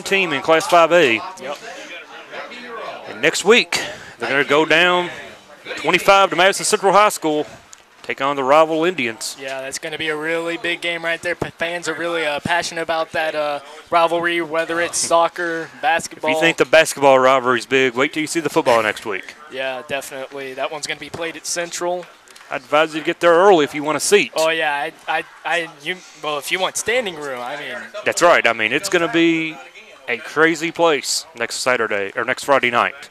team in Class 5A. Yep. And next week, they're going to go down 25 to Madison Central High School, take on the rival Indians. Yeah, that's going to be a really big game right there. Fans are really passionate about that rivalry, whether it's soccer, basketball. If you think the basketball rivalry is big, wait till you see the football next week. Yeah, definitely. That one's going to be played at Central. I advise you to get there early if you want a seat. Oh, yeah. Well, if you want standing room, I mean. That's right. I mean, it's going to be a crazy place next Friday night.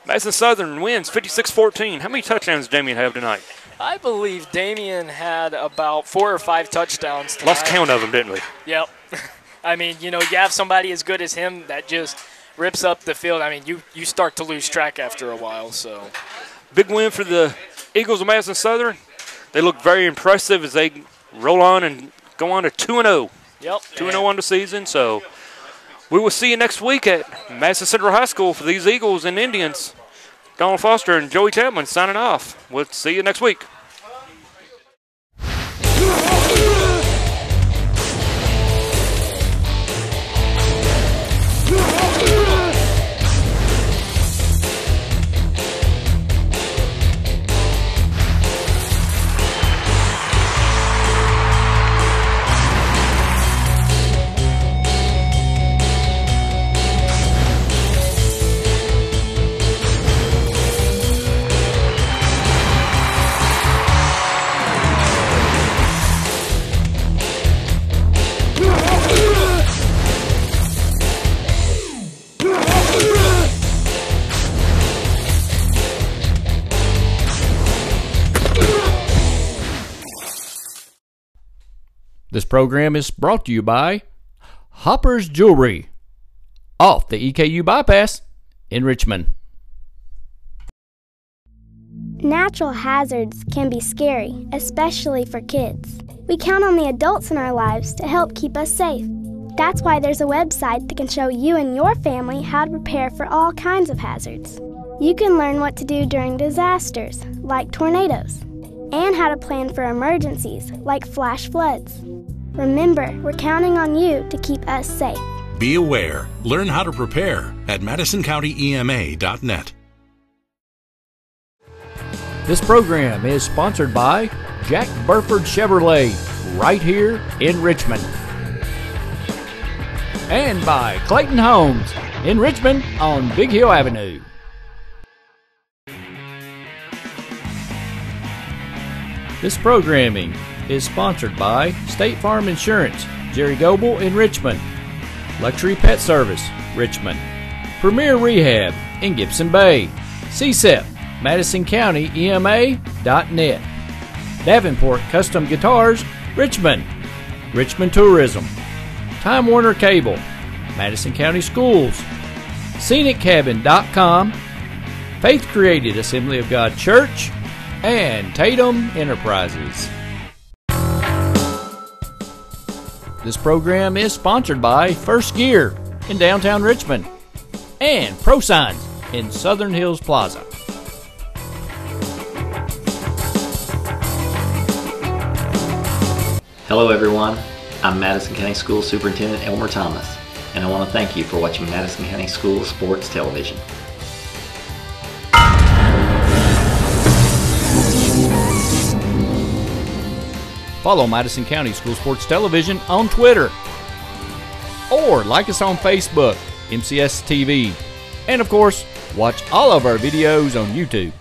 Madison Southern wins 56-14. How many touchdowns did Damon have tonight? I believe Damien had about 4 or 5 touchdowns tonight. Lost count of them, didn't we? Yep. I mean, you have somebody as good as him that just rips up the field. I mean, you start to lose track after a while. So, big win for the Eagles of Madison Southern. They look very impressive as they roll on and go on to 2-0. Yep. 2-0 on the season. So we will see you next week at Madison Central High School for these Eagles and Indians. Donald Foster and Joey Chapman signing off. We'll see you next week. This program is brought to you by Hopper's Jewelry off the EKU Bypass in Richmond. Natural hazards can be scary, especially for kids. We count on the adults in our lives to help keep us safe. That's why there's a website that can show you and your family how to prepare for all kinds of hazards. You can learn what to do during disasters, like tornadoes, and how to plan for emergencies, like flash floods. Remember, we're counting on you to keep us safe. Be aware. Learn how to prepare at MadisonCountyEMA.net. This program is sponsored by Jack Burford Chevrolet, right here in Richmond. And by Clayton Homes in Richmond on Big Hill Avenue. This programming is sponsored by State Farm Insurance, Jerry Goble in Richmond, Luxury Pet Service, Richmond, Premier Rehab in Gibson Bay, CSEP, MadisonCountyEMA.net, Davenport Custom Guitars, Richmond, Richmond Tourism, Time Warner Cable, Madison County Schools, ScenicCabin.com, Faith Created Assembly of God Church, and Tatum Enterprises. This program is sponsored by First Gear in downtown Richmond and ProSigns in Southern Hills Plaza. Hello everyone, I'm Madison County School Superintendent Elmer Thomas, and I want to thank you for watching Madison County School Sports Television. Follow Madison County School Sports Television on Twitter, or like us on Facebook, MCS TV, and of course, watch all of our videos on YouTube.